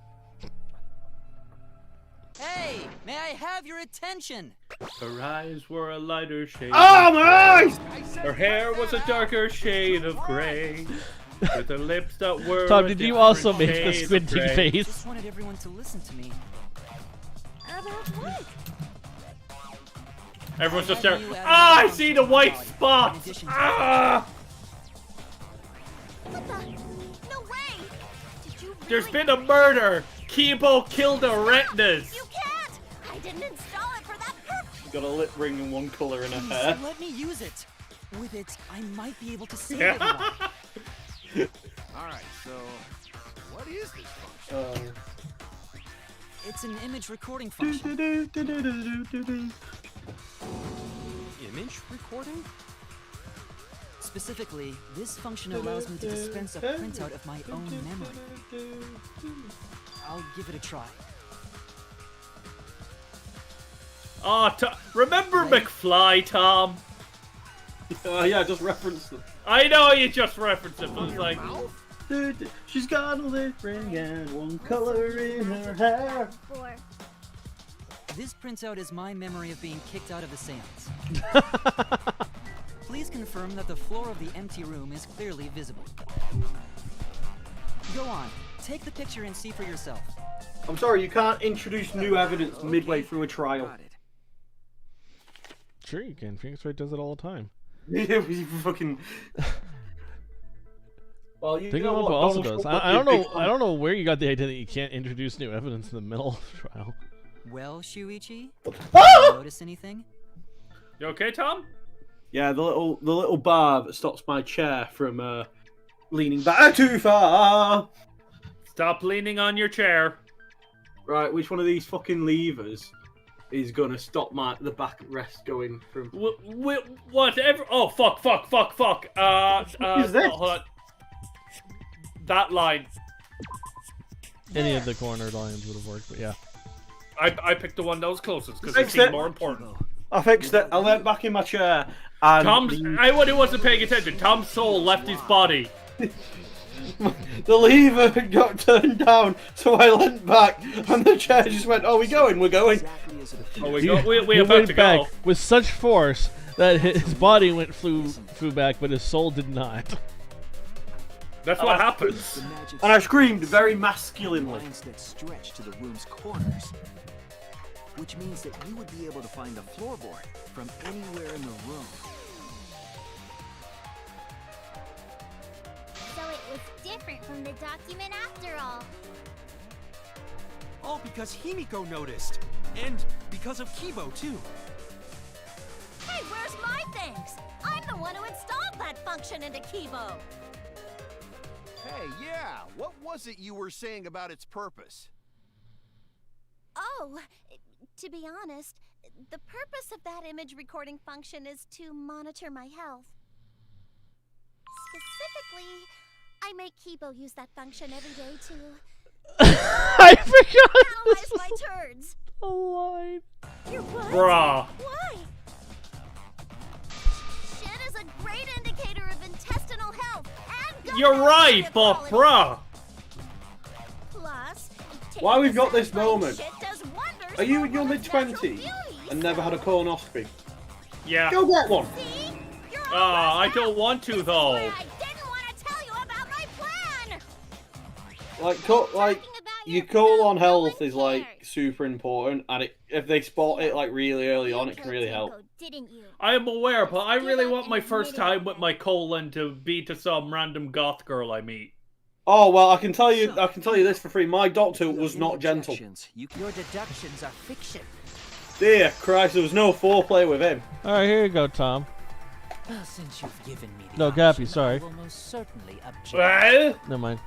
Hey, may I have your attention? Her eyes were a lighter shade. Oh, my eyes! Her hair was a darker shade of gray. With the lips that were. Tom, did you also make the squinting I face? just wanted everyone to listen to me. About what? Everyone's just there. Ah, I see the white spots. Ah! What the? No way! Did you There's really- been a murder. Kibo killed the retinas. You can't! I didn't install it for that purpose! She's got a lip ring and one colour in her Please, hair. let me use it. With it, I might be able to save Yeah. everyone. Alright, so what is this function? It's an image recording function. Image recording? Specifically, this function allows me to dispense a printout of my own memory. I'll give it a try. Oh, remember McFly, Tom? Yeah, I just referenced them. I know you just referenced it, but it's like. She's got a lip ring and one colour in her hair. This printout is my memory of being kicked out of the seance. Please confirm that the floor of the empty room is clearly visible. Go on, take the picture and see for yourself. I'm sorry, you can't introduce new evidence midway through a trial. Sure you can. Phoenix Wright does it all the time. Yeah, we fucking. Well, you know Danganronpa what also Donald does. Trump I don't did know. big I don't know where you got the idea that you can't introduce new evidence in the middle of the trial. Well, Shuichi? Ah! Notice anything? You okay, Tom? Yeah, the little bar that stops my chair from leaning back too far. Stop leaning on your chair. Right, which one of these fucking levers is gonna stop the backrest going from? Whatever. Oh fuck! Is this? Hold on. That line. Any of the corner lines would have worked, but yeah. I picked the one that was closest because it Fixed seemed it. more important. I fixed it. I leant back in my chair and I wasn't paying attention. Tom's soul left his body. the lever got turned down, so I leant back, and the chair just went, "Oh, we're going." Oh, we He about went to back go. with such force that his body flew back, but his soul did not. That's what happens. And I screamed very masculinely. Lines that stretch to the room's corners, which means that you would be able to find the floorboard from anywhere in the room. So it was different from the document after all. All because Himiko noticed. And because of Kibo, too. Hey, where's my things? I'm the one who installed that function into Kibo. Hey, yeah, what was it you were saying about its purpose? Oh, to be honest, the purpose of that image recording function is to monitor my health. Specifically, I make Kibo use that function every day to I forgot. analyze my turds. A line. You're what? Bruh. Why? Shit is a great indicator of intestinal health and gut You're right, bacteria but quality. bruh. Plus, Why we've got taking this the moment? shit does wonders Are you for in your one's natural mid-20s beauty, and never had a colonoscopy? Yeah. Go get one. See? You're I don't want to though. I didn't want to tell you about my plan. Like your colon health is like super important, and if they spot it like really early on, it can really help. Didn't you? I am aware, but I really want my first time with my colon to be to some random goth girl I meet. Oh well, I can tell you this for free. My doctor was not gentle. Your deductions are fiction. Dear Christ, there was no foreplay with him. All right, here you go, Tom. Well, since you've given me the No, option, Gappy, sorry. I will most certainly object. Well? Never mind.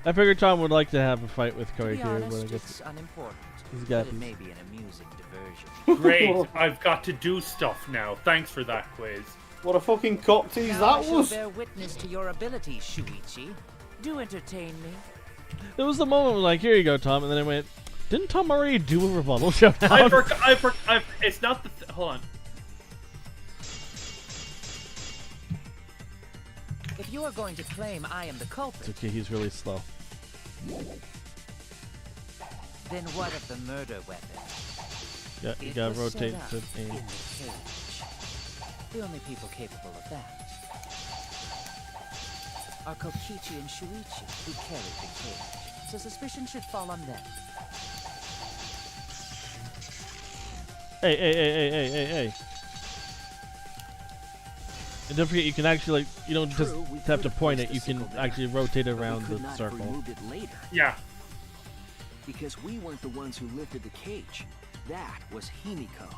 I figured Tom would like to have a fight with To Koi be here, honest, but I guess it's unimportant. he's But got it may be an amusing diversion. Great, I've got to do stuff now. Thanks for that quiz. What a fucking cock tease Now I that shall was. bear witness to your abilities, Shuichi. Do entertain me. There was the moment where like, here you go, Tom, and then I went, didn't Tom already do a rebuttal showdown? It's not the. Hold on. If you are going to claim I am the culprit, It's okay, he's really slow. then what of the murder weapon? Yeah, you It gotta was rotate set up to aim. in the cage. The only people capable of that are Kokichi and Shuichi, who carried the cage. So suspicion should fall on them. Hey. And don't forget, you can actually, like, you don't just have to point it, you can actually rotate it around the circle. Removed it later. Yeah. Because we weren't the ones who lifted the cage. That was Himiko.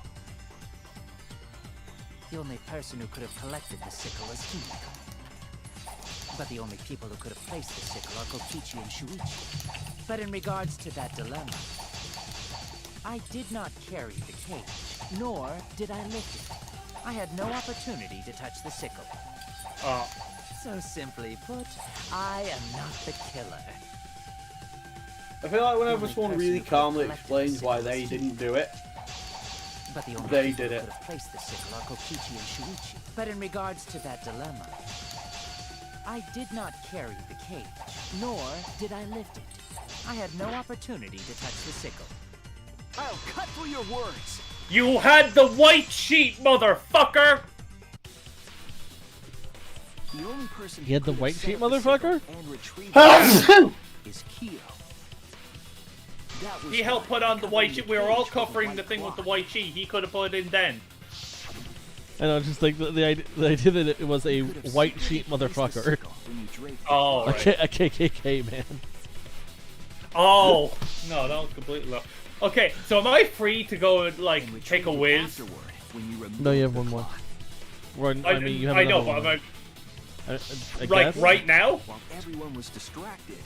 The only person who could have collected the sickle was Himiko. But the only people who could have placed the sickle are Kokichi and Shuichi. But in regards to that dilemma, I did not carry the cage, nor did I lift it. I had no opportunity to touch the sickle. So simply put, I am not the killer. I feel like whenever someone really calmly explains why they didn't do it, but the only they people did who it. could have placed the sickle are Kokichi and Shuichi. But in regards to that dilemma, I did not carry the cage, nor did I lift it. I had no opportunity to touch the sickle. I'll cut through your words. You had the white sheet, motherfucker! The only person You had the who white could sheet, have set up the motherfucker? sickle and retrieve it is Kyo. That was He helped put on the white sheet. We were all covering the white thing with the cloth. white sheet. He could have put it in then. I know, just like the idea that it was a white sheet motherfucker. Oh, right. A KKK man. Oh, no, that was completely low. Okay, so am I free to go and, like, take a whiz? No, you have one more. I mean, you have I know, another but one. I like, guess? right now? While everyone was distracted,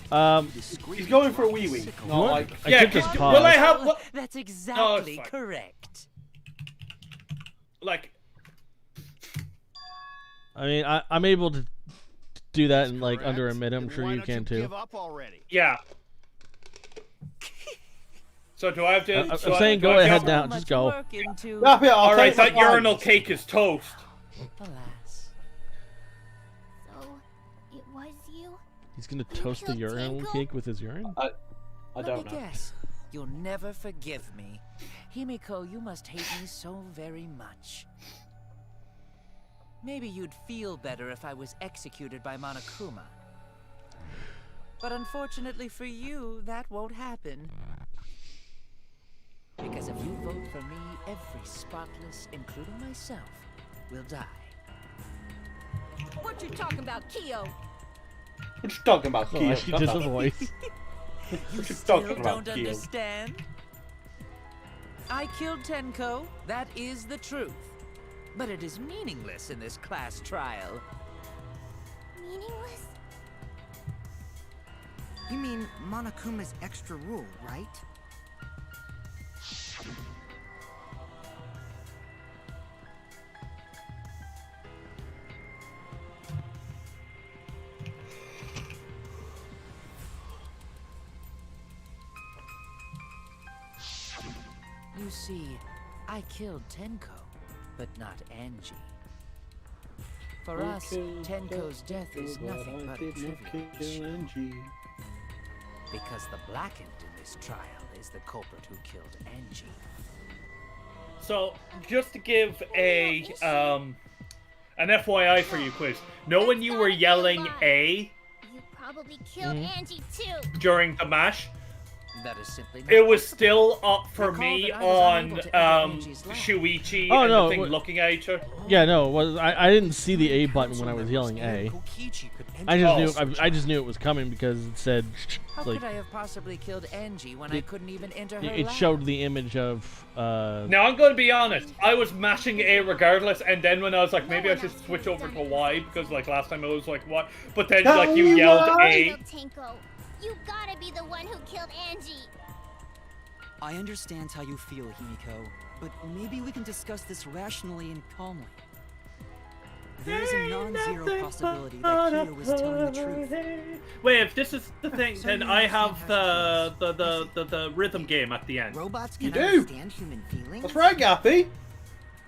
he's going for a wee-wee. Not What? like... I Yeah, could just pause. will I have... What? That's Oh, exactly it's fine. correct. Like... I mean, I'm able to do that in like under a minute. I'm sure you can too. Give up already. Yeah. So do I have to... I'm so saying do go I ahead have- now. Just go. Alright, that urinal cake is toast. Alas. So, it was you? He's gonna toast the killed urinal Tango? cake with his urine? I Let don't me know. guess. You'll never forgive me. Himiko, you must hate me so very much. Maybe you'd feel better if I was executed by Monokuma. But unfortunately for you, that won't happen. Because if you vote for me, every spotless, including myself, will die. What you talking about, Kyo? What you talking about, Oh, Kyo? she did the voice. What you Still talking about, don't Kyo? understand? I killed Tenko, that is the truth. But it is meaningless in this class trial. Meaningless? You mean Monokuma's extra rule, right? You see, I killed Tenko, but not Angie. For us, Tenko's death is nothing but a trivial issue. Because the blackened in this trial is the culprit who killed Angie. So, just to give a, an FYI for you, Quiz. Know when you were yelling A You probably killed Angie too. during the mash? That is simply not It was possible. still up for Recall me that I was on unable to enter Angie's lab. Shuichi Oh, and no, the thing what- looking at each other. Yeah, no, it was I didn't see the A button when I was yelling A. I just knew it was coming because it said How like could I have possibly killed Angie when I couldn't even enter her it lab? showed the image of Now, I'm going to be honest. I was mashing A regardless, and then when I was like, maybe I should switch over to Y, because like last time I was like, what? But then like you yelled A. Killed Tenko. You gotta be the one who killed Angie. I understand how you feel, Himiko, but maybe we can discuss this rationally and calmly. There is a non-zero possibility that Kyo was telling the truth. Wait, if this is the thing, then I have the rhythm game at the end. Robots You can do. understand human feelings? That's right, Gappy.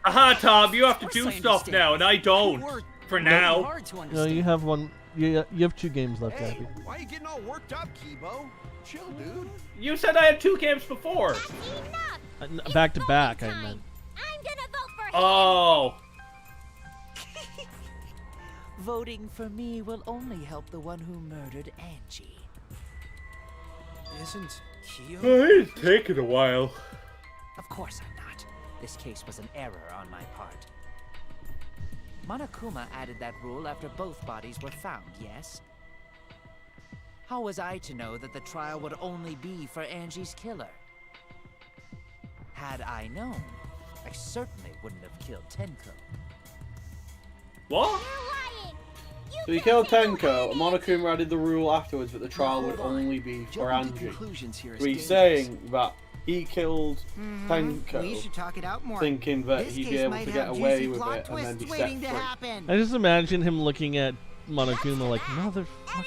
Aha, Tom, you have to Of do course I stuff understand. now, and I don't. For now. Hard to no, understand. you have one. You have 2 games left, Hey, Abby. why are you getting all worked up, Kibo? Chill, dude. You said I had 2 games before. Enough. Back to back, I time. meant. I'm gonna vote for him. Oh. Voting for me will only help the one who murdered Angie. Isn't Kyo? It's taken a while. Of course I'm not. This case was an error on my part. Monokuma added that rule after both bodies were found, yes? How was I to know that the trial would only be for Angie's killer? Had I known, I certainly wouldn't have killed Tenko. What? So he killed Tenko, and Monokuma added the rule afterwards that the trial would only be for Angie. So he's saying that he killed Tenko, We should talk it out more. thinking that This he'd be case able might to have get away juicy with plot it and then be twists set waiting to free. happen. I just imagine him looking at Monokuma like, motherfucker.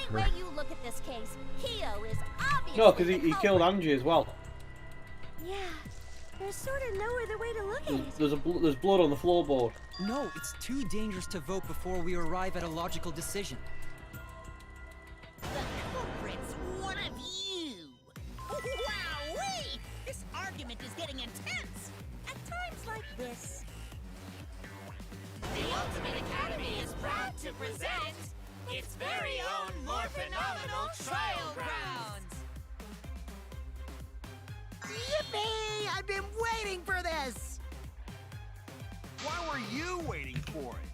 Any way you look at this case, Kyo is obviously No, because the he killed culprit. Angie as well. Yeah, there's sort of no other way to look at it. There's blood on the floorboard. No, it's too dangerous to vote before we arrive at a logical decision. The culprit's one of you. Wowee! This argument is getting intense. At times like this. The Ultimate Academy is proud to present its very own more phenomenal trial grounds. Yippee! I've been waiting for this! Why were you waiting for it?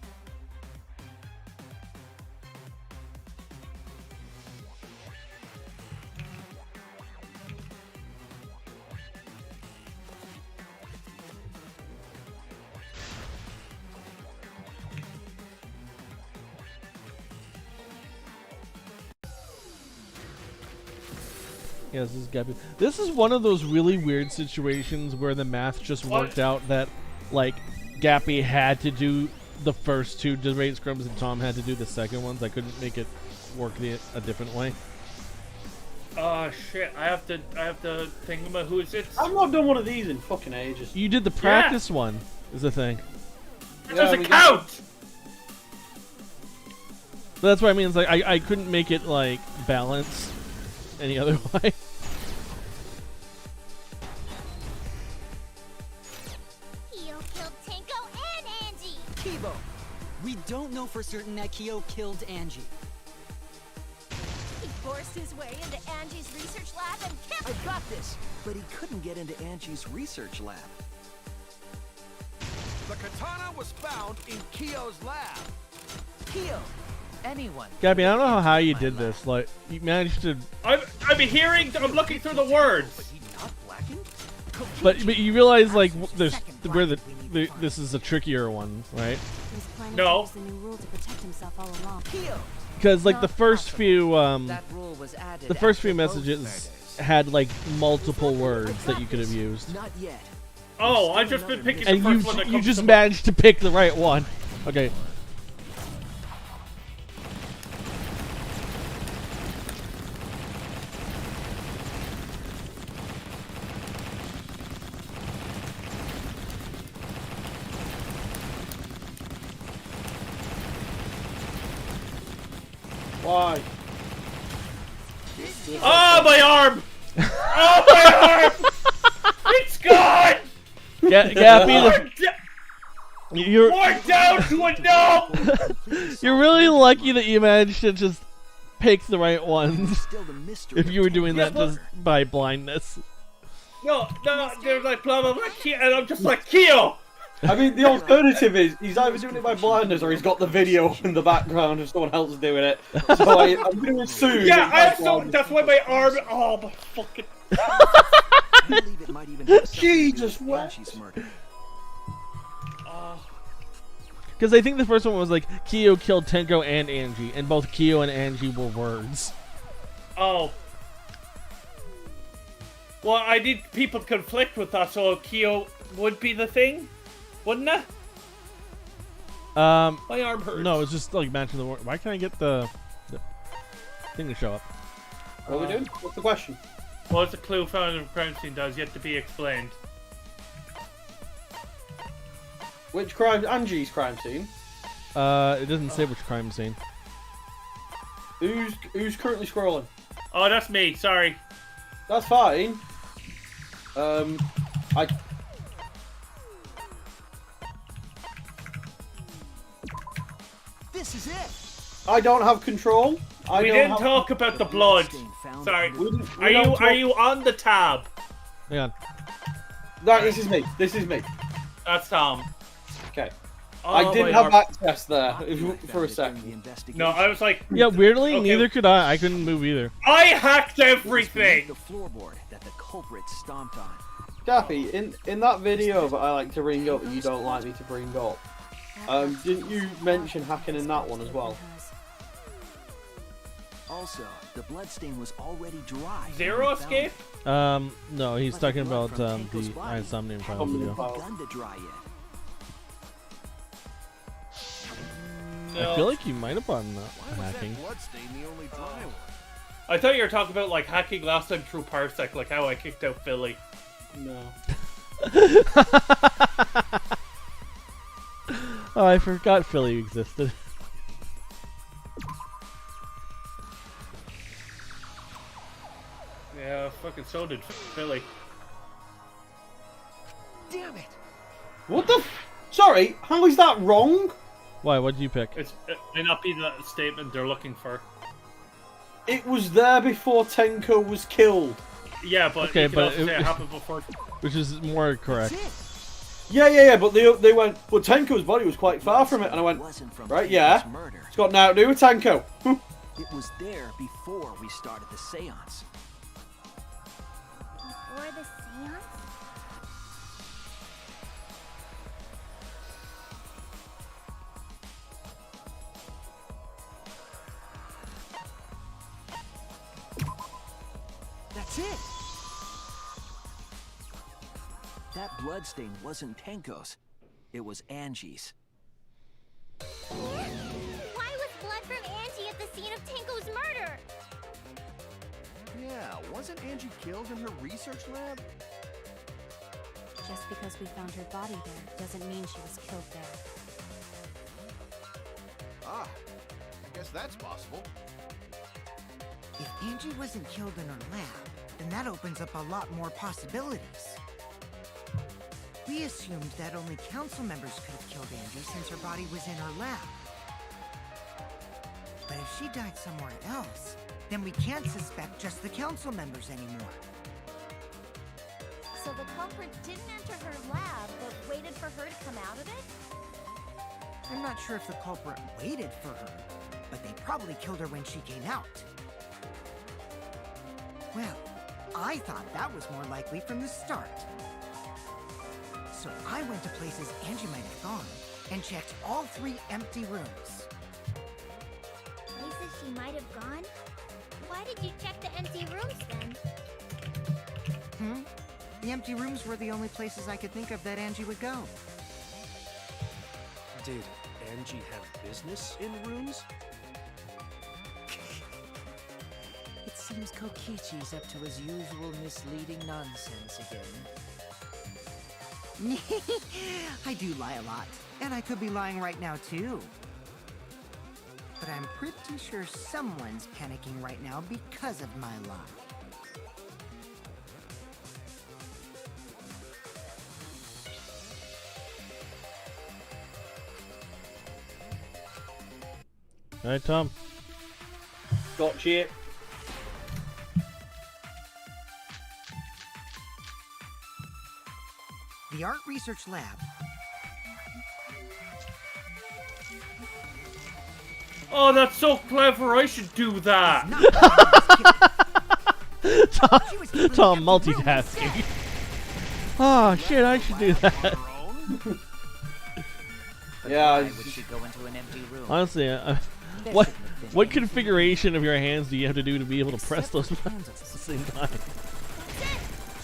Yes, this is Gappy. This is one of those really weird situations where the math just worked out that, like, Gappy had to do the first two debate scrums and Tom had to do the second ones. I couldn't make it work a different way. Oh shit! I have to think about who is it. I've not done one of these in fucking ages. You did the practice one, is the thing. It doesn't count. But that's what I mean. It's like I couldn't make it like balance any other way. Kyo killed Tenko and Angie. Kibo, we don't know for certain that Kyo killed Angie. He forced his way into Angie's research lab and kept. I got this! But he couldn't get into Angie's research lab. The katana was found in Kyo's lab. Kyo! Anyone. Gappy, I don't know how you did this. Like, you managed to. I'm hearing. I'm looking through the words. But you realize like there's where this is a trickier one, right? He was planning No. to use the new rule to protect himself all along. Because like the first few That rule was added the first few after both messages murders. had like multiple words that you could have used. Not yet. Oh, I've just been picking And the first one that you comes just to managed to pick the right one. Okay. Why? Oh, my arm! Oh, my arm! It's gone! Gappy, you're More down to a no! you're really lucky that you managed to just pick the right ones. Still the mystery If you were doing Yeah, that but- just by blindness. No, they're like blah blah blah, Kyo, and I'm just like Kyo! I mean, the alternative is he's either doing it by blindness or he's got the video in the background of someone else doing it. So I'm going to assume. Yeah, it's by blindness. that's why my arm. Oh my fucking. I believe it might even have something Jesus, to do with Angie's murder. Because I think the first one was like Kyo killed Tenko and Angie, and both Kyo and Angie were words. Oh. Well, I need people to conflict with that, so Kyo would be the thing, wouldn't it? My arm hurts. No, it's just like matching the word. Why can't I get the thing to show up? What are we doing? What's the question? What's the clue found in the crime scene does yet to be explained? Which crime? Angie's crime scene. It doesn't say which crime scene. Who's currently scrolling? Oh, that's me. Sorry. That's fine. This is it! I don't have control. We didn't talk about the blood. Sorry. Are you on the tab? Hang on. No, this is me. This is me. That's Tom. Okay. Oh, I didn't have access there for a second. No, I was like. Yeah, weirdly, okay. neither could I. I couldn't move either. I hacked everything. The floorboard that the culprit stomped on. Gappy, in that video that I like to bring up that you don't like me to bring up, didn't you mention hacking in that one as well? Also, the bloodstain was already dry. Zero escape? No, he's talking about the Insomnium Files video. Begun to dry yet. No. I feel like you might have brought hacking. I thought you were talking about like hacking last time through Parsec, like how I kicked out Philly. No. Oh, I forgot Philly existed. Yeah, fucking so did Philly. Damn it! What the? Sorry, how is that wrong? Why? What did you pick? It may not be the statement they're looking for. It was there before Tenko was killed. Yeah, but okay, you can also say it happened before. Which is more correct. Yeah, but they went, well, Tenko's body was quite far from it, and I went, right, yeah, it's got nothing to do with Tenko. It was there before we started the seance. Before the seance? That's it! That bloodstain wasn't Tenko's. It was Angie's. Why was blood from Angie at the scene of Tenko's murder? Yeah, wasn't Angie killed in her research lab? Just because we found her body there doesn't mean she was killed there. Ah, I guess that's possible. If Angie wasn't killed in her lab, then that opens up a lot more possibilities. We assumed that only council members could have killed Angie since her body was in her lab. But if she died somewhere else, then we can't suspect just the council members anymore. So the culprit didn't enter her lab, but waited for her to come out of it? I'm not sure if the culprit waited for her, but they probably killed her when she came out. Well, I thought that was more likely from the start. So I went to places Angie might have gone and checked all 3 empty rooms. Places she might have gone? Why did you check the empty rooms then? The empty rooms were the only places I could think of that Angie would go. Did Angie have business in rooms? It seems Kokichi's up to his usual misleading nonsense again. I do lie a lot, and I could be lying right now too. But I'm pretty sure someone's panicking right now because of my lie. Alright, Tom. Gotcha. The Art Research Lab. Oh, that's so clever! I should do that! Tom multitasking. Oh shit, I should do that. Yeah. Why would she go into an empty room? Honestly, what configuration of your hands do you have to do to be able to press those buttons at the same time?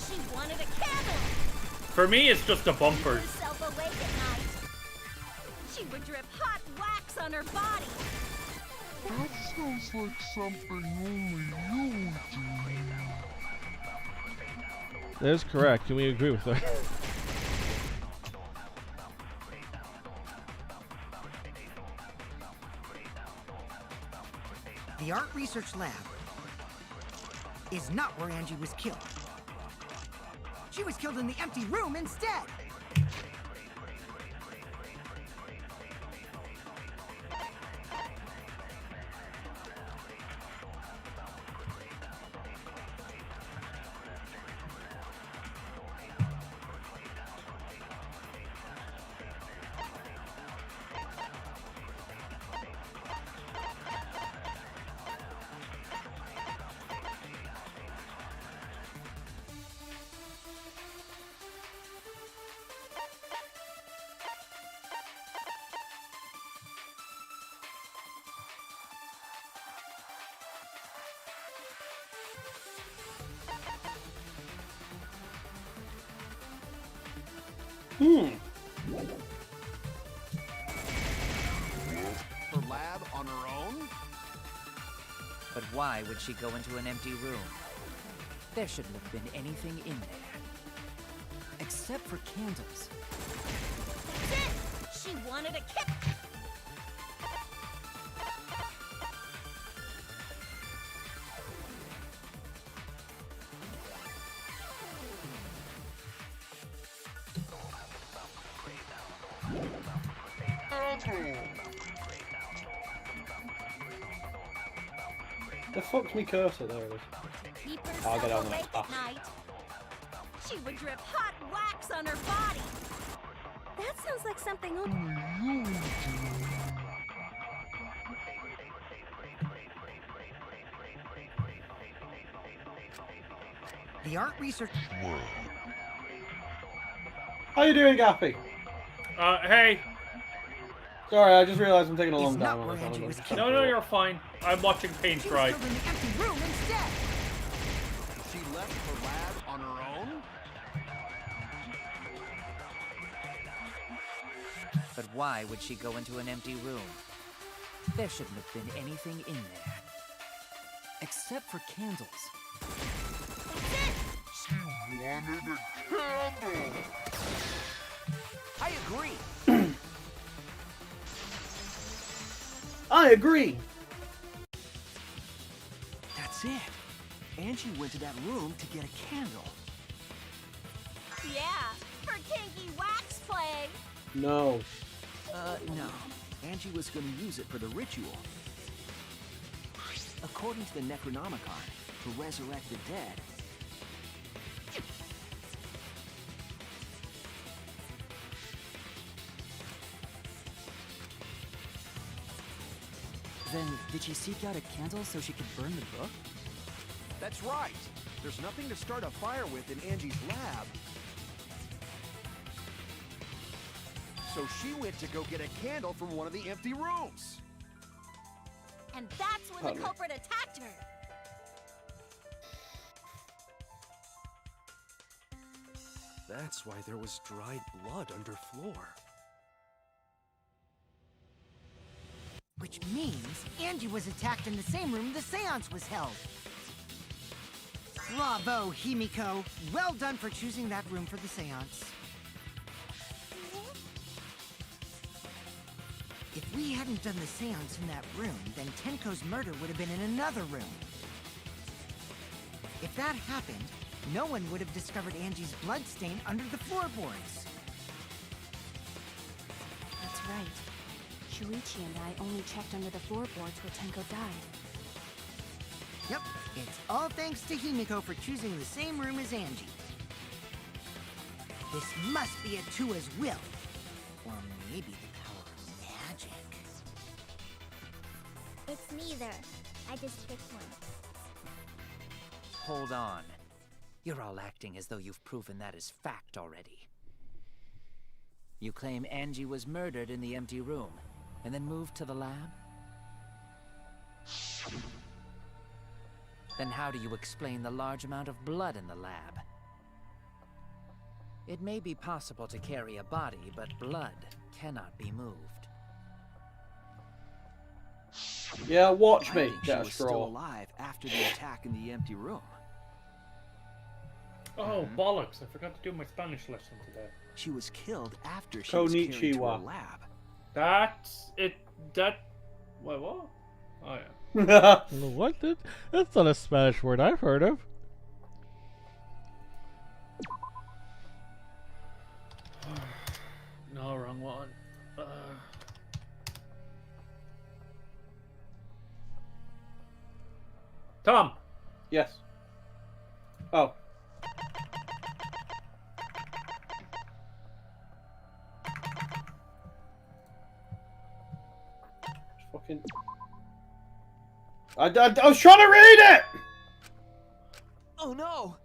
She wanted a candle! For me, it's just the bumpers. Herself awake at night. She would drip hot wax on her body. That sounds like something only you do. That is correct. Can we agree with that? The Art Research Lab is not where Angie was killed. She was killed in the empty room instead! Her lab on her own? But why would she go into an empty room? There shouldn't have been anything in there. Except for candles. That's it! She wanted a kick. The fuck's me cursor? There it is. Keep I'll get herself on the awake next at pass. night. She would drip hot wax on her body. That sounds like something. The art research. How you doing, Gappy? Hey. Sorry, I just realised I'm taking a long not time. where Angie was killed. No, you're fine. I'm watching paint dry. Killed in the empty room instead. She left her lab on her own? But why would she go into an empty room? There shouldn't have been anything in there. Except for candles. She wanted a candle. I agree. I agree. That's it. Angie went to that room to get a candle. Yeah, her kinky wax play. No. No. Angie was going to use it for the ritual. According to the Necronomicon, to resurrect the dead. Then, did she seek out a candle so she could burn the book? That's right. There's nothing to start a fire with in Angie's lab. So she went to go get a candle from one of the empty rooms. And that's when the culprit attacked her. That's why there was dried blood under floor. Which means Angie was attacked in the same room the seance was held. Bravo, Himiko. Well done for choosing that room for the seance. If we hadn't done the seance in that room, then Tenko's murder would have been in another room. If that happened, no one would have discovered Angie's bloodstain under the floorboards. That's right. Shuichi and I only checked under the floorboards where Tenko died. Yep, it's all thanks to Himiko for choosing the same room as Angie. This must be a Tua's will. Or maybe the power of magic. It's neither. I just picked one. Hold on. You're all acting as though you've proven that as fact already. You claim Angie was murdered in the empty room, and then moved to the lab? Then how do you explain the large amount of blood in the lab? It may be possible to carry a body, but blood cannot be moved. Yeah, watch I me think she get a was still straw. alive after the attack in the empty room. Oh, bollocks. I forgot to do my Spanish lesson today. She was killed after she was carried to her Konnichiwa. lab. That's it. Wait, what? Oh, yeah. What? That's not a Spanish word I've heard of. No, wrong one. Tom! Yes. Oh. Fucking. I was trying to read it! Oh no!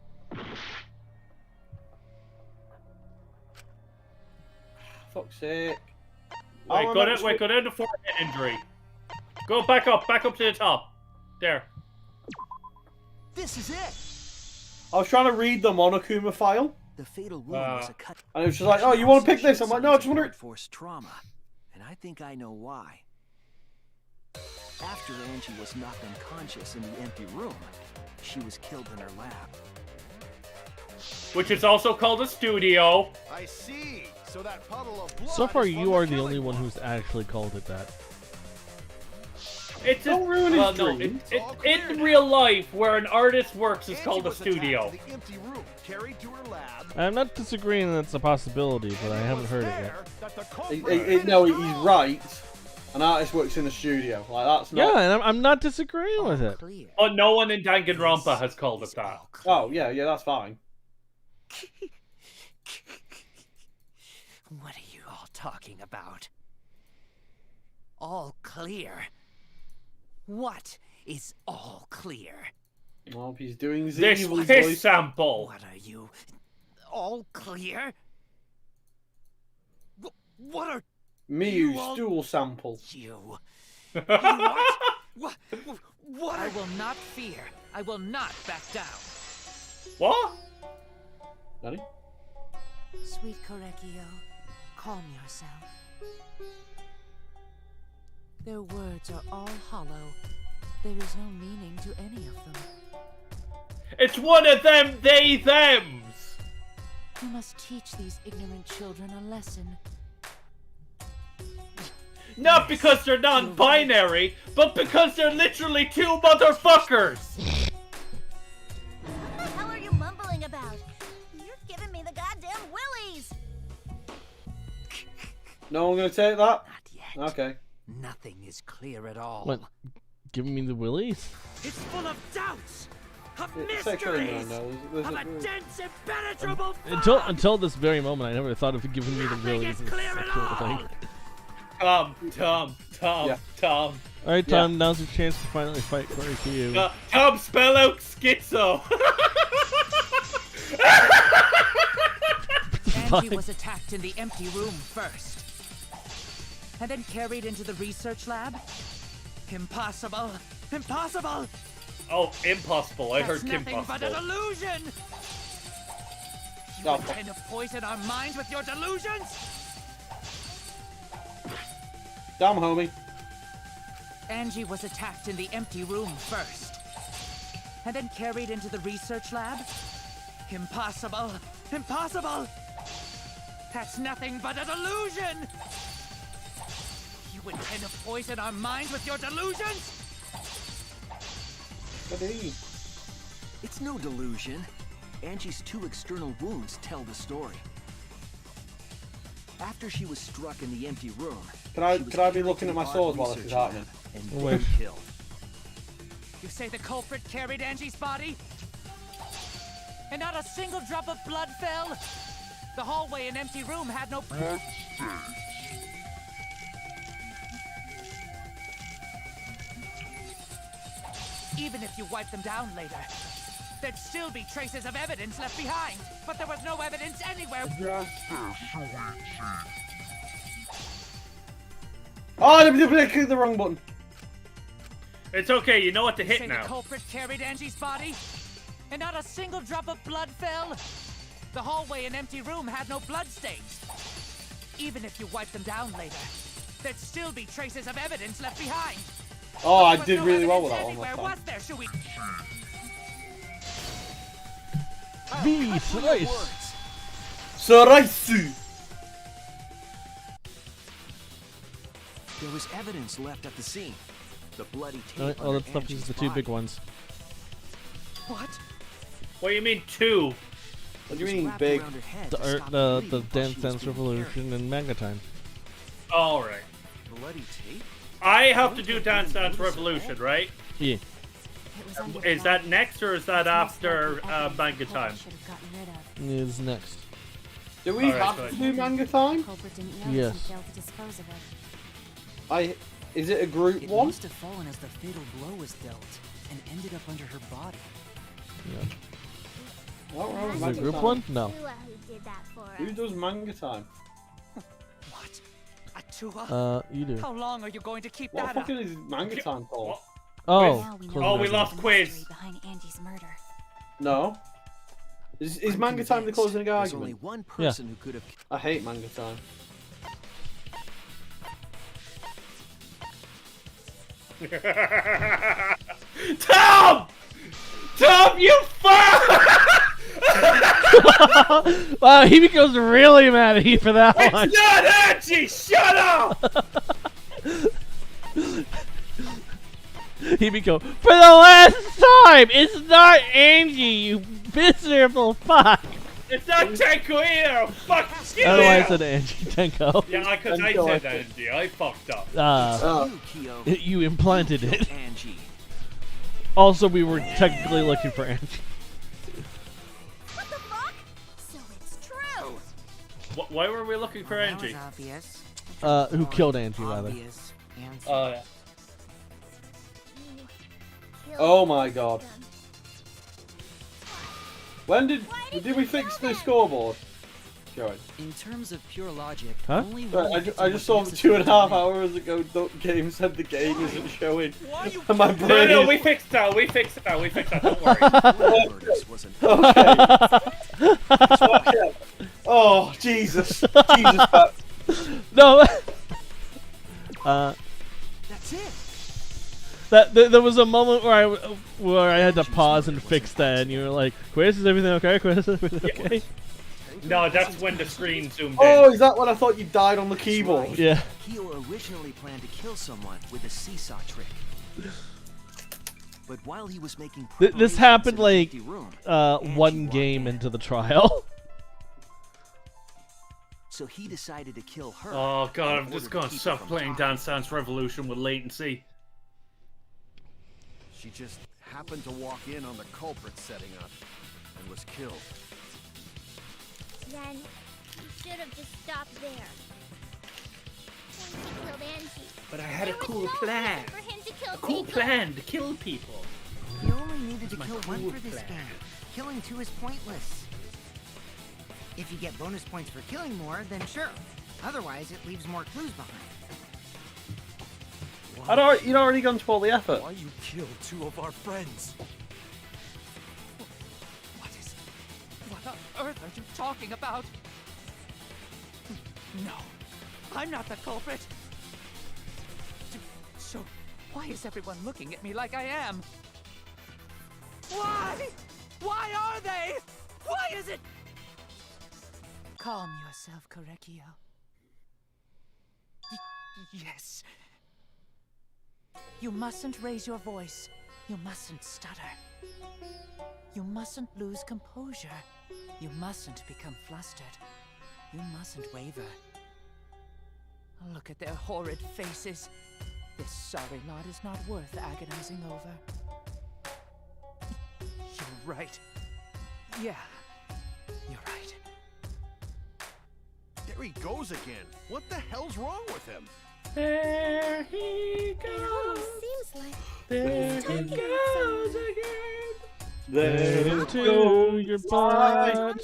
Fuck's sake. Wait, go down to forehead injury. Go back up to the top. There. This is it! I was trying to read the Monokuma file, The fatal wound was a cut. And it was just like, oh, you want to pick this? I'm like, no, I just want to. Force trauma, and I think I know why. After Angie was knocked unconscious in the empty room, she was killed in her lab. Which is also called a studio. I see. So that puddle of blood. So far, is from you are the killing only one block. who's actually called it that. It's Don't ruin his well, no, dream. in real life, where an artist works, is Angie called a was attacked studio. in the empty room, carried to her lab. I'm not disagreeing that it's a possibility, but I haven't heard it yet. That the culprit No, he's right. An artist works in the studio. Like, that's not. Yeah, and I'm not disagreeing with it. But no one in Danganronpa has called it that. Oh, yeah, that's fine. What are you all talking about? All clear? What is all clear? Well, he's doing his This evil piss voice. sample. What are you? All clear? What are Miu stool sample. you? What? What? I will not fear. I will not back down. What? Daddy? Sweet Korekio, calm yourself. Their words are all hollow. There is no meaning to any of them. It's one of them, they, thems. You must teach these ignorant children a lesson. Not because they're non-binary, but because they're literally two motherfuckers. What the hell are you mumbling about? You're giving me the goddamn willies. No one gonna take that? Not yet. Okay. Nothing is clear at all. What? Giving me the willies? It's full of doubts, of It's actually mysteries, there's of a dense, impenetrable fog. Until this very moment, I never thought of giving me the Nothing willies is as a clear at sexual all. thing. Tom. Yeah. Tom. Alright, Tom, now's your chance to finally fight Corey to you. Tom, spell out schizo. Angie was attacked in the empty room first, and then carried into the research lab? Impossible! Impossible! Oh, impossible. I heard That's Kim nothing but a possible. delusion! You intend to poison our minds with your delusions? Damn, homie. Angie was attacked in the empty room first, and then carried into the research lab? Impossible! Impossible! That's nothing but a delusion! You intend to poison our minds with your delusions? It's no delusion. Angie's two external wounds tell the story. After she was struck in the empty room, Could I be looking at my sword while this is happening? and Wait. then killed. You say the culprit carried Angie's body? And not a single drop of blood fell? The hallway and empty room had no... Even if you wipe them down later, there'd still be traces of evidence left behind. But there was no evidence anywhere. Oh, I clicked the wrong button. It's okay, you know what to You hit say now. the culprit carried Angie's body? And not a single drop of blood fell? The hallway and empty room had no blood stains. Even if you wipe them down later, there'd still be traces of evidence left behind. Oh, I But did no really well with that evidence one anywhere, last was there? Should we... V slice. Saraisu. There was evidence left at the scene. The bloody tape Oh, under that stuff is Angie's the two body. big ones. What? What do you mean two? What do you It was mean wrapped big? around her head The to art, stop the bleeding while Dance she was Dance being Revolution and Manga Time. Alright. carried. Bloody tape? I have to do Dance Dance Revolution, right? Yeah. It was under Is the that next or is that It's most after likely evidence manga the culprit time? should have gotten rid of. Is next. Do we Alright, have fine. to do manga time? The culprit didn't notice Yes. and failed to dispose of it. Is it a group It one? must have fallen as the fatal blow was dealt and ended up under her body. Yeah. I don't remember Is it manga group time. one? No. Who did that for Who us? does manga time? What? Atua? You do. How long are you going to keep What that the up? fucking is manga time called? Oh. Now we know close Oh, we enough. lost the quiz. mystery behind Angie's murder. No. Is manga time the closing There's argument? only one person who could have. I hate manga time. Tom! Tom, you fuck! Wow, he becomes really mad at you for that one. It's not Angie! Shut up! He becomes, for the last time, it's not Angie, you miserable fuck. It's not Tenko either! Fuck you! I don't know why I said Angie, Tenko. Yeah, I said Angie. I fucked up. You implanted it. Angie. Also, we were technically looking for Angie. What the fuck? So it's true. Why were we looking for Angie? That was obvious. Who killed Angie, rather. Obvious answer. Oh, yeah. Oh my god. When did we fix the scoreboard? Joey. In terms of pure logic, Huh? only Right, one I just saw 2.5 hours ago. Game said the game isn't showing. And my brain. No, we fixed that. We fixed that. We fixed that. Don't worry. Okay. Oh Jesus! Jesus. Pat. No. That's it. There was a moment where I had to pause and fix that, and you were like, "Quiz, is everything okay? Quiz, is everything okay?" No, that's when the screen zoomed Oh, in. is that when I thought you died on the keyboard? Right. Yeah. Kyo originally planned to kill someone with a seesaw trick. But while he was making This happened like empty room, one game into the trial. so he decided to kill her. Oh god, I'm in just order to gonna keep her stop from playing talking. Dance Dance Revolution with latency. She just happened to walk in on the culprit setting up and was killed. Then you should have just stopped there. Once he killed Angie. But I had a there was cool no plan. reason for him to kill A cool Tenko. plan to kill people. You only needed to My kill one cool for this plan. game. Killing two is pointless. If you get bonus points for killing more, then sure. Otherwise, it leaves more clues behind. You'd already gone to all the effort. Why you killed two of our friends? What on earth are you talking about? No, I'm not the culprit. So, why is everyone looking at me like I am? Why? Why are they? Why is it? Calm yourself, Korekio. Yes. You mustn't raise your voice. You mustn't stutter. You mustn't lose composure. You mustn't become flustered. You mustn't waver. Look at their horrid faces. This sorry lot is not worth agonizing over. You're right. Yeah, you're right. There he goes again. What the hell's wrong with him? There he It goes. almost seems like There he's he talking about goes someone. again. Then into your butt,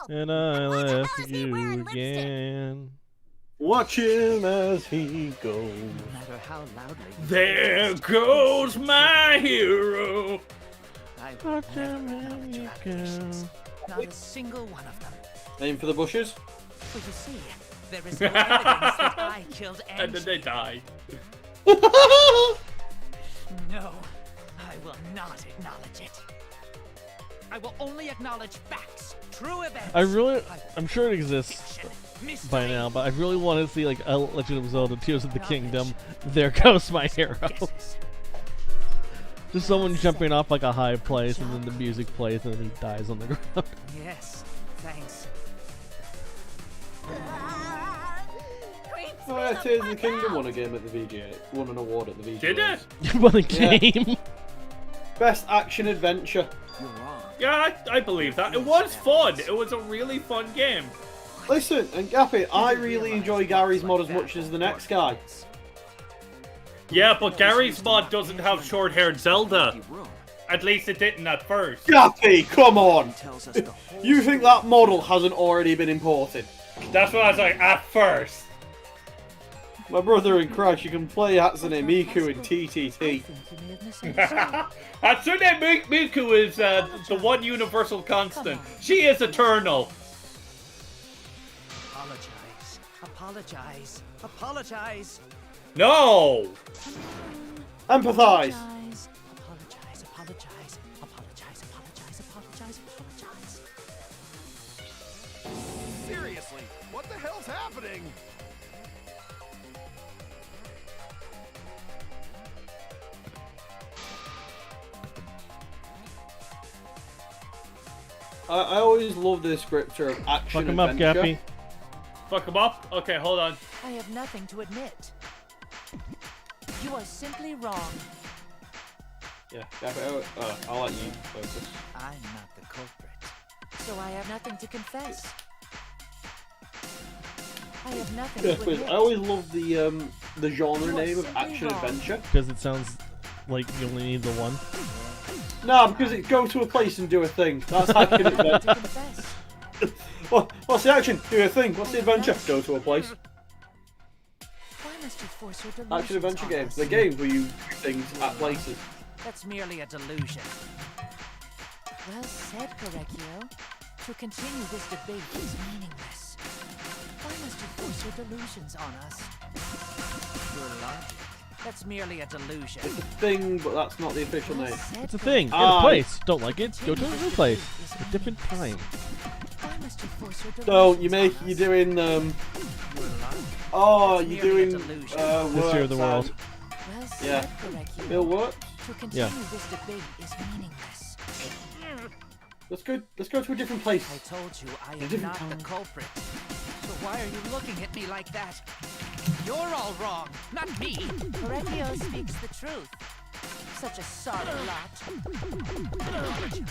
and I left you again. Watch him as he goes. No matter how loudly. There goes my hero. I Watch will him never as acknowledge he your actions. goes. Not a single one of them. Aim for the bushes. For you see, there is no evidence that I killed And then Angie. they died. No, I will not acknowledge it. I will only acknowledge facts, true events. I'm sure it exists by now, but I really want to see like a Legend of Zelda: Tears of the Kingdom. There goes my hero. Just someone jumping off like a high place, and then the music plays, and then he dies on the ground. Yes, thanks. Oh, yeah, Tears of the Kingdom won a game at the VGA. Won an award at the VGA. Did it? What a Yeah. game! Best action adventure. You're wrong. Yeah, I believe that. It was fun. It was a really fun game. Listen, and Gappy, I really enjoy Gary's mod as much as the next guy. Yeah, but Gary's mod doesn't have short-haired Zelda. At least it didn't at first. Gappy, come on! Tells us the whole You think that model hasn't already been imported? That's what I was like, at first. My brother in Crash, you can play Hatsune Miku in TTT. Hatsune Miku is the one universal constant. She is eternal. Apologize. Apologize. Apologize. No! Empathize. Apologize. Apologize. Apologize. Apologize. Apologize. Apologize. Apologize. Seriously, what the hell's happening? I always love the descriptor of action Fuck him up, adventure. Gappy. Fuck him up? Okay, hold on. I have nothing to admit. You are simply wrong. Yeah, Gappy, I'll let you focus. I'm not the culprit. So I have nothing to confess. I have nothing Yeah, to please. admit. I always love the genre name of action adventure. Because it sounds like you only need the one. No, because it go to a place and do a thing. That's action adventure. What's the action? Do a thing. What's the adventure? Go to a place. Why must you force your delusions Action adventure on games. us? The games where you do things at places. That's merely a delusion. Well said, Correcchio. To continue this debate is meaningless. Why must you force your delusions on us? Your logic. That's merely a delusion. It's a thing, but that's not the official name. It's a thing. In a place. Don't like it? Go to a new place. A different time. Why must you force your So delusions you're doing oh, you're doing This year of the world. Well said, Yeah. Correcchio. Bill work? To continue Yeah. this debate is meaningless. Let's go to a different place. I told you I A am different not time. the culprit. So why are you looking at me like that? You're all wrong, not me. Correcchio speaks the truth. Such a sorry lot. Apologize.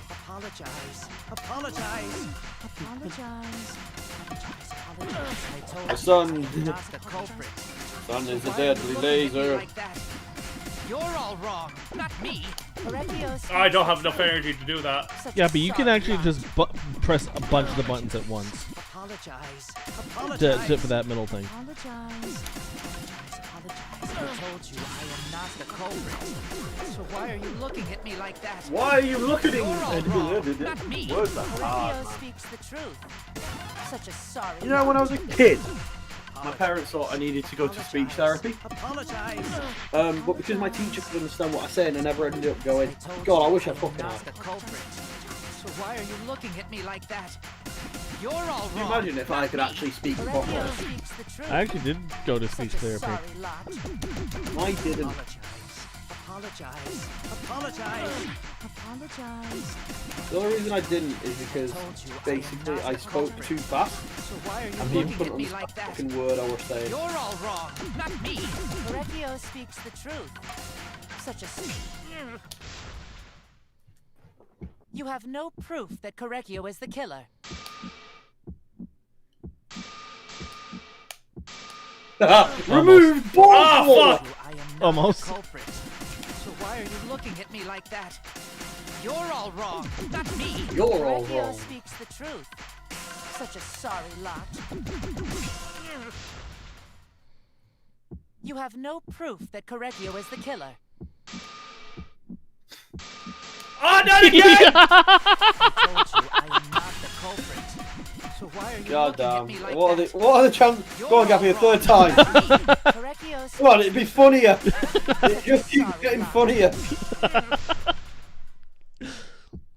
Apologize. Apologize. Apologize. I told The you sun. I am not the culprit. Sun is a Why are you deadly looking at me laser. like that? You're all wrong, not me. Correcchio speaks I don't have the enough truth. energy to do that. Such Yeah, a but you can sorry actually lot. just press a bunch of the buttons at once Apologize. for that middle thing. Apologize. Apologize. I told you I am not the culprit. So why are you looking at me like that? Why are you looking You're all wrong, at not me. Words are hard, Correcchio man. speaks the truth. Such a sorry. You know, when I was a kid, my parents thought I needed to go to speech therapy. Apologize. But because my teacher could understand what I said, I never ended up going. God, I wish I fucking Not had. the culprit. So why are you looking at me like that? You're all Can you wrong. imagine if I could actually speak properly? Correcchio speaks the truth. I actually did go to speech Such a therapy. sorry lot. I didn't. Apologize. Apologize. Apologize. The only reason I didn't is because basically I spoke too fast So why are you and people looking couldn't at me understand like the that? fucking word I was saying. You're all wrong, not me. Correcchio speaks the truth. Such a. You have no proof that Correcchio is the killer. Remove ball! fuck! I am not Almost. the culprit. So why are you looking at me like that? You're all wrong, not me. You're all Correcchio wrong. speaks the truth. Such a sorry lot. You have no proof that Correcchio is the killer. Oh, not again! I told you I am not the culprit. So why are you God looking at damn. me like What that? are the chances? Go on, Gappy, a third time. Correcchio Come on, it'd be funnier. It just keeps getting funnier.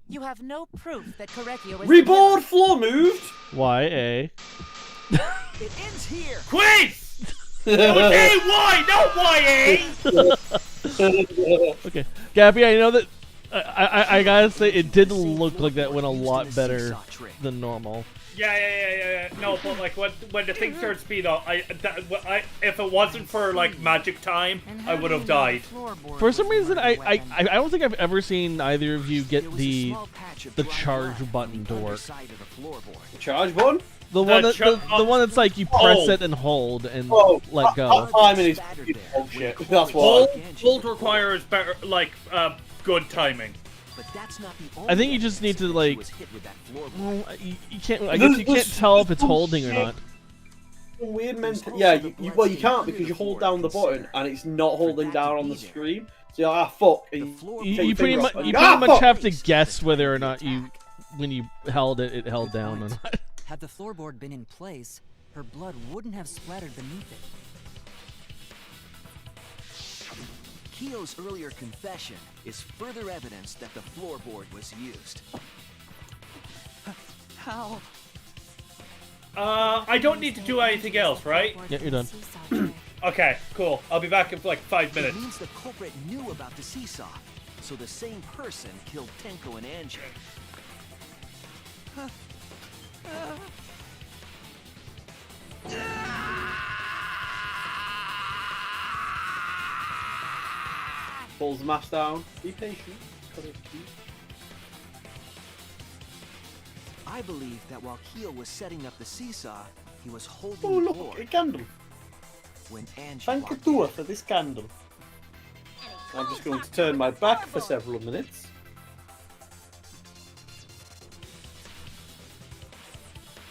You have no proof that Correcchio is Reboard floor moved. YA. It ends here. Quiz! A-Y, not Y-A! Okay, Gappy, I know that I gotta say it didn't look like that went a lot better than normal. Yeah. No, but like when the thing turned speed up, if it wasn't for like magic time, I would have died. For some reason, I don't think I've ever seen either of you get the charge button to work. The charge button? The one that's like you press it and hold and let go. Timing is bullshit. That's why. Hold requires better, like good timing. But that's not the I think you just need to like. Well, you can't. I guess you can't tell if it's holding or not. weird yeah, well, you can't because you hold down the button and it's not holding down on the screen. So you're like, ah, fuck. And You pretty much have to guess whether or not when you held it, it held down or not. Had the floorboard been in place, her blood wouldn't have splattered beneath it. Kyo's earlier confession is further evidence that the floorboard was used. How? I don't need to do anything else, right? Yeah, you're done. Okay, cool. I'll be back in like 5 minutes. It means the culprit knew about the seesaw, so the same person killed Tenko and Angie. Pulls the mask down. Be patient. I believe that while Kyo was setting up the seesaw, he was holding Oh, the look, board. a candle. When Angie Thank you walked to her in. for this candle. I'm just going to turn my back for several minutes.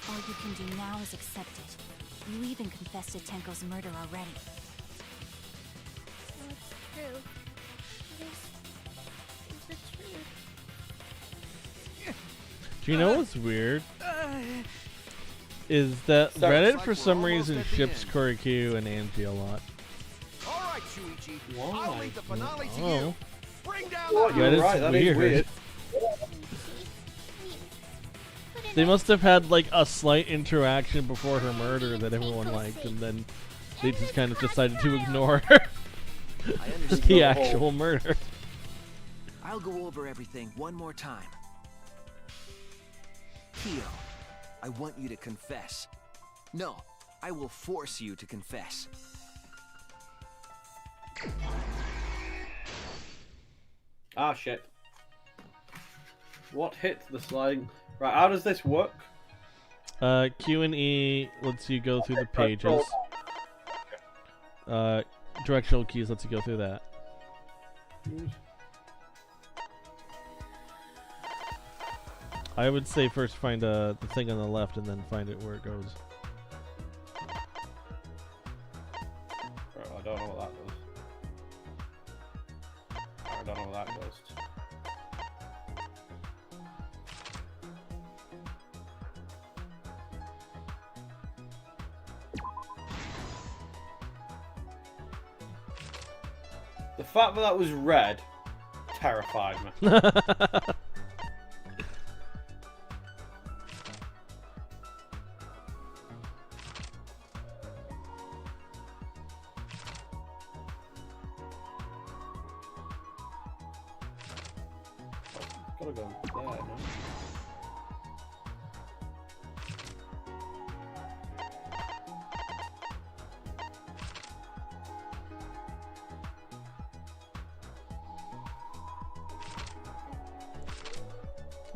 All you can do now is accept it. You even confessed to Tenko's murder already. No, it's true. This is the truth. Do you know what's weird? Is that Reddit for some reason ships Korikyu and Angie a lot. All right, Shuichi. Why? I'll leave the finale to Oh. you. Bring down Oh, the you're Reddit's right, that is weird. weird. They must have had like a slight interaction before her murder that everyone liked, and then they just kind of decided to ignore her. The actual murder. I'll go over everything one more time. Kyo, I want you to confess. No, I will force you to confess. Ah, shit. What hit the sliding? Right, how does this work? Q and E lets you go through the pages. Directional keys lets you go through that. I would say first find the thing on the left and then find it where it goes. I don't know what that does. I don't know what that does. The fact that that was red terrified me. Gotta go there, no?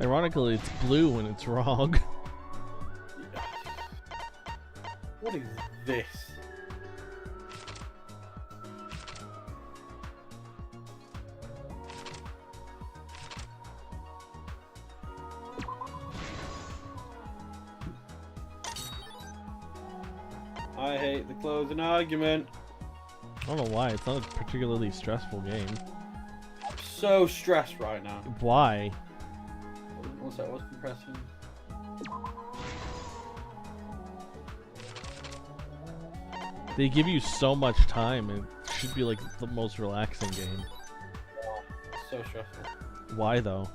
Ironically, it's blue when it's wrong. What is this? I hate the closing argument. I don't know why. It's not a particularly stressful game. I'm so stressed right now. Why? What's that? What's compressing? They give you so much time. It should be like the most relaxing game. So stressful. Why though?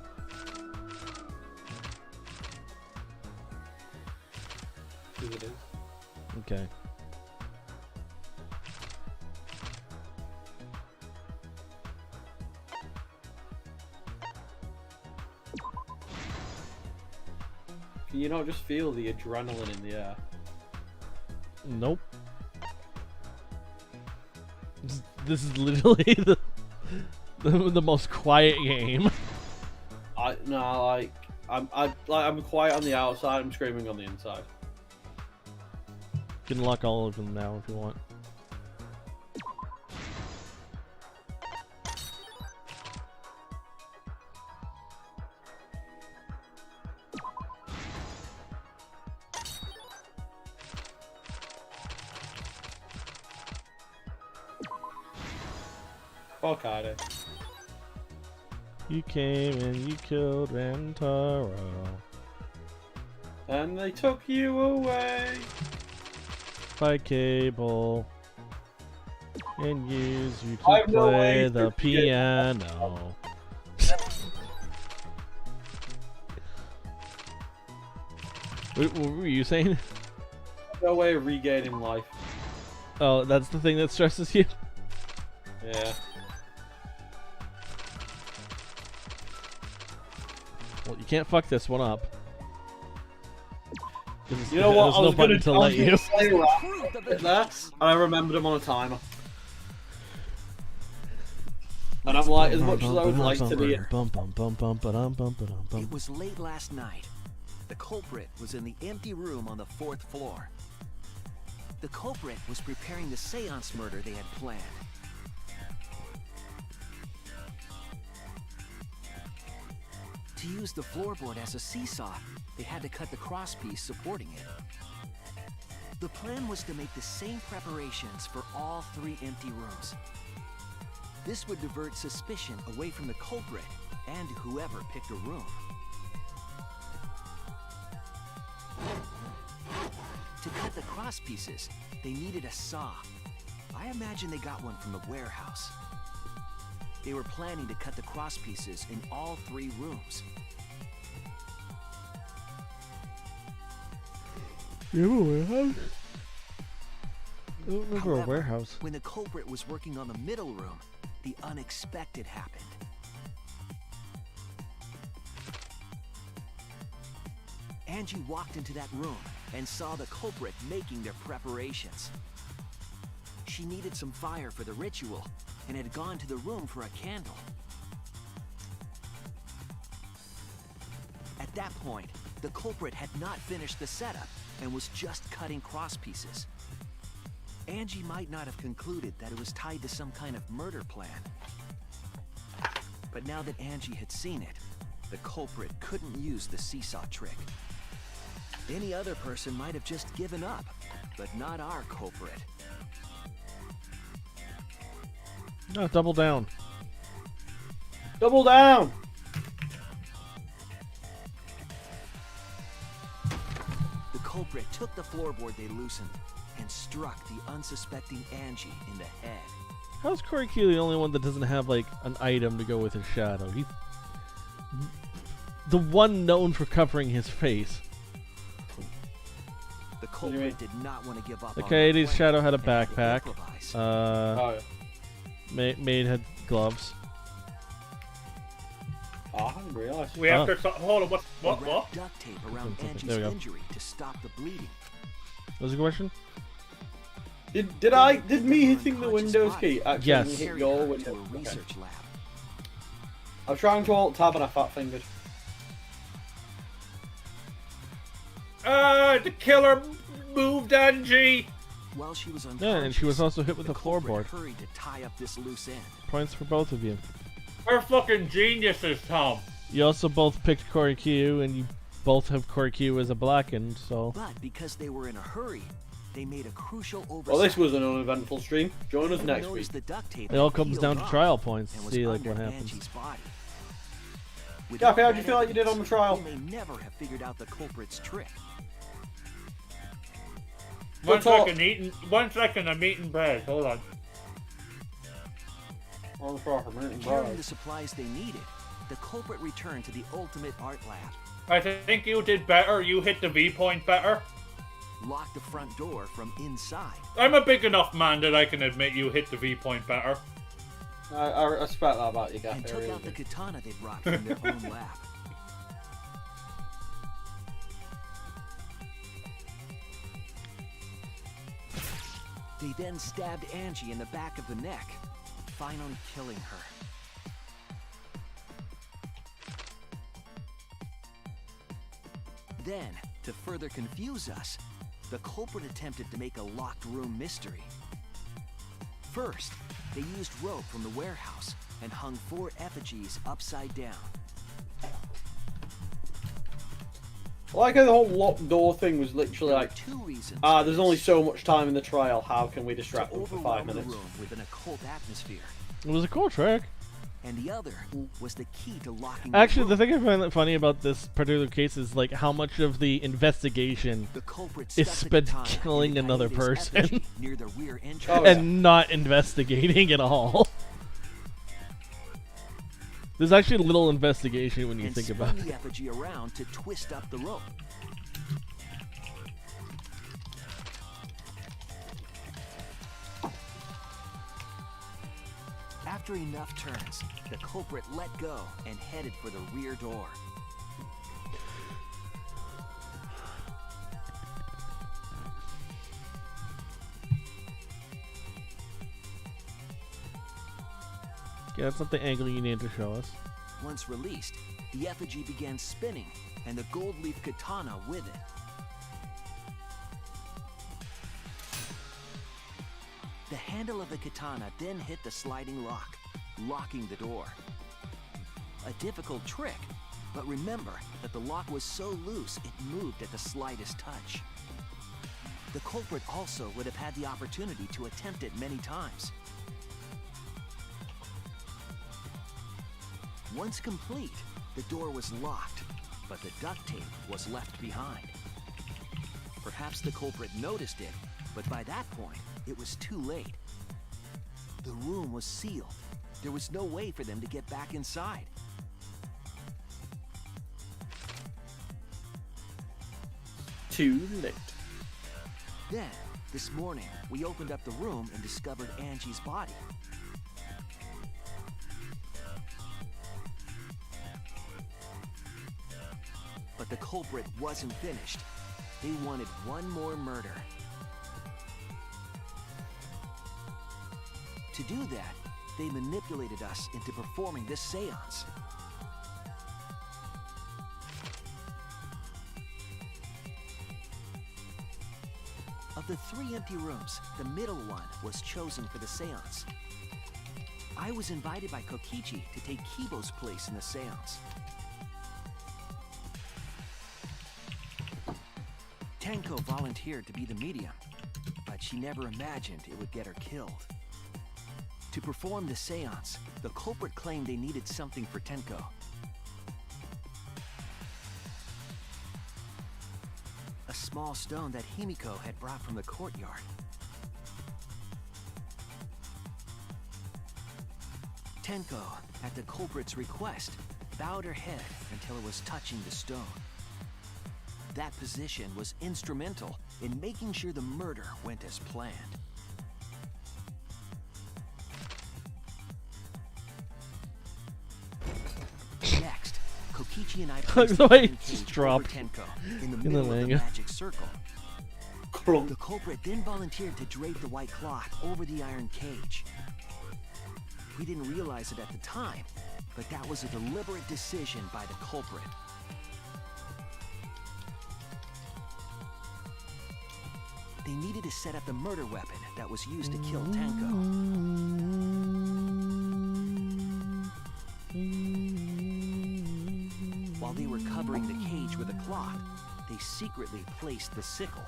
Because it is. Okay. Can you not just feel the adrenaline in the air? Nope. This is literally the most quiet game. I'm quiet on the outside. I'm screaming on the inside. You can lock all of them now if you want. Fuck I do. You came and you killed Rentaro. And they took you away. By cable. And use you I to have no play way the to get- piano. What were you saying? No way of regaining life. Oh, that's the thing that stresses you? Yeah. Well, you can't fuck this one up. You know what? There's I was no button to let you. say that there, and I remembered him on a timer. And I'm like, as much as I would like to be. It was late last night. The culprit was in the empty room on the 4th floor. The culprit was preparing the seance murder they had planned. To use the floorboard as a seesaw, they had to cut the crosspiece supporting it. The plan was to make the same preparations for all 3 empty rooms. This would divert suspicion away from the culprit and whoever picked a room. To cut the crosspieces, they needed a saw. I imagine they got one from the warehouse. They were planning to cut the crosspieces in all 3 rooms. You have a warehouse? I don't remember a However, warehouse. when the culprit was working on the middle room, the unexpected happened. Angie walked into that room and saw the culprit making their preparations. She needed some fire for the ritual and had gone to the room for a candle. At that point, the culprit had not finished the setup and was just cutting crosspieces. Angie might not have concluded that it was tied to some kind of murder plan. But now that Angie had seen it, the culprit couldn't use the seesaw trick. Any other person might have just given up, but not our culprit. No, double down. Double down! The culprit took the floorboard they loosened and struck the unsuspecting Angie in the head. How's Corey Key the only one that doesn't have, like, an item to go with his shadow? He's the one known for covering his face. The culprit did not want to give up. Okay, Katie's on shadow had a and had to backpack. improvise. Oh, yeah. Maid had gloves. Oh, I hadn't realised. We have to hold on. What? They wrapped duct tape around There we Angie's go. injury to stop the bleeding. What was the question? Did me hitting the Windows key actually Yes. hit your To window? a Okay. research lab. I was trying to alt tab and I fat fingered. The killer moved Angie. While she was Yeah, and she was unconscious, also hit with the the culprit floorboard. hurried to tie up this loose end. Points for both of you. We're fucking geniuses, Tom. You also both picked Corey Q, and you both have Corey Q as a blackened, so... But because they were in a hurry, they made a crucial oversight. Well, this was an uneventful stream. Join us They next noticed week. The duct tape It all had comes peeled down to off trial points to and was see, like, what under happens. Angie's body. Gappy, how'd you Without feel like you did on the trial? They may never have figured out the culprit's trick. One second, I'm eating bread. Hold on. Carrying the supplies they needed, the culprit returned to the ultimate art lab. I think you did better. You hit the V point better. Locked the front door from inside. I'm a big enough man that I can admit you hit the V point better. I respect that about you, Gappy. And I took really out the do. katana they brought from their own lab. They then stabbed Angie in the back of the neck, finally killing her. Then, to further confuse us, the culprit attempted to make a locked room mystery. First, they used rope from the warehouse and hung 4 effigies upside down. I like how the whole locked door thing was literally There were like, 2 reasons. there's only so much time in the trial, how can we distract them for 5 Overwhelm the minutes? room with an occult atmosphere It was a cool trick. And the other was the key to locking Actually, the the thing I find funny about this particular case is like how much of the investigation is spent killing another person near the rear entrance. and not investigating at all. There's actually little investigation when you think about the it. effigy around to twist up the rope. After enough turns, the culprit let go and headed for the rear door. Yeah, that's not the angle you need to show us. Once released, the effigy began spinning, and the gold leaf katana with it. The handle of the katana then hit the sliding lock, locking the door. A difficult trick, but remember that the lock was so loose it moved at the slightest touch. The culprit also would have had the opportunity to attempt it many times. Once complete, the door was locked, but the duct tape was left behind. Perhaps the culprit noticed it, but by that point, it was too late. The room was sealed. There was no way for them to get back inside. Too late. Then, this morning, we opened up the room and discovered Angie's body. But the culprit wasn't finished. They wanted one more murder. To do that, they manipulated us into performing this seance. Of the 3 empty rooms, the middle one was chosen for the seance. I was invited by Kokichi to take Kibo's place in the seance. Tenko volunteered to be the medium, but she never imagined it would get her killed. To perform the seance, the culprit claimed they needed something for Tenko. A small stone that Himiko had brought from the courtyard. Tenko, at the culprit's request, bowed her head until it was touching the stone. That position was instrumental in making sure the murder went as planned. Next, Kokichi and I placed the way the it just cage dropped over Tenko in the in the middle of the manga. magic circle. The culprit then volunteered to drape the white cloth over the iron cage. We didn't realize it at the time, but that was a deliberate decision by the culprit. They needed to set up the murder weapon that was used to kill Tenko. While they were covering the cage with a cloth, they secretly placed the sickle.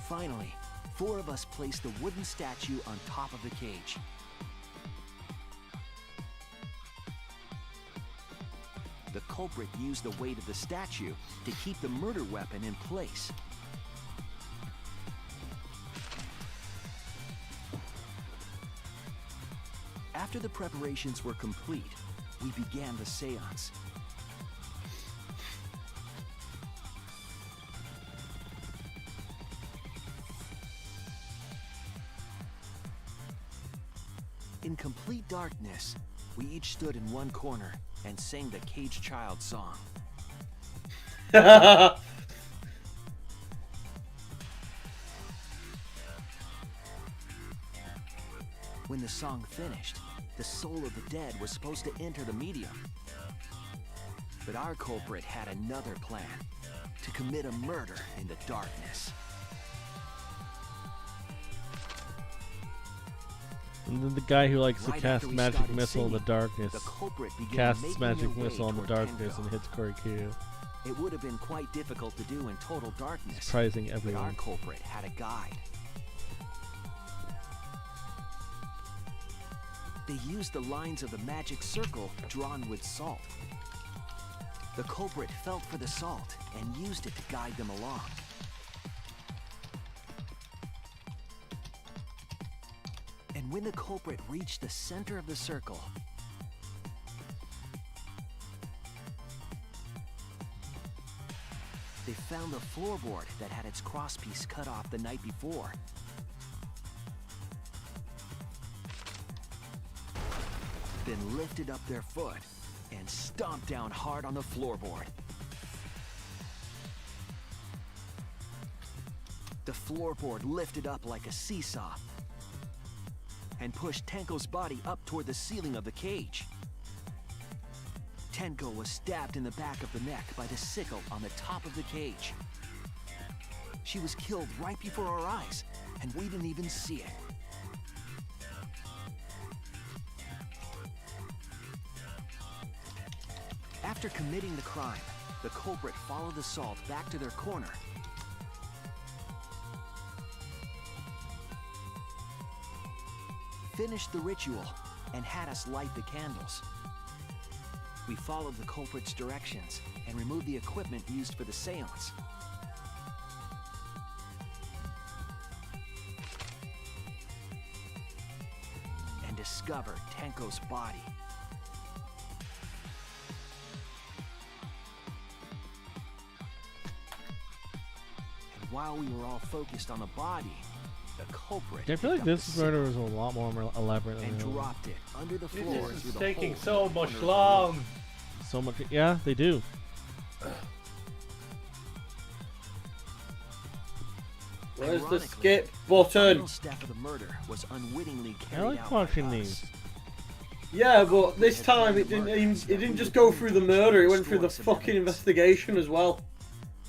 Finally, 4 of us placed the wooden statue on top of the cage. The culprit used the weight of the statue to keep the murder weapon in place. After the preparations were complete, we began the seance. In complete darkness, we each stood in one corner and sang the Cage Child song. When the song finished, the soul of the dead was supposed to enter the medium. But our culprit had another plan, to commit a murder in the darkness. And then the guy who likes to Right cast after we magic started missile in the singing, darkness the culprit began casts making magic their missile way in the toward darkness Tenko. and hits Korikyu. It would have been quite difficult to do in total darkness. Surprising But everyone. our culprit had a guide. They used the lines of the magic circle drawn with salt. The culprit felt for the salt and used it to guide them along. And when the culprit reached the center of the circle, they found the floorboard that had its crosspiece cut off the night before. Then lifted up their foot and stomped down hard on the floorboard. The floorboard lifted up like a seesaw and pushed Tenko's body up toward the ceiling of the cage. Tenko was stabbed in the back of the neck by the sickle on the top of the cage. She was killed right before our eyes, and we didn't even see it. After committing the crime, the culprit followed the salt back to their corner. Finished the ritual and had us light the candles. We followed the culprit's directions and removed the equipment used for the seance. And discovered Tenko's body. And while we were all focused on the body, the culprit I feel like this murder was a lot more elaborate than and the other one. dropped it under the floor. This through is the taking hole so much under the long. So much, yeah, they do. Where's the Ironically, skip the button? final step of the murder was unwittingly I carried like out watching by these. us. Yeah, but this time it didn't just go through the murder, it went through the fucking investigation as well.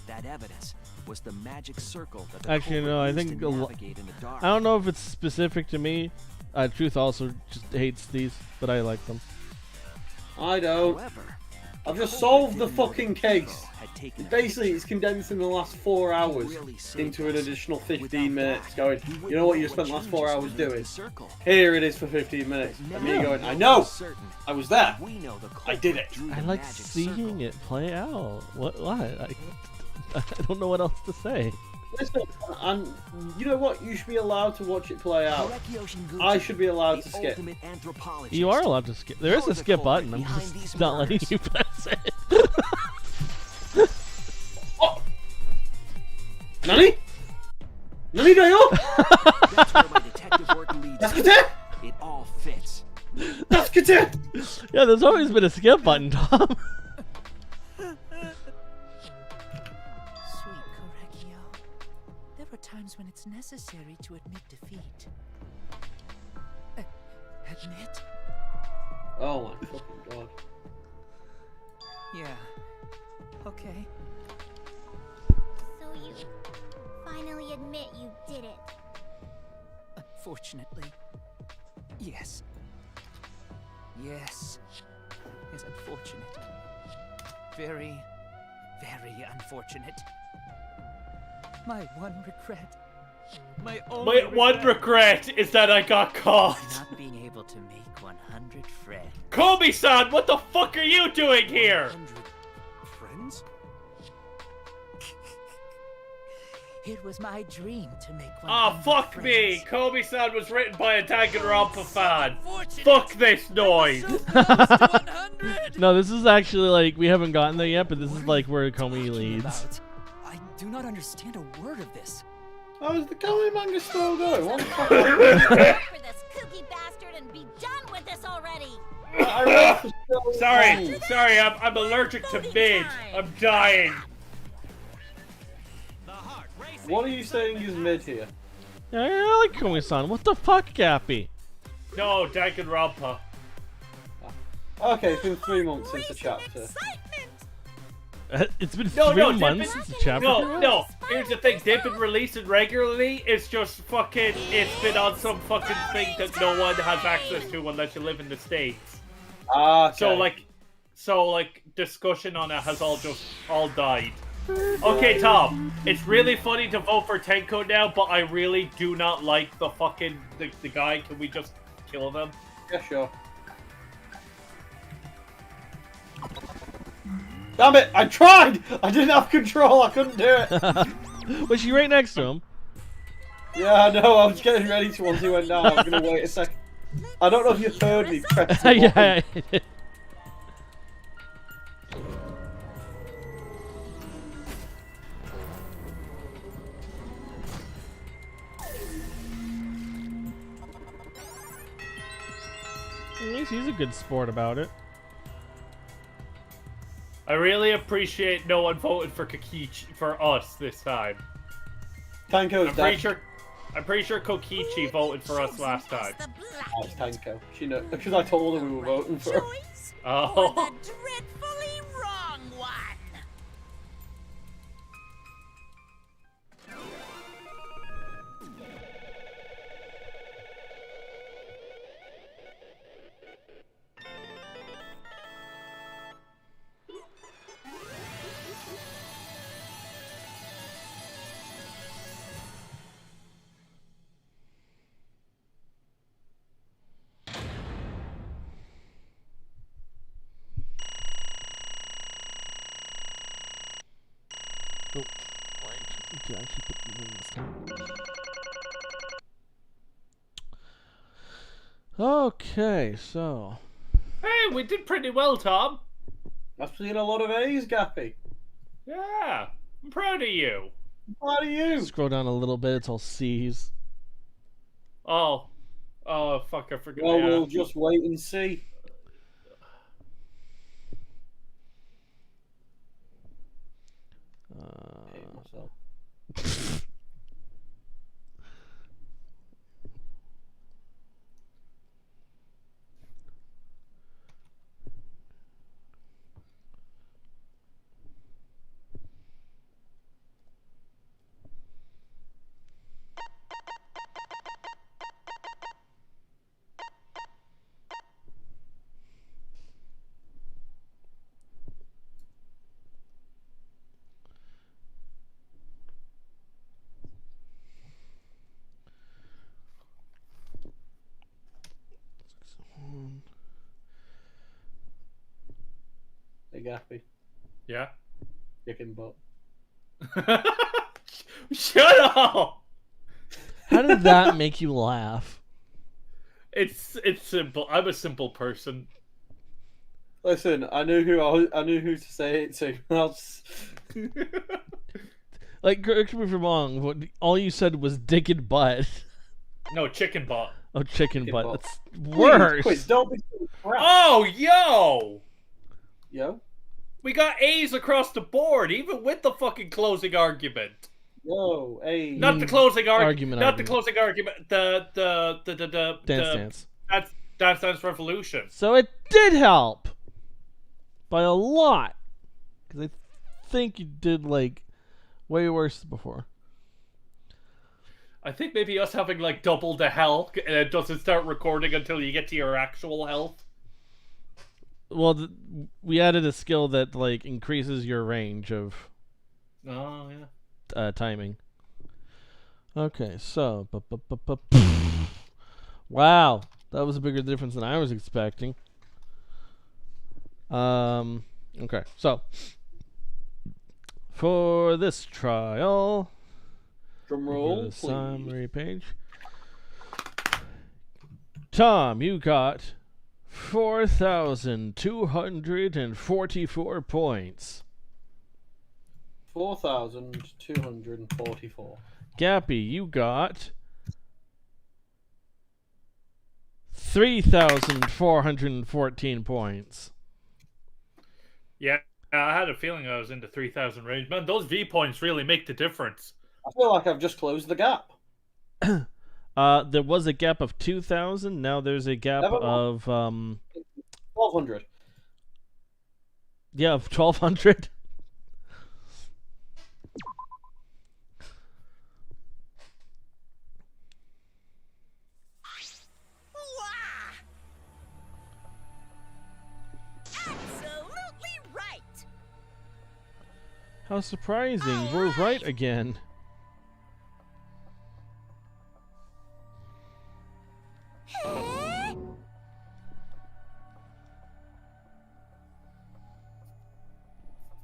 That evidence was the magic circle that the Actually, culprit no, I used think to navigate in the dark. I don't know if it's specific to me. Truth also just hates these, but I like them. I don't. However, I've just solved the fucking case. Basically, it's condensed in the last 4 hours into an additional 15 minutes. Going, you know what you spent the last 4 hours doing? Here it is for 15 minutes. And me going, I know! I was there! I did it! I like seeing it play out. What? I don't know what else to say. Listen, and you know what? You should be allowed to watch it play out. I should be allowed to skip. You are allowed to skip. There is a skip button. I'm just not letting you press it. Oh! Nani? Nani da yo? That's where my detective work leads. It all fits. Yeah, there's always been a skip button, Tom. There are times when it's necessary to admit defeat. Admit? Oh my fucking god. Yeah. Okay. So you finally admit you did it. Unfortunately. Yes. Yes. It's unfortunate. Very, very unfortunate. My one regret. My only one regret is that I got caught. Not being able to make 100 friends. Kobe-san, what the fuck are you doing here? Friends? It was my dream to make 100 Ah, fuck friends. me! Kobe-san was written by a Danganronpa fan. Fuck this noise. No, this is actually like we haven't gotten there yet, but this is like where Comey leads. I do not understand a word of this. How is the Koei manga still going? What the fuck? For this kooky bastard and be done with this already. Sorry, I'm allergic to mid. I'm dying. What are you saying is mid here? Yeah, I like Comey-san. What the fuck, Gappy? No, Danganronpa. Okay, it's been 3 months since the chapter. It's been No, 3 months since the chapter. No. Here's the thing. They've been releasing regularly. It's just fucking. It's been on some fucking thing that no one has access to unless you live in the States. Okay. So like discussion on it has all died. Okay, Tom. It's really funny to vote for Tenko now, but I really do not like the fucking the guy. Can we just kill them? Yeah, sure. Damn it! I tried! I didn't have control, I couldn't do it! Was she right next to him? Yeah, I know, I was getting ready to once he went down. I was gonna wait a second. I don't know if you heard me press the Yeah, button. I did. At least he's a good sport about it. I really appreciate no one voted for Kokichi for us this time. Tanko's dead. I'm pretty sure Kokichi voted for us last time. Oh, it's Tanko. She knows because I told her we were voting for her. Oh. Dreadfully wrong one. Oh, right. To actually put these in this time. Okay, so. Hey, we did pretty well, Tom. I've seen a lot of A's, Gappy. Yeah, I'm proud of you. I'm proud of you. Scroll down a little bit, it's all C's. Oh, fuck! I forgot. Well, yeah. we'll just wait and see. Hey, Gappy. Yeah. Chicken butt. Shut up! How did that make you laugh? It's simple. I'm a simple person. Listen, I knew who to say it to. Like, correct me if I'm wrong, all you said was dick and butt. No, chicken butt. Oh, chicken butt. butt. That's worse. Please, don't be so crap. Oh, yo! Yo? We got A's across the board, even with the fucking closing argument. Yo, A. Not the closing Argument. Not the closing argument. The Dance. Dance Dance Revolution. So it did help by a lot, because I think you did like way worse before. I think maybe us having like double the health and it doesn't start recording until you get to your actual health. Well, we added a skill that like increases your range of Oh yeah. Timing. Okay, so wow, that was a bigger difference than I was expecting. Okay, so for this trial, drum roll, the summary page. Tom, you got 4,244 points. 4,244. Gappy, you got 3,414 points. Yeah, I had a feeling I was in the 3,000 range. Man, those V points really make the difference. I feel like I've just closed the gap. There was a gap of 2,000. Now there's a gap of 1,200. Yeah, of 1,200. Absolutely right. How surprising! We're right again.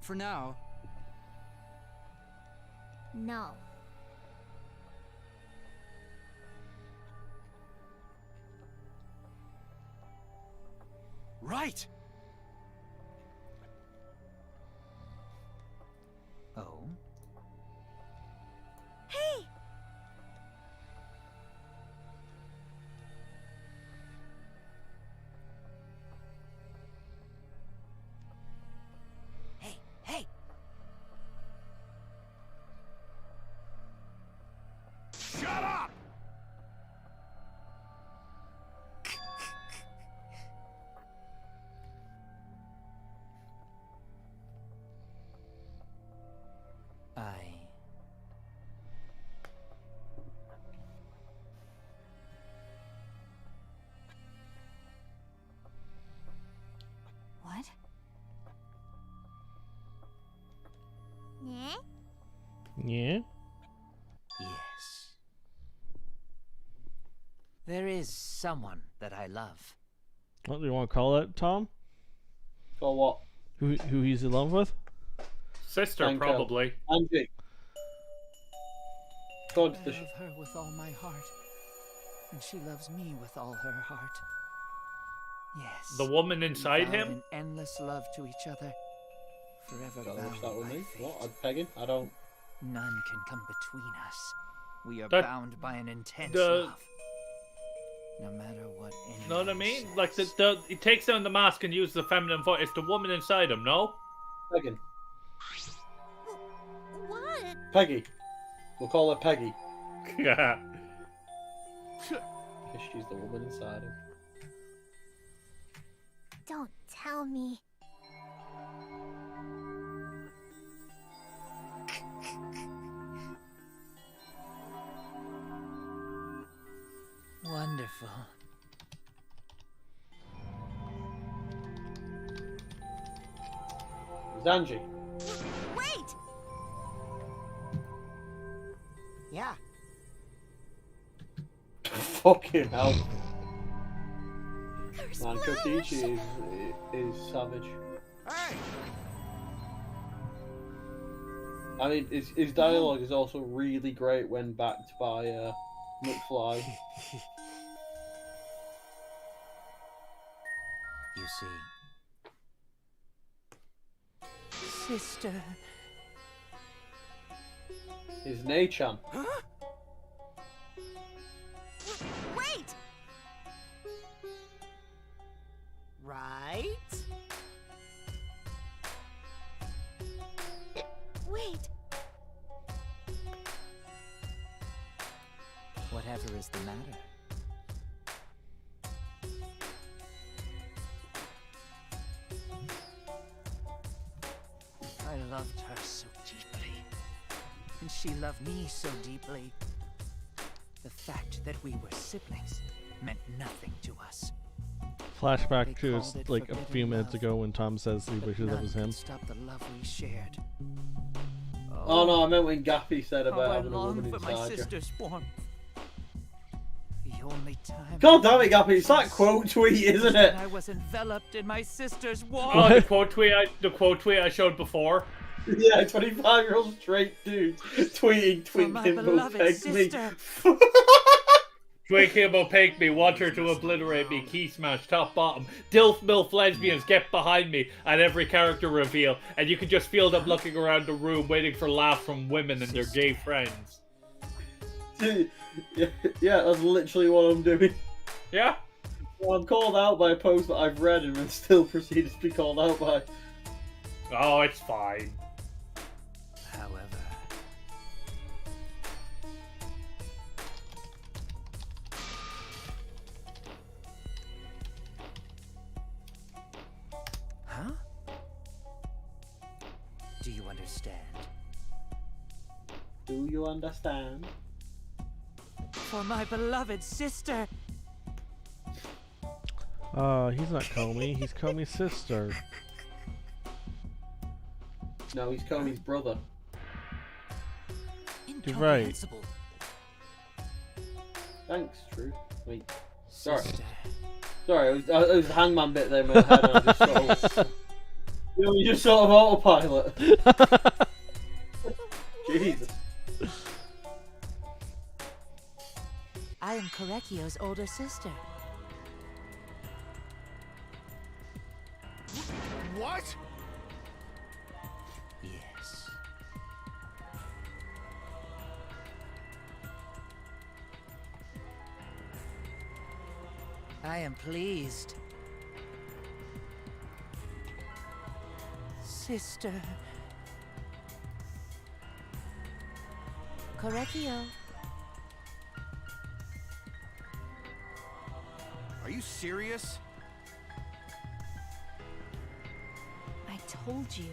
For now. No. Right! Oh? Hey! Hey, hey! Shut up! What? Yeah? Yeah? Yes. There is someone that I love. What do you want to call it, Tom? Call what? Who he's in love with? Sister, Thank you. probably. Angie. God, I love her with all my heart, and she loves me with all her heart. Yes. The woman we inside vowed him? an endless love to each other, forever Don't bound wish that with by me. fate. What? I'm pegging? I don't. None can come between us. We are That- bound by an intense the- love. No matter what anyone Know what I mean? says. Like he takes down the mask and uses the feminine voice. It's the woman inside him, no? Pegging. What? Peggy. We'll call her Peggy. Yeah. Because she's the woman inside him. Don't tell me. Wonderful. It's Angie. Wait! Yeah. Fucking hell. There's Man, Flash! Kokichi is savage. Hey! I mean, his dialogue is also really great when backed by McFly. You see, Sister. His Nei-chan. Wait! Right? Wait! whatever is the matter? I loved her so deeply. And she loved me so deeply. The fact that we were siblings meant nothing to us. Flashback to like a few minutes ago when Tom says he wishes it was him. Stop the love we shared. Oh no, I meant when Gappy said How about I having a long woman for my inside you. sister's warmth. The only time. God damn it, Gappy! It's that quote tweet, isn't it? I was enveloped in my sister's Oh, warmth. the quote tweet I showed before. Yeah, 25-year-old straight dude tweeting, For my Himbo beloved pegged me. sister. Twink Himbo pegged me, want her to obliterate me, key smash, top bottom. Dilf milf lesbians get behind me at every character reveal, and you can just feel them looking around the room waiting for laughs from women and their gay friends. Yeah, that's literally what I'm doing. Yeah? Well, I'm called out by a post that I've read and then still proceeded to be called out by. Oh, it's fine. However, Huh? do you understand? Do you understand? For my beloved sister. He's not Comey, he's Comey's sister. No, he's Comey's brother. You're right. Thanks, Truth. Wait, sorry. Sorry, it was the hangman bit there in my head. And I just sort of You just sort of autopilot. Jesus. I am Korekio's older sister. What? Yes. I am pleased. Sister. Korekio. Are you serious? I told you.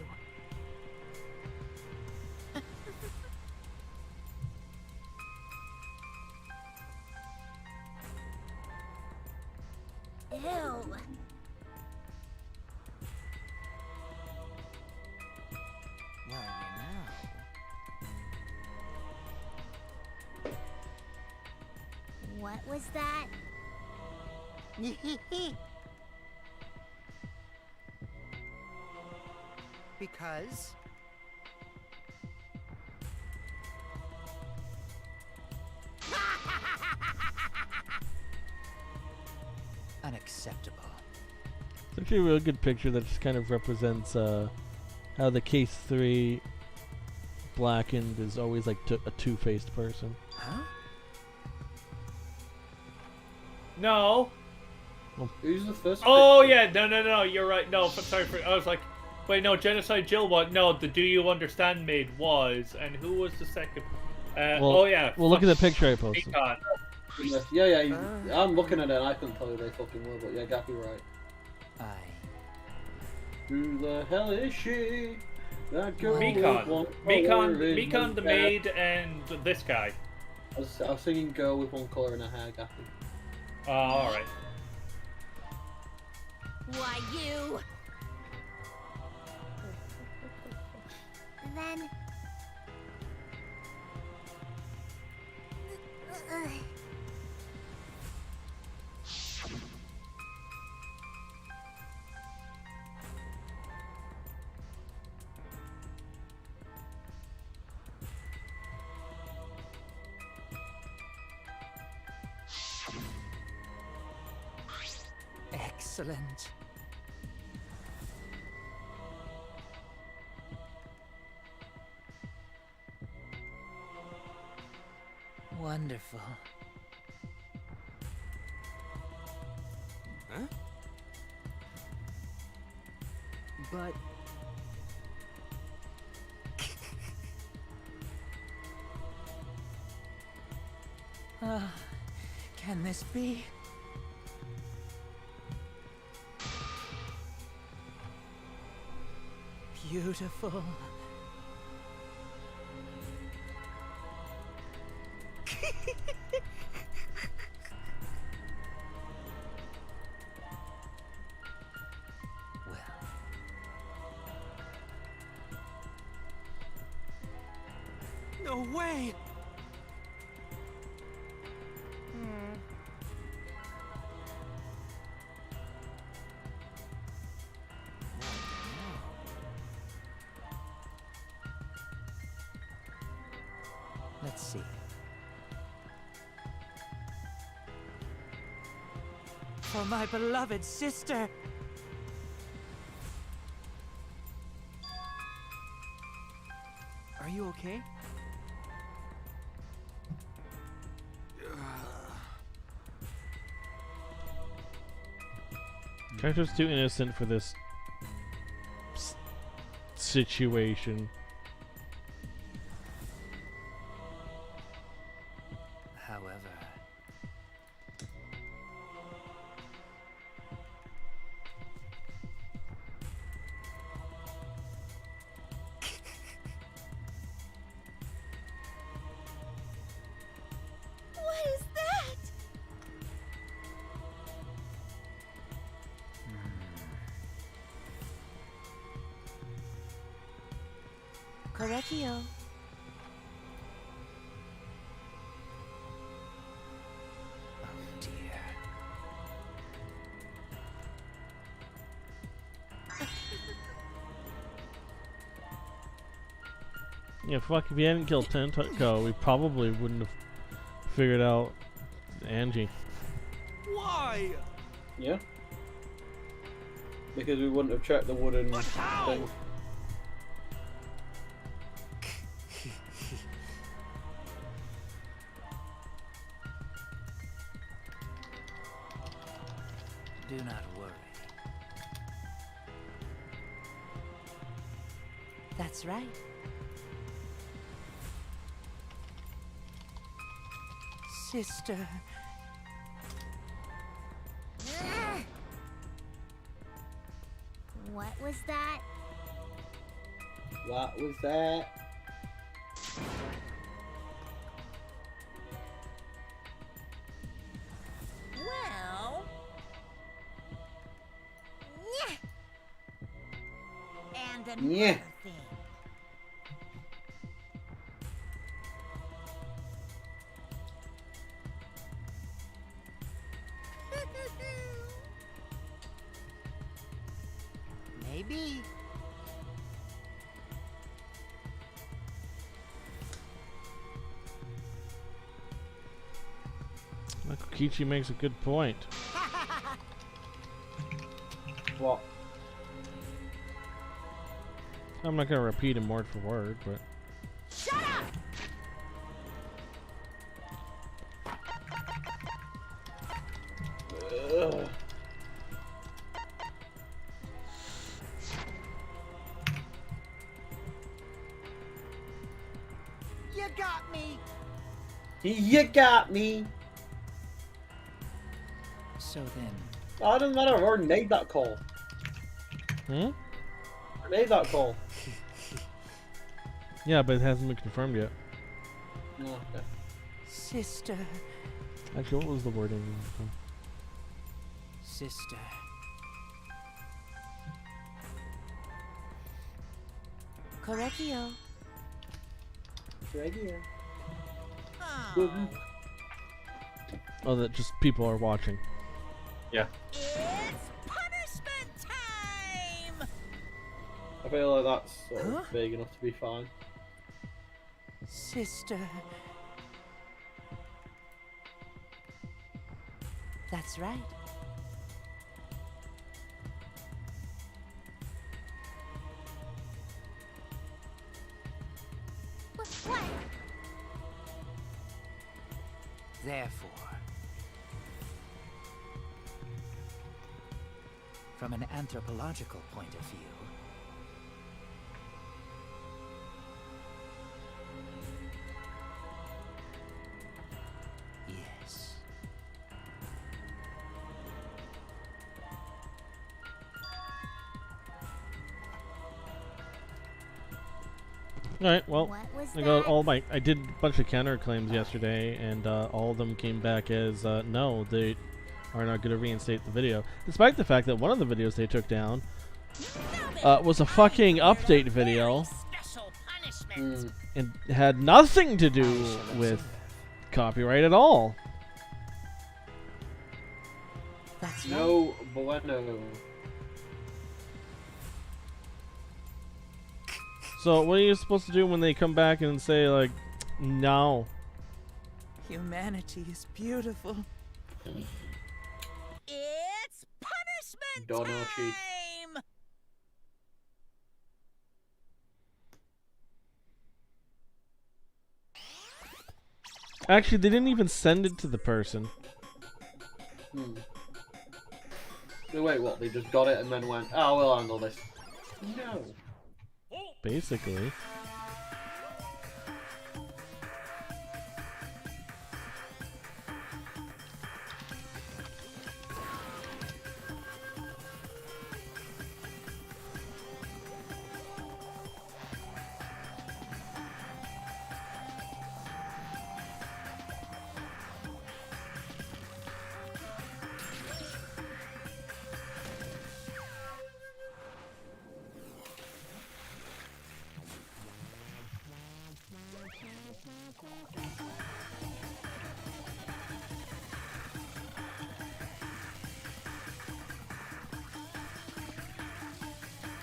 Ew. Well, What was that? Because? Unacceptable. It's actually a real good picture that just kind of represents how the case 3 blackened is always like a two-faced person. Huh? No. Who's the first? Oh yeah, no, you're right. No, I'm sorry for. I was like, wait, no, Genocide Jill was. No, the Do You Understand maid was, and who was the second? Well, oh yeah. Well, look at the picture I posted. Yeah, I'm looking at it and I couldn't tell you they fucking were, but yeah, Gappy right. Who the hell is she? That girl with one colour in Mekon the her hair. maid, and this guy. I was singing girl with one colour in her hair, Gappy. Oh, alright. Why, you? Then... Excellent. Wonderful. Huh? But... Can this be? Beautiful. No way! Let's see. For my beloved sister! Are you okay? Character's too innocent for this situation. However... What is that? Korekio. Oh dear. Yeah, fuck, if he hadn't killed Tenko, we probably wouldn't have figured out Angie. Why? Yeah. Because we wouldn't have checked the wooden thing. Do not worry. That's right. Sister. What was that? What was that? Well... And another Yeah. thing. Maybe. Kichi makes a good point. What? I'm not gonna repeat him word for word, but Shut up! Ugh. You got me. You got me. So then, Oh, it doesn't matter. I've already made that call. hmm? I made that call. Yeah, but it hasn't been confirmed yet. Oh, okay. Sister. Actually, what was the wording? sister. Correggio. Correggio. Oh, that just people are watching. Yeah. It's punishment time! I feel like that's sort of big enough to be fine. Sister. That's right. What? Therefore, from an anthropological point of view, yes. Alright, well, What was I got that? all my. I did a bunch of counterclaims yesterday, and all of them came back as no, they are not going to reinstate the video, despite the fact that one of the videos they took down was a fucking update video, and had nothing to do with copyright at all. That's No bueno. So what are you supposed to do when they come back and say like, no? Humanity is beautiful. It's punishment Donachi. time! Actually, they didn't even send it to the person. So wait, what? They just got it and then went, oh, we'll handle this. No. Basically.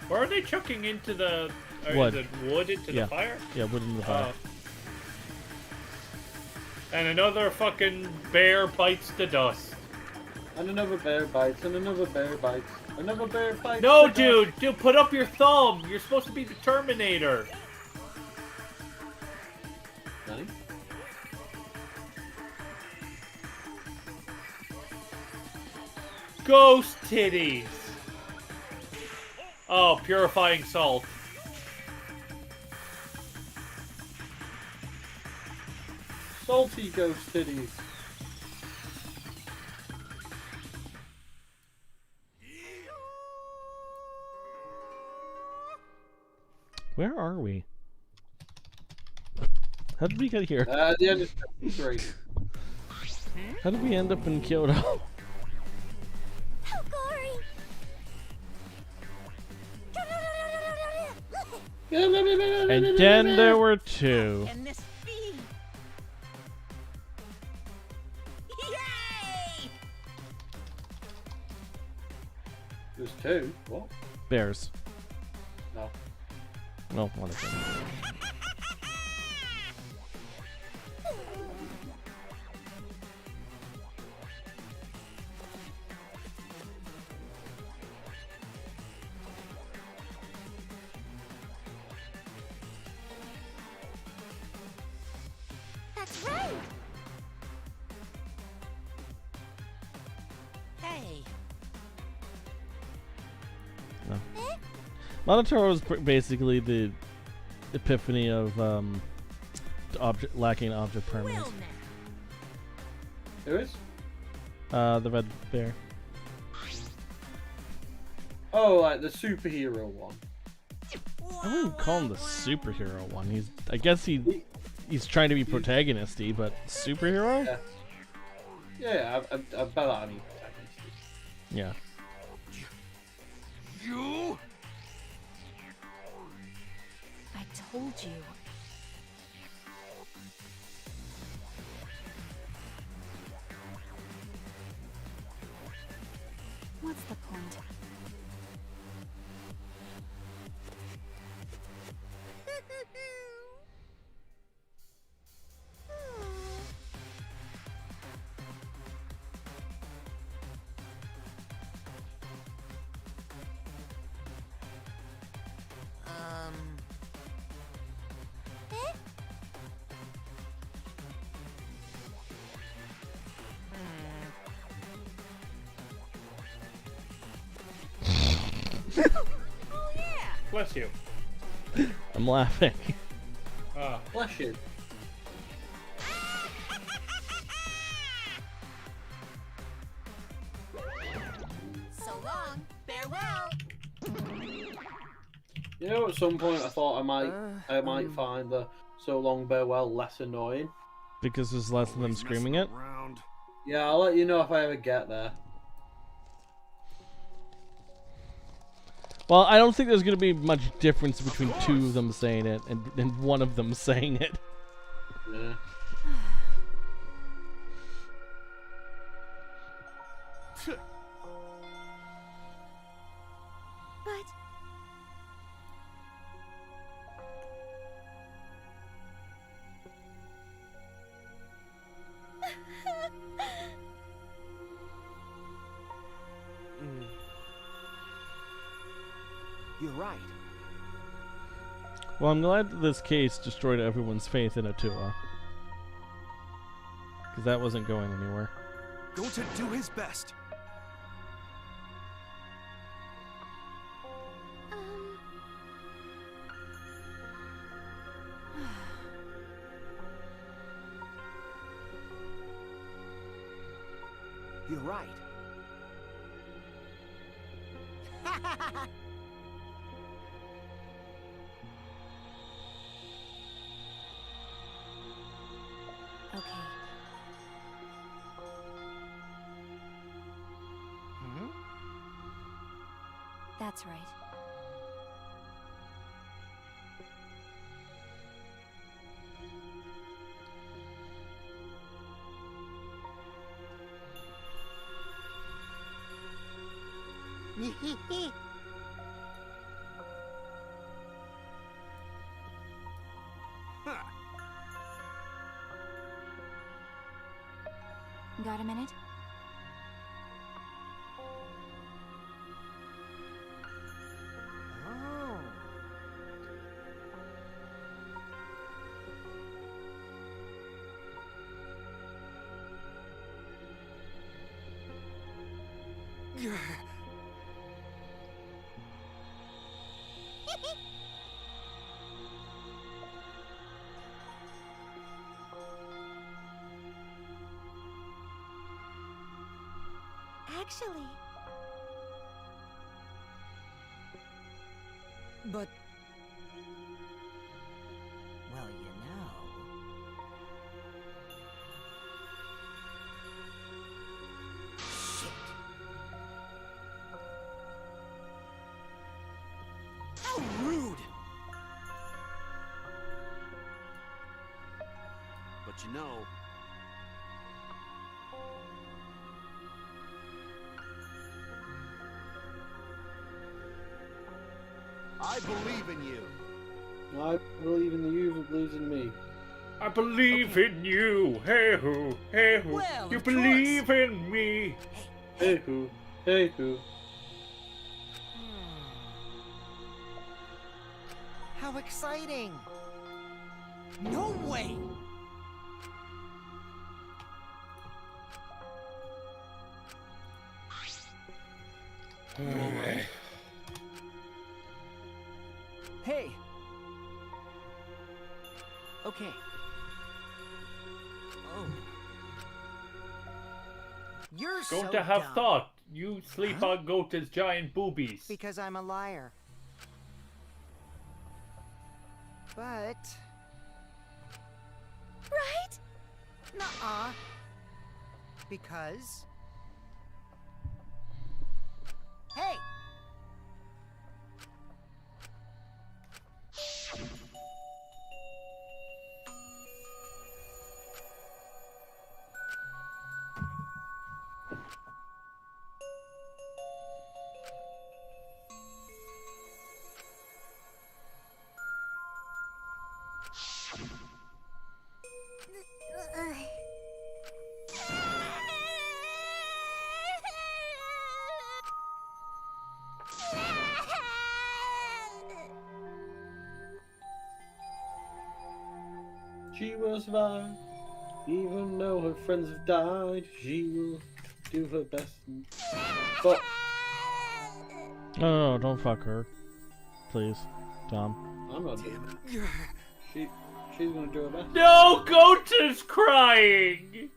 Where are they chucking into the Or Wood. is it wood into Yeah. the fire? Yeah, wood into the fire. And another fucking bear bites the dust. And another bear bites, and another bear bites. Another bear bites. No, the dust. dude, put up your thumb. You're supposed to be the Terminator. Nani? Ghost titties. Oh, purifying salt. Salty ghost titties. Where are we? How did we get here? The end of chapter 3. How did we end up in Kyoto? And then there were two. And this feed. Yay! There's 2. What? Bears. No. No, one of them. That's right. Hey. No. Monotaro is basically the epiphany of object lacking object permanence. Who is? The red bear. Oh, like the superhero one. I wouldn't call him the superhero one. I guess he's trying to be protagonisty, but superhero? Yeah. Yeah, I bet I mean protagonist. Yeah. You? I told you. What's the point? Bless you. I'm laughing. Bless you. So long. Farewell. You know, at some point I thought I might find the so long farewell less annoying. Because there's less of them screaming it? Yeah, I'll let you know if I ever get there. Well, I don't think there's going to be much difference between two of them saying it and one of them saying it. Yeah. But You're right. Well, I'm glad that this case destroyed everyone's faith in Atua. Because that wasn't going anywhere. Go to do his best. You're right. Okay. That's right. Got a minute? Oh. Actually, But... Well, you know... How rude! But you know, I believe in you. I believe in you who believes in me. I believe in you. Hey ho, hey ho. Well, You of believe in me. Hey who, hey who. How exciting! No way! Hey! Okay. Oh. You're Going so to have dumb. thought. You sleep on Gota's giant boobies. Because I'm a liar. But... right? Nuh-uh. Because... Hey! She will survive. Even though her friends have died, she will do her best. But No, don't fuck her. Please, Tom. I'm not doing it. She's gonna do her best. No, Gota's crying.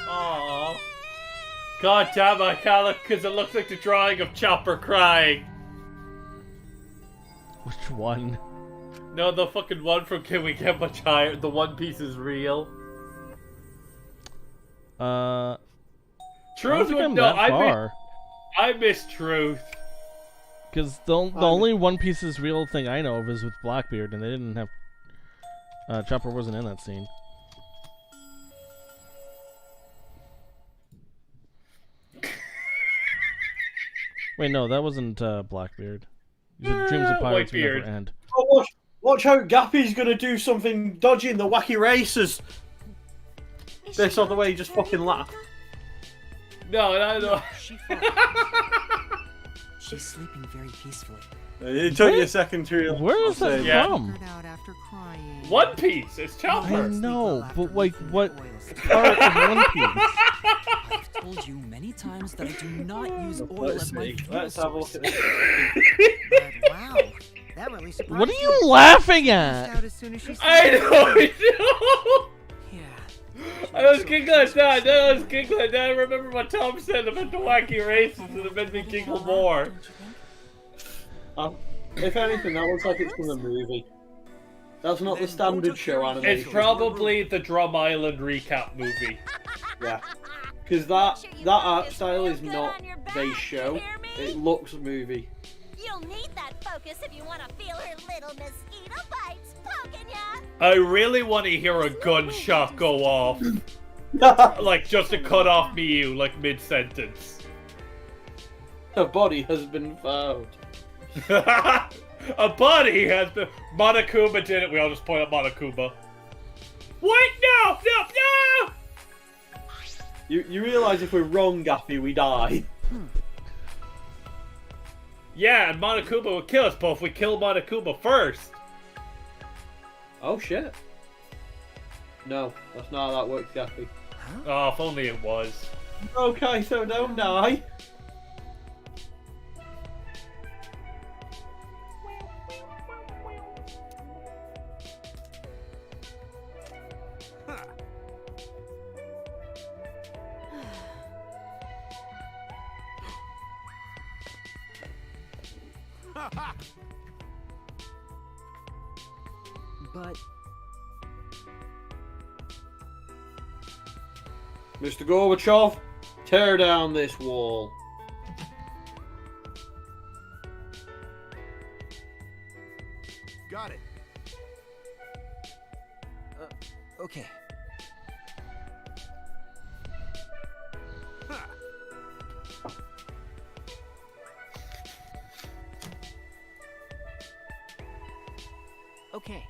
Aww. God damn, I can't look because it looks like the drawing of Chopper crying. Which one? No, the fucking one from Can We Get Much Higher? The One Piece is real. I Truth don't think would I'm no. that far. I miss Truth. Because the only One Piece is real thing I know of is with Blackbeard, and they didn't have. Chopper wasn't in that scene. Wait, no, that wasn't Blackbeard. You said Dreams of Pirates Will Never Whitebeard. End. Oh, watch how Gappy's gonna do something dodgy in the wacky races. This other way, just fucking laugh. No. She's sleeping very peacefully. It took you a second to realize. Where is that Yeah. from? Out after crying. One Piece. It's I Chopper. know, but like, what part of One Piece? I've told you many times that I do not use oil Let's as my see. fuel Let's have a look source. at this. But wow, that really surprised What are me. you laughing Reached at? out as soon as she I said know. Yeah. I was giggling at that. I was giggling at that. I remember what Tom said about the wacky races, and it made me giggle more. If anything, that looks like it's from a movie. That's not the standard show animation. It's probably the Drum Island recap movie. Yeah. Because that art style is not base show. It looks movie. You'll need that focus if you want to feel her little mosquito bites poking ya. I really want to hear a gunshot go off. Like, just to cut off Miyu, like, mid-sentence. Her body has been found. A body has been... Monokuma did it. We all just point at Monokuma. What? No! No! No! You realise if we're wrong, Gappy, we die. Yeah, and Monokuma will kill us, but if we kill Monokuma first... Oh, shit. No, that's not how that works, Gappy. Oh, if only it was. Okay, so don't die. But Mr. Gorbachev, tear down this wall. Got it. okay. Okay.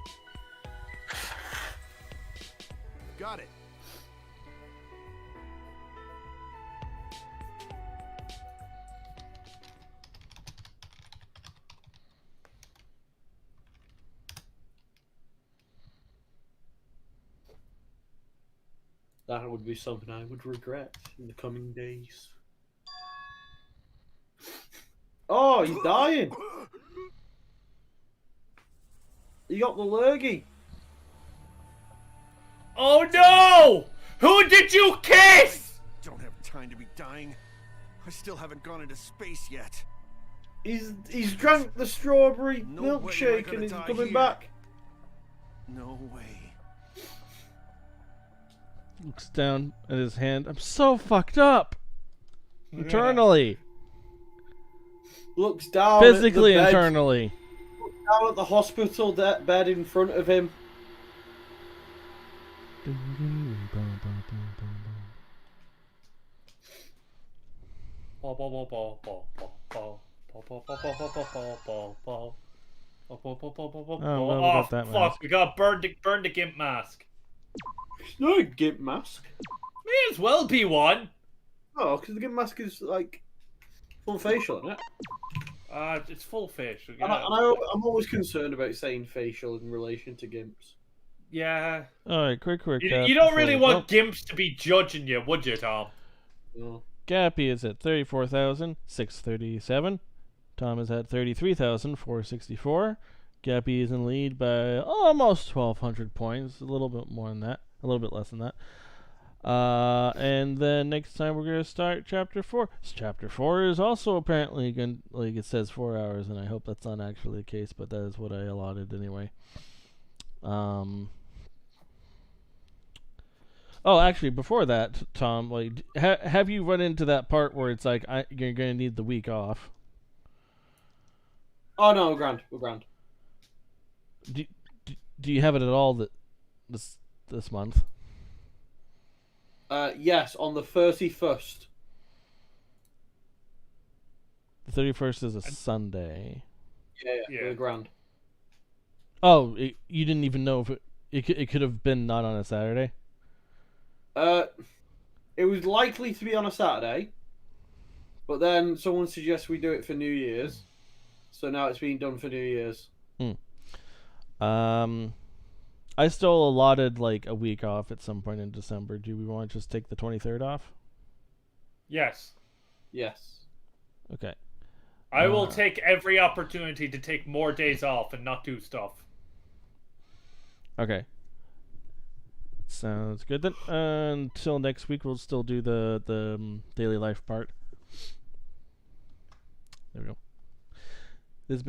Got it. That would be something I would regret in the coming days. Oh, he's dying! You got the lurgy. Oh no! Who did you kiss? Don't have time to be dying. I still haven't gone into space yet. He's drank the strawberry No way am I milkshake gonna and he's die coming here. back. No way. Looks down at his hand. I'm so fucked up. Internally. Looks down Physically, at the bed. internally. Looks down at the hospital bed in front of him. Oh, fuck, we got burn the gimp mask. It's not a gimp mask. May as well be one. Oh, because the gimp mask is like full facial, isn't it? It's full facial. And I'm always concerned about saying facial in relation to gimps. Yeah. Alright, quick. You don't really want gimps to be judging you, would you, Tom? No. Gappy is at 34,637. Tom is at 33,464. Gappy is in lead by almost 1,200 points. A little bit more than that. A little bit less than that. And then next time we're going to start Chapter 4. Chapter 4 is also apparently going, like it says 4 hours, and I hope that's not actually the case, but that is what I allotted anyway. Oh, actually, before that, Tom, like, have you run into that part where it's like you're going to need the week off? Oh no, we're grand. We're grand. Do you have it at all this month? Yes, on the 31st. The 31st is a Sunday. Yeah, we're grand. Oh, you didn't even know if it could have been not on a Saturday? It was likely to be on a Saturday, but then someone suggests we do it for New Year's, so now it's being done for New Year's. I still allotted like a week off at some point in December. Do we want to just take the 23rd off? Yes. Yes. Okay. I will take every opportunity to take more days off and not do stuff. Okay. Sounds good then. Until next week, we'll still do the daily life part. There we go.